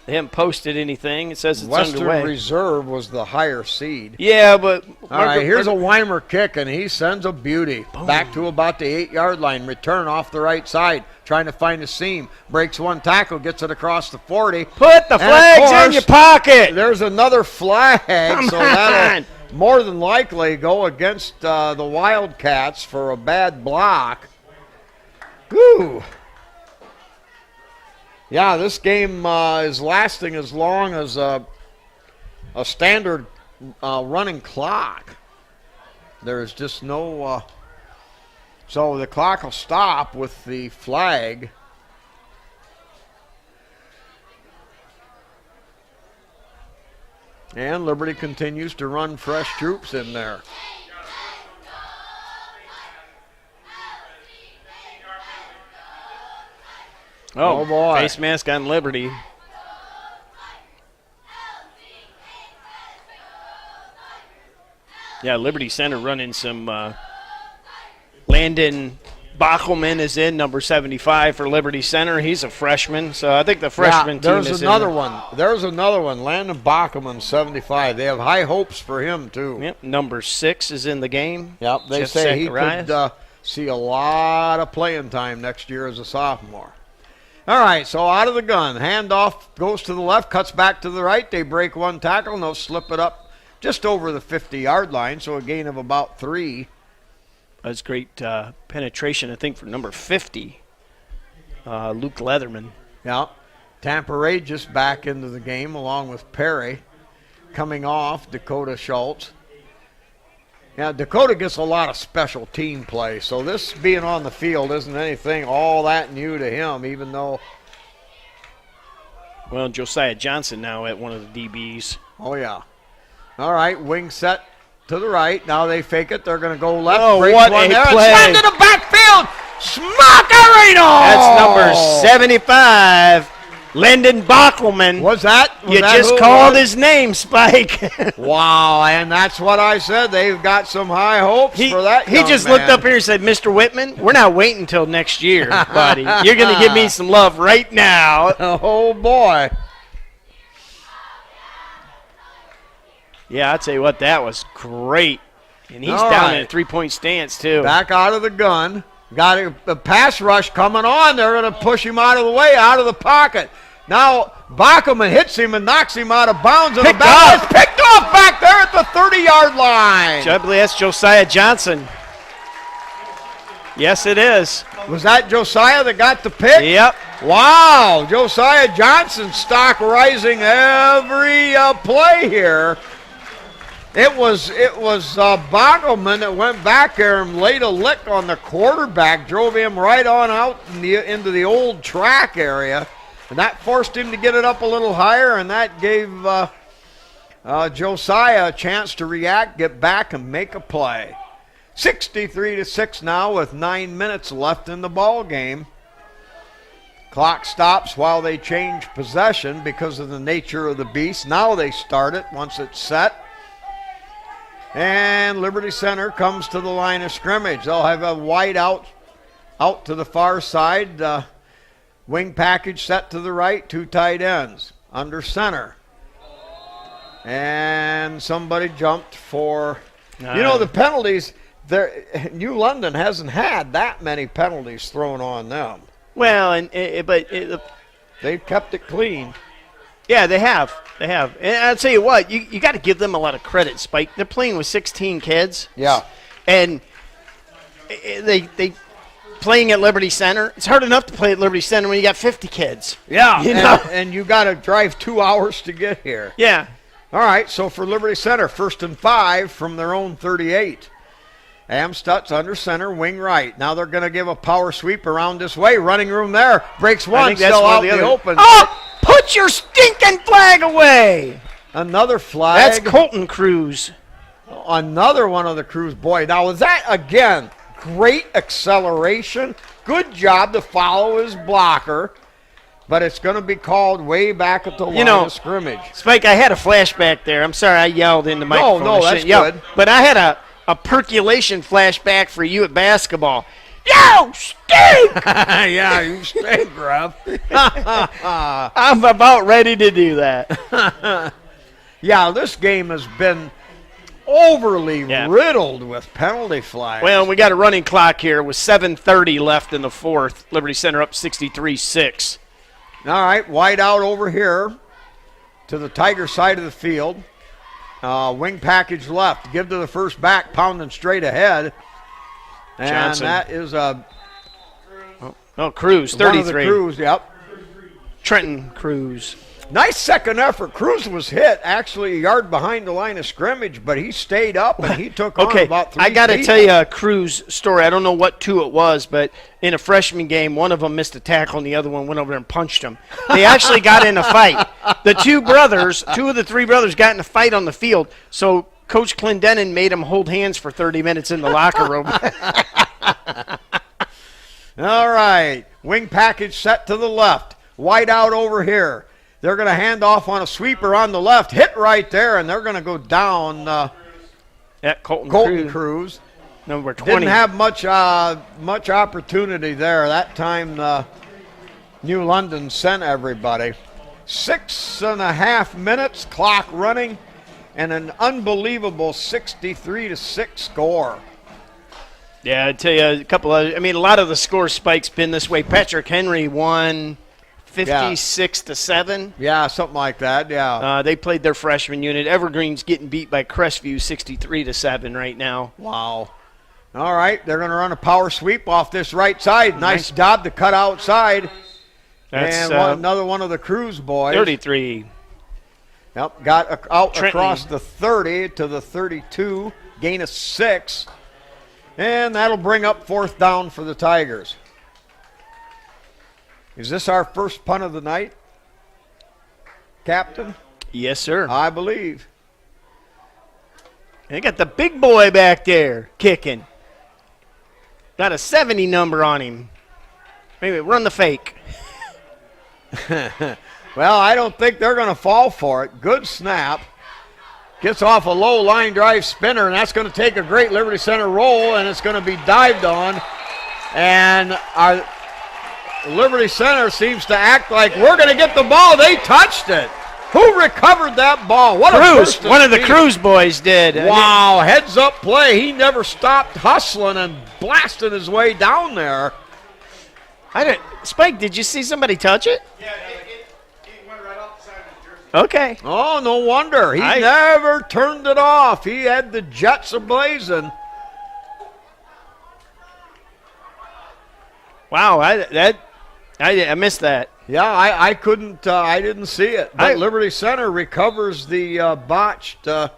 They haven't posted anything. It says it's Western underway. Reserve was the higher seed. Yeah, but All right, here's a Weimer kick, and he sends a beauty. Boom. Back to about the 8-yard line. Return off the right side, trying to find a seam. Breaks one tackle, gets it across the 40. Put the And of flags in course, your pocket. There's another flag, Come so on. that'll more than likely go against the Wildcats for a bad block. Whew. Yeah, this game is lasting as long as a standard running clock. There's just no... so the clock will stop with the flag. And Liberty continues to run fresh troops in there. Oh, boy. Face mask on Liberty. Yeah, Liberty Center running some Landon Bachelman is in, number 75 for Liberty Center. He's a freshman, so I think the freshman team is there's another in. one. There's another one. Landon Bachelman, 75. They have high hopes for him, too. Yep, number 6 is in the game. Yep, they Jeff say he Zacharias. could see a lot of playing time next year as a sophomore. All right, so out of the gun. Handoff goes to the left, cuts back to the right. They break one tackle, and they'll slip it up just over the 50-yard line, so a gain of about 3. That's great penetration, I think, for number 50, Luke Leatherman. Yeah. Tampa Ray just back into the game along with Perry. Coming off, Dakota Schultz. Yeah, Dakota gets a lot of special team play, so this being on the field isn't anything all that new to him, even though... Well, Josiah Johnson now at one of the DBs. Oh, yeah. All right, wing set to the right. Now they fake it. They're going to go left. Oh, Breaks what one a there. play. And slammed to the backfield. Smockerino! That's number 75, Lyndon Bachelman. Was that? You that just who it called was? his name, Spike. Wow, and that's what I said. They've got some high hopes for that He young just man. looked up here and said, Mr. Whitman, we're not waiting until next year, buddy. You're going to give me some love right now. Oh, boy. Yeah, I'll tell you what, that was great. And he's All down right. in a three-point stance, too. Back out of the gun. Got a pass rush coming on. They're going to push him out of the way, out of the pocket. Now, Bachelman hits him and knocks him out of bounds. And Picked the ball off. is picked off back there at the 30-yard line. I believe that's Josiah Johnson. Yes, it is. Was that Josiah that got the pick? Yep. Wow, Josiah Johnson's stock rising every play here. It was Bachelman that went back there and laid a lick on the quarterback, drove him right on out into the old track area, and that forced him to get it up a little higher, and that gave Josiah a chance to react, get back, and make a play. 63-6 now with 9 minutes left in the ball game. Clock stops while they change possession because of the nature of the beast. Now they start it once it's set. And Liberty Center comes to the line of scrimmage. They'll have a wide out to the far side. Wing package set to the right, 2 tight ends. Under center. And somebody jumped for... You know, the penalties... New London hasn't had that many penalties thrown on them. Well, They've kept it clean. yeah, they have. They have. And I'll tell you what, you got to give them a lot of credit, Spike. They're playing with 16 kids. Yeah. And they playing at Liberty Center. It's hard enough to play at Liberty Center when you got 50 kids. Yeah, You know? and you got to drive 2 hours to get here. Yeah. All right, so for Liberty Center, 1st and 5 from their own 38. Amstutz under center, wing right. Now they're going to give a power sweep around this way. Running room there. Breaks one, think that's still one of out the in the other- open. Oh, put your stinking flag away. Another flag. That's Colton Cruz. Another one of the Cruz. Boy, now was that, again, great acceleration. Good job to follow his blocker. but it's going to be called way back at the line of scrimmage. Spike, I had a flashback there. I'm sorry I yelled in the microphone. No, that's good. But I had a percolation flashback for you at basketball. Yo, stink! Yeah, you stink, Grubb. I'm about ready to do that. Yeah, this game has been overly riddled with penalty flags. Well, we got a running clock here with 7:30 left in the fourth. Liberty Center up 63-6. All right, wide out over here to the Tiger side of the field. Wing package left. Give to the first back, pounding straight ahead. And Johnson. that is Cruz, 33. one of the Cruz, yep. Trenton Cruz. Nice second effort. Cruz was hit actually a yard behind the line of scrimmage, but he stayed up and he took on about 3 I got to people. tell you a Cruz story. I don't know what two it was, but in a freshman game, one of them missed a tackle and the other one went over there and punched him. They actually got in a fight. The two of the three brothers got in a fight on the field, so Coach Clendenin made him hold hands for 30 minutes in the locker room. All right, wing package set to the left. Wide out over here. They're going to hand off on a sweeper on the left. Hit right there, and they're going to go down Colton Cruz. Number 20. Didn't have much opportunity there. That time New London sent everybody. 6.5 minutes, clock running, and an unbelievable 63-6 score. Yeah, I'd tell you a lot of the score spikes been this way. Patrick Henry won 56-7. Yeah, something like that. Yeah. They played their freshman unit. Evergreen's getting beat by Crestview 63-7 right now. Wow. All right, they're going to run a power sweep off this right side. Nice job to cut outside. That's another one of the Cruz boys. 33. Yep, got out Trenton. Across the 30 to the 32, gain of 6. And that'll bring up fourth down for the Tigers. Is this our first punt of the night, Captain? Yes, sir. I believe. They got the big boy back there kicking. Got a 70 number on him. Maybe run the fake. Well, I don't think they're going to fall for it. Good snap. Gets off a low line drive spinner, and that's going to take a great Liberty Center roll, and it's going to be dived on. And our Liberty Center seems to act like we're going to get the ball. They touched it. Who recovered that ball? What Cruz, a one of the Cruz boys did. Wow, heads up play. He never stopped hustling and blasting his way down there. Spike, did you see somebody touch it? Yeah, it went right off the side of his jersey. Okay. Oh, no wonder. He never turned it off. He had the jets ablazing. Wow, I missed that. Yeah, I couldn't. I didn't see it. But Liberty Center recovers the botched the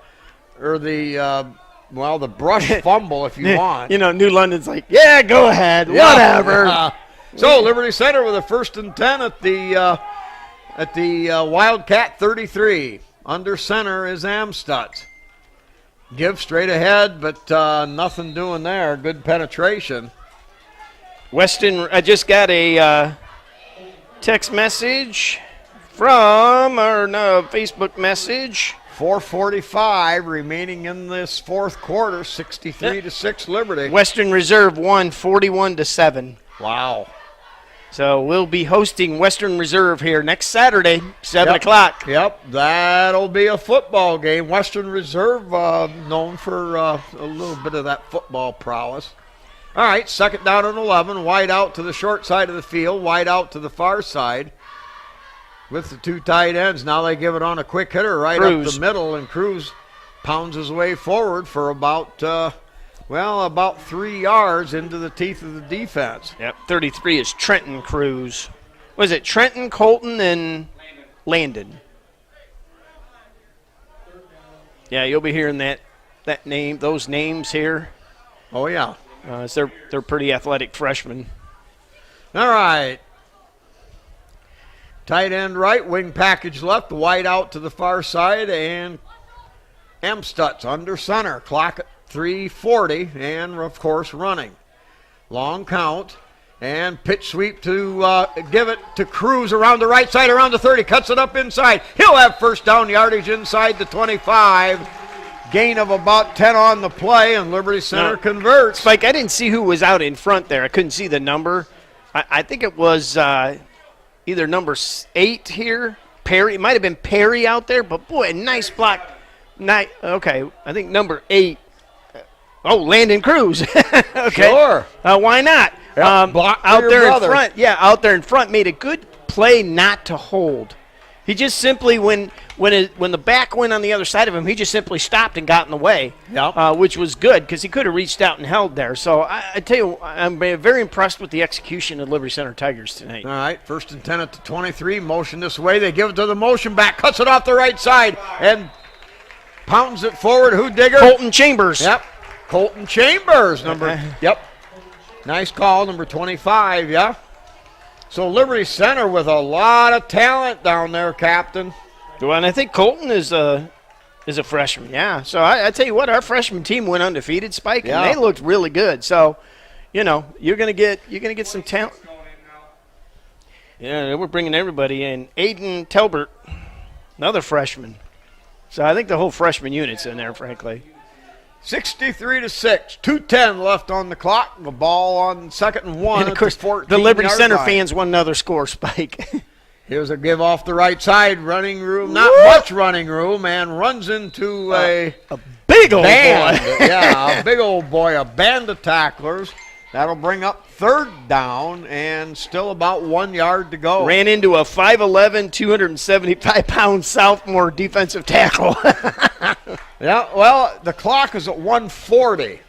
brush fumble, if you want. New London's like, yeah, go ahead, whatever. So Liberty Center with a 1st and 10 at the Wildcat 33. Under center is Amstutz. Give straight ahead, but nothing doing there. Good penetration. Weston, I just got a text message from Facebook message. 4:45 remaining in this fourth quarter. 63-6 Liberty. Western Reserve won 41-7. Wow. So we'll be hosting Western Reserve here next Saturday, 7 o'clock. Yep, that'll be a football game. Western Reserve known for a little bit of that football prowess. All right, 2nd down and 11. Wide out to the short side of the field. Wide out to the far side with the two tight ends. Now they give it on a quick hitter right up the middle, and Cruz pounds his way forward for about 3 yards into the teeth of the defense. Yep, 33 is Trenton Cruz. Was it Trenton, Colton, and Landon? Yeah, you'll be hearing those names here. Oh, yeah. They're pretty athletic freshmen. All right. Tight end right, wing package left, wide out to the far side, and Amstutz under center. Clock at 3:40, and of course running. Long count. And pitch sweep to give it to Cruz around the right side, around the 30, cuts it up inside. He'll have first down yardage inside the 25. Gain of about 10 on the play, and Liberty Center converts. Spike, I didn't see who was out in front there. I couldn't see the number. I think it was either number 8 here. Perry. It might have been Perry out there, but boy, a nice block. Okay, I think number 8. Oh, Landon Cruz. Okay. Sure. Why not? Yep, block for out your there brother. in front. Yeah, out there in front made a good play not to hold. He just simply, when the back went on the other side of him, he just simply stopped and got in the way, which was good because he could have reached out and held there. So I tell you, I'm very impressed with the execution of Liberty Center Tigers tonight. All right, 1st and 10 at the 23. Motion this way. They give it to the motion back, cuts it off the right side, and pounds it forward. Who, Digger? Colton Chambers. Yep. Colton Chambers, yep. Nice call, number 25, yeah. So Liberty Center with a lot of talent down there, Captain. Well, and I think Colton is a freshman, yeah. So I tell you what, our freshman team went undefeated, Spike, and they looked really good. So, you're gonna get some talent. Yeah, we're bringing everybody in. Aiden Telbert, another freshman. So I think the whole freshman unit's in there, frankly. 63-6, 2:10 left on the clock. The ball on 2nd and 1. And of course, the Liberty Center fans want another score, Spike. Here's a give off the right side, running room, not much running room, and runs into a big old band. boy. Yeah, a big old boy, a band of tacklers. That'll bring up 3rd down and still about 1 yard to go. Ran into a 5'11", 275-pound sophomore defensive tackle. Yeah, well, the clock is at 1:40.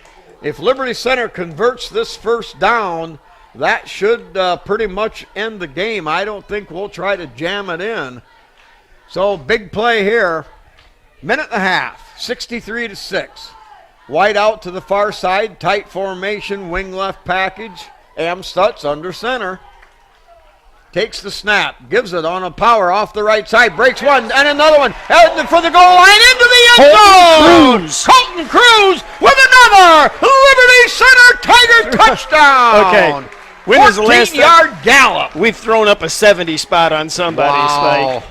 If Liberty Center converts this first down, that should pretty much end the game. I don't think we'll try to jam it in. So big play here. Minute and a half, 63-6. Wide out to the far side, tight formation, wing left package. Amstutz under center. Takes the snap, gives it on a power off the right side, breaks one and another one, heading for the goal line into the end zone. Colton Cruz with another Liberty Center Tiger touchdown. Okay. When was the last 14-yard gallop? We've thrown up a 70 spot on somebody, Wow. Spike.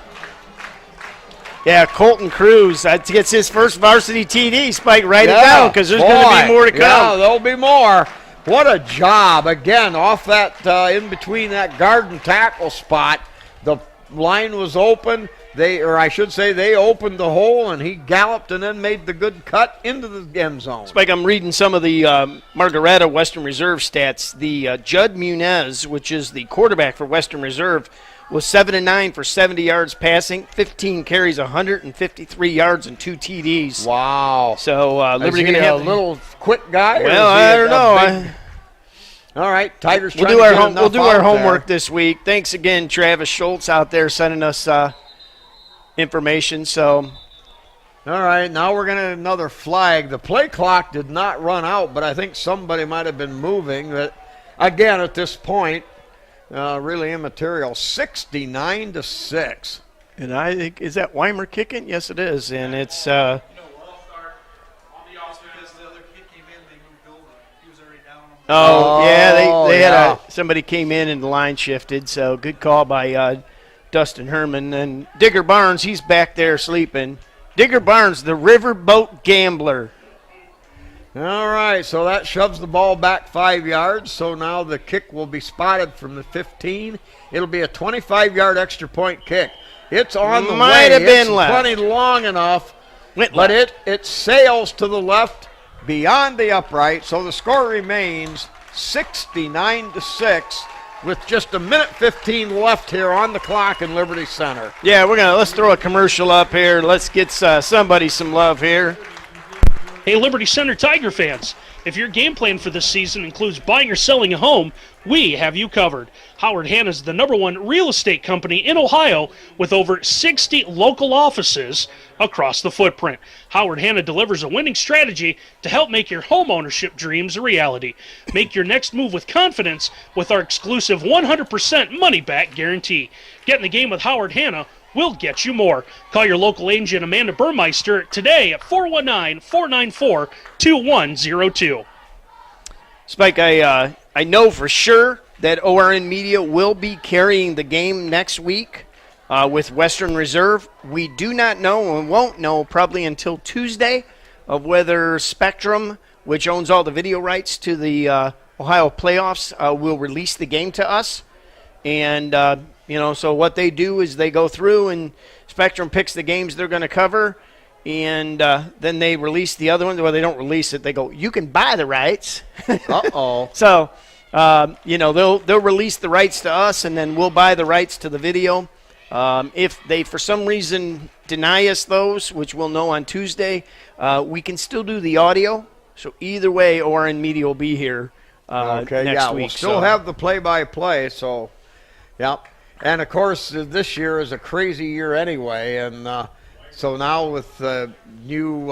Yeah, Colton Cruz, that gets his first varsity TD, Spike. Write it down because there's going to be more to come. Yeah, there'll be more. What a job. Again, off that, in between that guard and tackle spot, the line was open. They opened the hole, and he galloped and then made the good cut into the end zone. Spike, I'm reading some of the Margaretta Western Reserve stats. The Judd Munez, which is the quarterback for Western Reserve, was 7-9 for 70 yards passing, 15 carries, 153 yards, and 2 TDs. Wow. So Liberty going going to have a little quick guy? Well, I don't know. All right, Tigers. We'll do our homework this week. Thanks again, Travis Schultz out there sending us information. So, all right, now we're going to another flag. The play clock did not run out, but I think somebody might have been moving. But again, at this point, really immaterial. 69-6. And I think, is that Weimer kicking? Yes, it is. And it's No, we'll start on the offense because the other kid came in, they moved over. He was already down on the they had somebody came in and the line shifted. So good call by Dustin Herman. And Digger Barnes, he's back there sleeping. Digger Barnes, the riverboat gambler. All right, so that shoves the ball back 5 yards. So now the kick will be spotted from the 15. It'll be a 25-yard extra point kick. It's on the way. Might have been it's left. plenty long enough, Went but left. it sails to the left beyond the upright. So the score remains 69-6 with just a minute 15 left here on the clock in Liberty Center. Yeah, let's throw a commercial up here. Let's get somebody some love here. Hey, Liberty Center Tiger fans, if your game plan for this season includes buying or selling a home, we have you covered. Howard Hanna is the #1 real estate company in Ohio with over 60 local offices across the footprint. Howard Hanna delivers a winning strategy to help make your home ownership dreams a reality. Make your next move with confidence with our exclusive 100% money-back guarantee. Get in the game with Howard Hanna. We'll get you more. Call your local agent Amanda Burmeister today at 419-494-2102. Spike, I know for sure that ORN Media will be carrying the game next week with Western Reserve. We do not know and won't know probably until Tuesday of whether Spectrum, which owns all the video rights to the Ohio playoffs, will release the game to us. And, so what they do is they go through and Spectrum picks the games they're going to cover, and then they release the other ones. Well, they don't release it. They go, you can buy the rights. Uh-oh. So, they'll release the rights to us, and then we'll buy the rights to the video. If they, for some reason, deny us those, which we'll know on Tuesday, we can still do the audio. So either way, ORN Media will be here next week. We'll still have the play-by-play, so, yeah. And, of course, this year is a crazy year anyway, and so now with the new,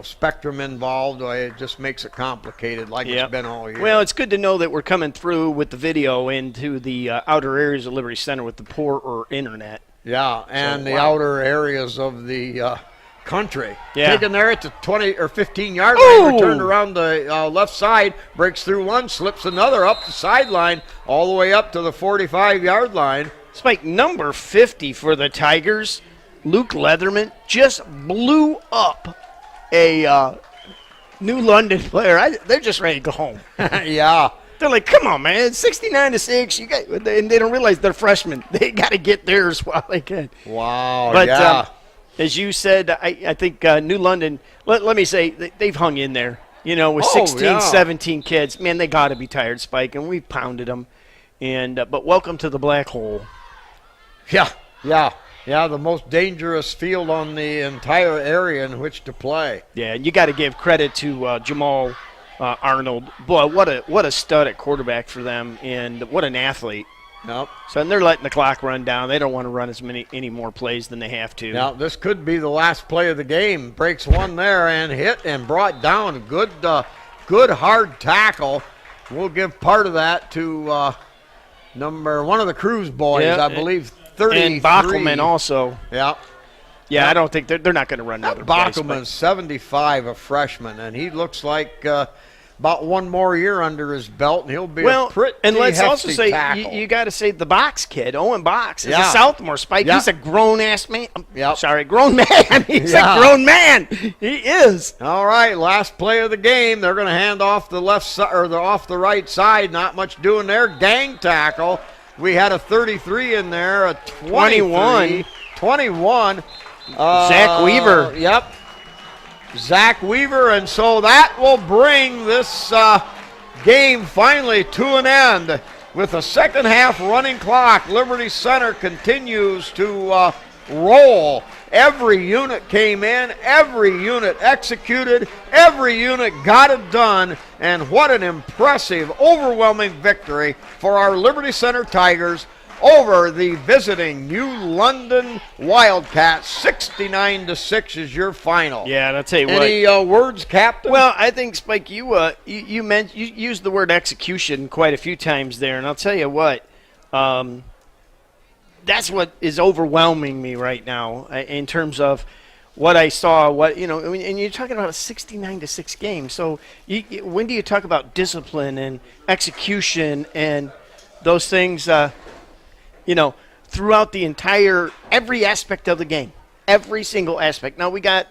Spectrum involved, it just makes it complicated like it's been all year. Well, it's good to know that we're coming through with the video into the outer areas of Liberty Center with the poorer internet. Yeah, and the outer areas of the country. Yeah. Taken there at the 20 or 15-yard line, turned around the left side, breaks through one, slips another up the sideline, all the way up to the 45-yard line. Spike number 50 for the Tigers, Luke Leatherman, just blew up a New London player. They're just ready to go home. Yeah. They're like, come on, man, 69-6. And they don't realize they're freshmen. They got to get theirs while they can. Wow, But, as you said, I think New London, let me say, they've hung in there. With 16, 17 kids. Man, they got to be tired, Spike, and we've pounded them. But welcome to the black hole. Yeah, the most dangerous field on the entire area in which to play. Yeah, and you got to give credit to Jamal Arnold. Boy, what a stud at quarterback for them, and what an athlete. Nope. So and they're letting the clock run down. They don't want to run any more plays than they have to. Now, this could be the last play of the game. Breaks one there and hit and brought down. Good hard tackle. We'll give part of that to number one of the Cruz boys, I believe, 33. And Bachelman also. Yeah. Yeah, I don't think they're not going to run another play. Bachelman's 75, a freshman, and he looks like about one more year under his belt, and he'll be a pretty and let's also say tackle. you got to say the Box kid, Owen Box, is a sophomore. Spike, he's a grown-ass man. Grown man. He's a grown man. He is. All right, last play of the game. They're going to hand off the left side or off the right side. Not much doing there. Gang tackle. We had a 33 in there, a 21. Zach Weaver. Yep. Zach Weaver, and so that will bring this game finally to an end with a second half running clock. Liberty Center continues to roll. Every unit came in, every unit executed, every unit got it done, and what an impressive, overwhelming victory for our Liberty Center Tigers over the visiting New London Wildcats. 69-6 is your final. Yeah, and I'll tell you what. Any words, Captain? Well, I think, Spike, you used the word execution quite a few times there, and I'll tell you what. That's what is overwhelming me right now in terms of what I saw. And you're talking about a 69-6 game. So when do you talk about discipline and execution and those things? Throughout the every aspect of the game, every single aspect. Now we got,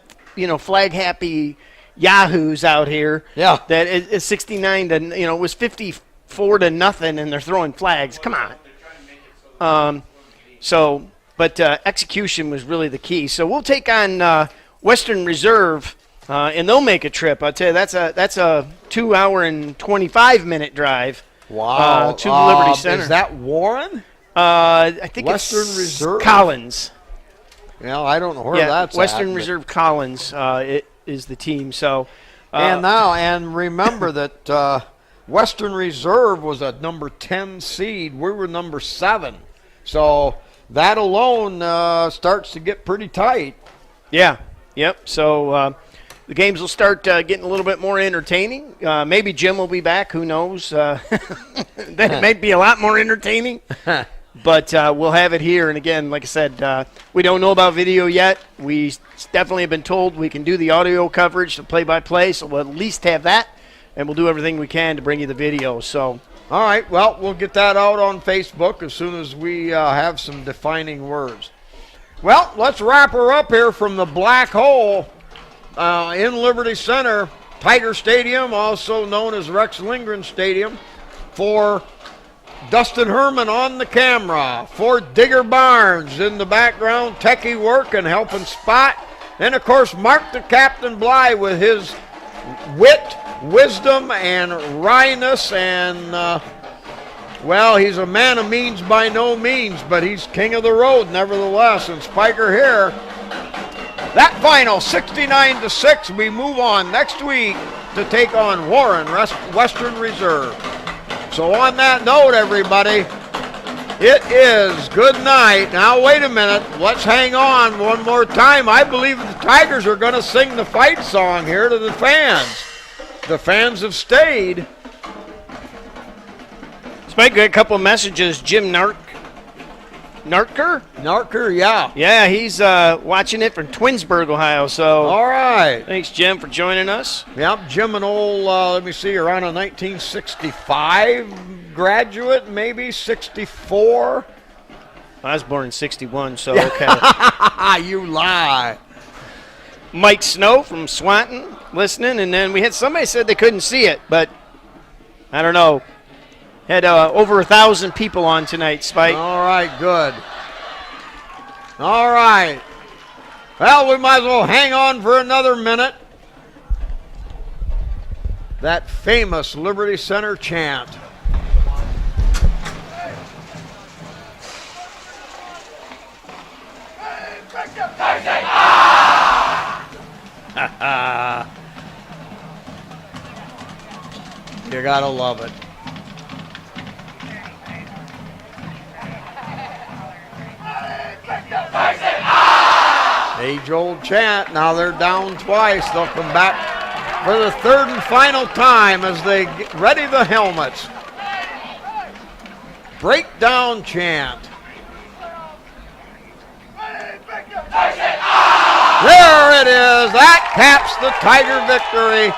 flag happy yahoos out here. Yeah. That is 69 to, it was 54 to nothing, and they're throwing flags. Come on. But execution was really the key. So we'll take on Western Reserve, and they'll make a trip. I'll tell you, that's a 2 hour and 25-minute drive. Wow. To Liberty Center. Is that Warren? I think Western it's Reserve? Collins. Well, I don't know where that's Western at, Reserve Collins is the team. So, and remember that Western Reserve was a number 10 seed. We were number 7. So that alone starts to get pretty tight. Yeah. Yep. So the games will start getting a little bit more entertaining. Maybe Jim will be back. Who knows? That may be a lot more entertaining. But we'll have it here. And, again, like I said, we don't know about video yet. We definitely have been told we can do the audio coverage, the play-by-play, so we'll at least have that. And we'll do everything we can to bring you the video. So All right, well, we'll get that out on Facebook as soon as we have some defining words. Well, let's wrap her up here from the Black Hole in Liberty Center, Tiger Stadium, also known as Rex Lindgren Stadium, for Dustin Herman on the camera, for Digger Barnes in the background, techie work and helping spot, and of course Mark the Captain Bly with his wit, wisdom, and wryness, and well, he's a man of means by no means, but he's king of the road nevertheless. And Spiker here, that final 69-6. We move on next week to take on Warren Western Reserve. So on that note, everybody, it is good night. Now wait a minute, let's hang on one more time. I believe the Tigers are going to sing the fight song here to the fans. The fans have stayed. Spike, got a couple of messages. Jim Narker, yeah. Yeah, he's watching it from Twinsburg, Ohio. So, All right. Thanks, Jim, for joining us. Yep, Jim, an old, let me see, around a 1965 graduate, maybe 64. I was born in 61, so okay. You lie. Mike Snow from Swanton listening, and then we had somebody said they couldn't see it, but I don't know. Had over 1,000 people on tonight, Spike. All right, good. All right. Well, we might as well hang on for another minute. That famous Liberty Center chant. You gotta love it. Age-old chant. Now they're down twice. They'll come back for the third and final time as they get ready the helmets. Breakdown chant. There it is. That caps the Tiger victory.